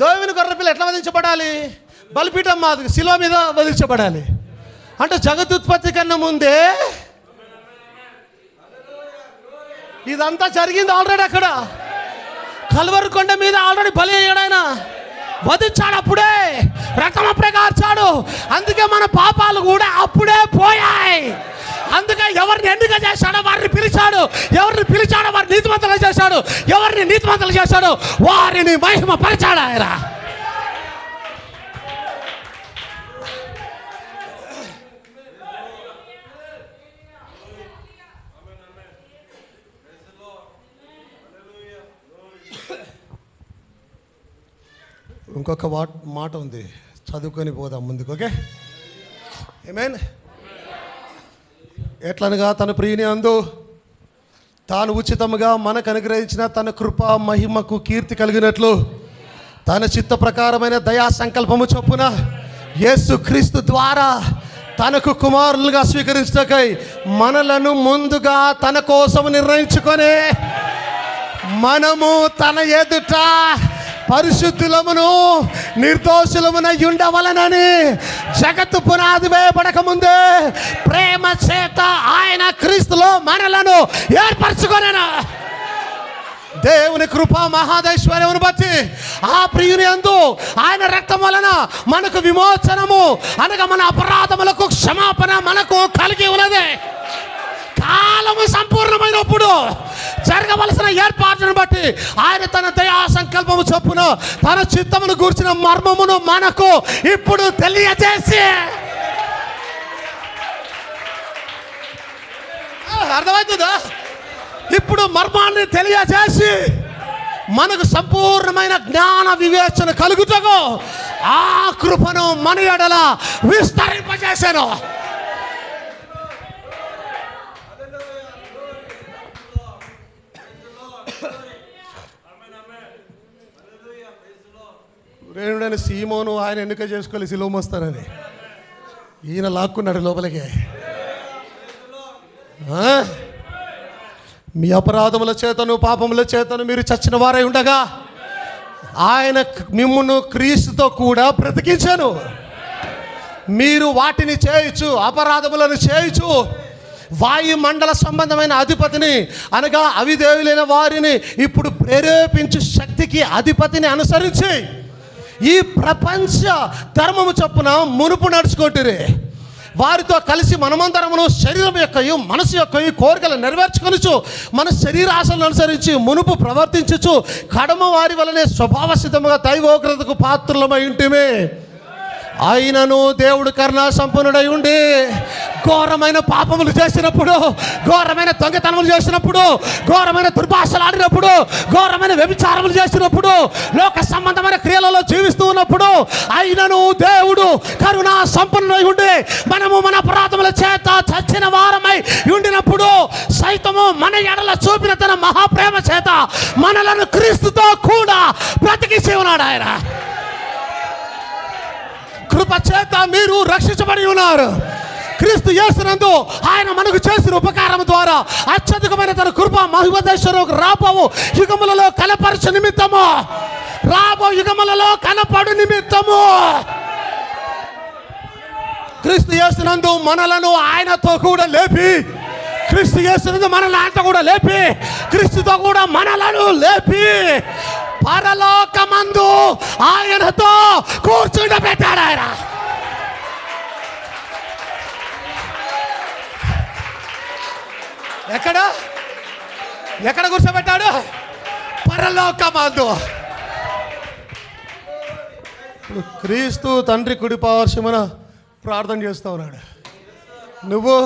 దేవుని గొర్రెపిల్ల ఎట్లా వధించబడాలి? బలిపీఠం మాది శిలువ మీద వధించబడాలి. అంటే జగత్యుత్పత్తి కన్నా ముందే ఇదంతా జరిగింది ఆల్రెడీ. అక్కడ కల్వరి కొండ మీద ఆల్రెడీ బలి అయ్యాడు ఆయన. వధించాడు, అప్పుడే రక్తం అప్పుడే కార్చాడు. అందుకే మన పాపాలు కూడా అప్పుడే పోయాయి. అందుకే ఎవరిని ఎన్నిక చేశాడో వారిని పిలిచాడు, ఎవరిని పిలిచాడో వారిని నీతిమంతులు చేశాడు, ఎవరిని నీతిమంతులు చేశాడో వారిని మహిమ పరిచాడు ఆయన. ఇంకొక మాట ఉంది, చదువుకొని పోదాం ముందుకు. ఓకే, ఆమేన్. ఎట్లనగా తన ప్రియుని అందు తాను ఉచితముగా మనకు అనుగ్రహించిన తన కృప మహిమకు కీర్తి కలిగినట్లు తన చిత్త ప్రకారమైన దయా సంకల్పము చొప్పున యేసుక్రీస్తు ద్వారా తనకు కుమారులుగా స్వీకరించటకై మనలను ముందుగా తన కోసం నిర్ణయించుకొని మనము తన ఎదుట పరిశుద్ధులమును నిర్దోషులమున ఉండవలనని జగత్తు పునాది వేయబడక ముందే ప్రేమ చేత ఆయన క్రీస్తులో మనలను ఏర్పరచుకొనెను. దేవుని కృప మహాదైశ్వర్యమును బట్టి ఆ ప్రియుని యందు ఆయన రక్తం వలన మనకు విమోచనము అనగా మన అపరాధములకు క్షమాపణ మనకు కలిగి ఉన్నది. కాలము సంపూర్ణమైనప్పుడు జరగవలసిన ఏర్పాటును బట్టి ఆయన తన దయా సంకల్పము చొప్పున తన చిత్తమును గూర్చిన మర్మమును మనకు ఇప్పుడు తెలియజేసి, అర్థమవుతుందా? ఇప్పుడు మర్మాన్ని తెలియజేసి మనకు సంపూర్ణమైన జ్ఞాన వివేచన కలుగుటకు ఆ కృపను మన ఎడల విస్తరింపజేశాను. రేణుడైన సీమోను ఆయన ఎన్నిక చేసుకోవాలి సిలువ మోస్తానని, ఈయన లాక్కున్నాడు లోపలికి. మీ అపరాధముల చేతను పాపముల చేతను మీరు చచ్చిన వారై ఉండగా ఆయన మిమ్మును క్రీస్తుతో కూడా బ్రతికించాను. మీరు వాటిని చేయొచ్చు, అపరాధములను చేయొచ్చు. వాయుమండల సంబంధమైన అధిపతిని అనగా అవిధేయులైన వారిని ఇప్పుడు ప్రేరేపించు శక్తికి అధిపతిని అనుసరించి ఈ ప్రపంచ ధర్మము చొప్పున మునుపు నడుచుకుంటురే. వారితో కలిసి మనమందరమును శరీరం యొక్కయు మనసు యొక్కయు కోరికలు నెరవేర్చుకొనుచు మన శరీరాశలను అనుసరించి మునుపు ప్రవర్తించుచు కడమ వారి వలనే స్వభావ సిద్ధముగా దైవోగ్రతకు పాత్రులమై ఉంటిమే. అయినను దేవుడు కరుణా సంపన్నుడై ఉండి ఘోరమైన పాపములు చేసినప్పుడు, ఘోరమైన దొంగతనములు చేసినప్పుడు, ఘోరమైన దుర్భాషలు ఆడినప్పుడు, ఘోరమైన వ్యభిచారములు చేసినప్పుడు, లోక సంబంధమైన క్రియలలో జీవిస్తూ ఉన్నప్పుడు అయినను దేవుడు కరుణా సంపన్నుడై ఉండి మనము మన అపరాధముల చేత చచ్చిన వారమై ఉండినప్పుడు సైతము మన ఎడల చూపిన తన మహాప్రేమ చేత మనలను క్రీస్తుతో కూడా బ్రతికించి ఉన్నాడు ఆయన. కృప చేత మీరు రక్షించబడి ఉన్నారు. క్రీస్తు యేసునందు ఆయన మనకు చేసిన ఉపకారం ద్వారా అత్యధికమైన తన కృప మహిమదేశ్వరకు రాబోవు యుగములలో కనపరచు నిమిత్తము, రాబో యుగములలో కనపడు నిమిత్తము క్రీస్తు యేసునందు మనలను ఆయనతో కూడా లేపి, క్రీస్తు యేసునందు మనల్ని ఆయనతో కూడా లేపి, క్రీస్తుతో కూడా మనలను లేపి పరలోకమందు ఆయనతో కూర్చుండబెట్టాడు ఆయన. ఎక్కడ కూర్చోబెట్టాడు? పరలోకమందు. ఇప్పుడు క్రీస్తు తండ్రి కుడి పార్శ్వమున ప్రార్థన చేస్తూ ఉన్నాడు. నువ్వు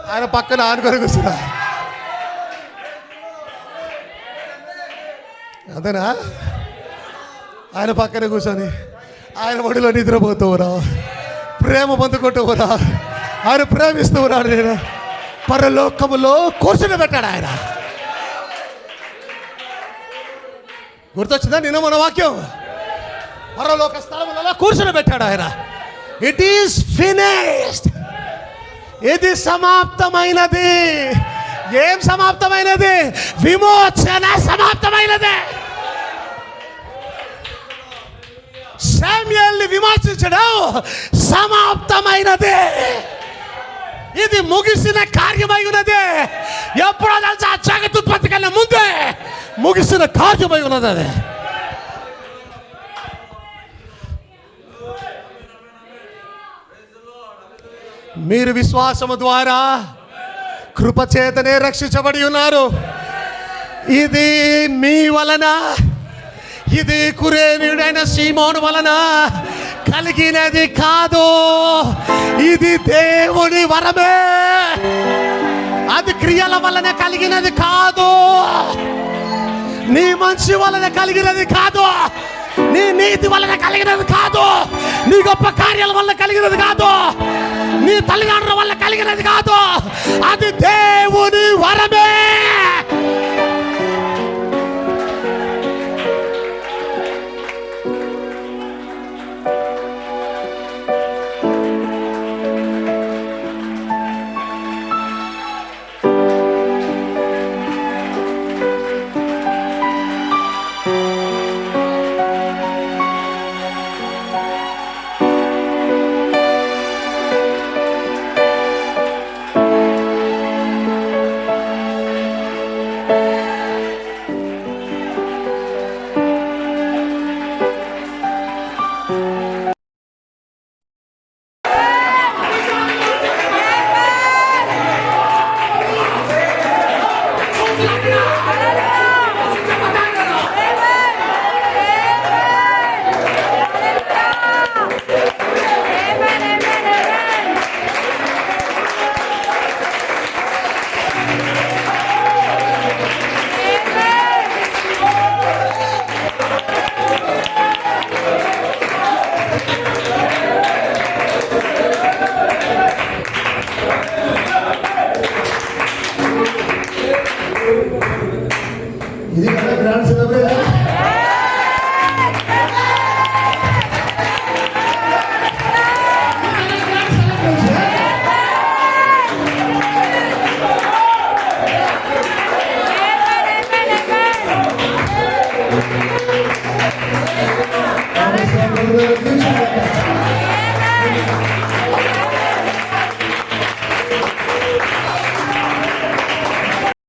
ఆయన పక్కన ఆనుకొని కూర్చున్నా, అదేనా? ఆయన పక్కన కూర్చొని ఆయన ఒడిలో నిద్రపోతూరా, ప్రేమ పొందుకుంటూరా, ఆయన ప్రేమిస్తూ ఉన్నాడు. నేను పరలోకములో కూర్చుని పెట్టాడు ఆయన. గుర్తొచ్చిందా నిన్న మన వాక్యం? పరలోక స్థలములలో కూర్చుని పెట్టాడు ఆయన. It is finished. ఇది సమాప్తమైనది. ఏం సమాప్తమైనది? విమోచన సమాప్తమైనది. శామ్యూయల్ని విమోచించడం సమాప్తమైనది. ఇది ముగిసిన కార్యమై ఉన్నది. ఎప్పుడో తెలుసా? జగత్తుత్పత్తి కన్నా ముందే ముగిసిన కార్యమై ఉన్నది. అది మీరు విశ్వాసము ద్వారా కృపచేతనే రక్షించబడి ఉన్నారు. ఇది మీ వలన, ఇది కురేనీయుడైన సీమోను వలన కలిగినది కాదు, ఇది దేవుని వరమే. అది క్రియల వలన కలిగినది కాదు, నీ మంచి వలన కలిగినది కాదు, నీ నీతి వలన కలిగినది కాదు, నీ గొప్ప కార్యాల వల్ల కలిగినది కాదు, నీ తల్లిదండ్రుల వల్ల కలిగినది కాదు, అది దేవుని వరమే.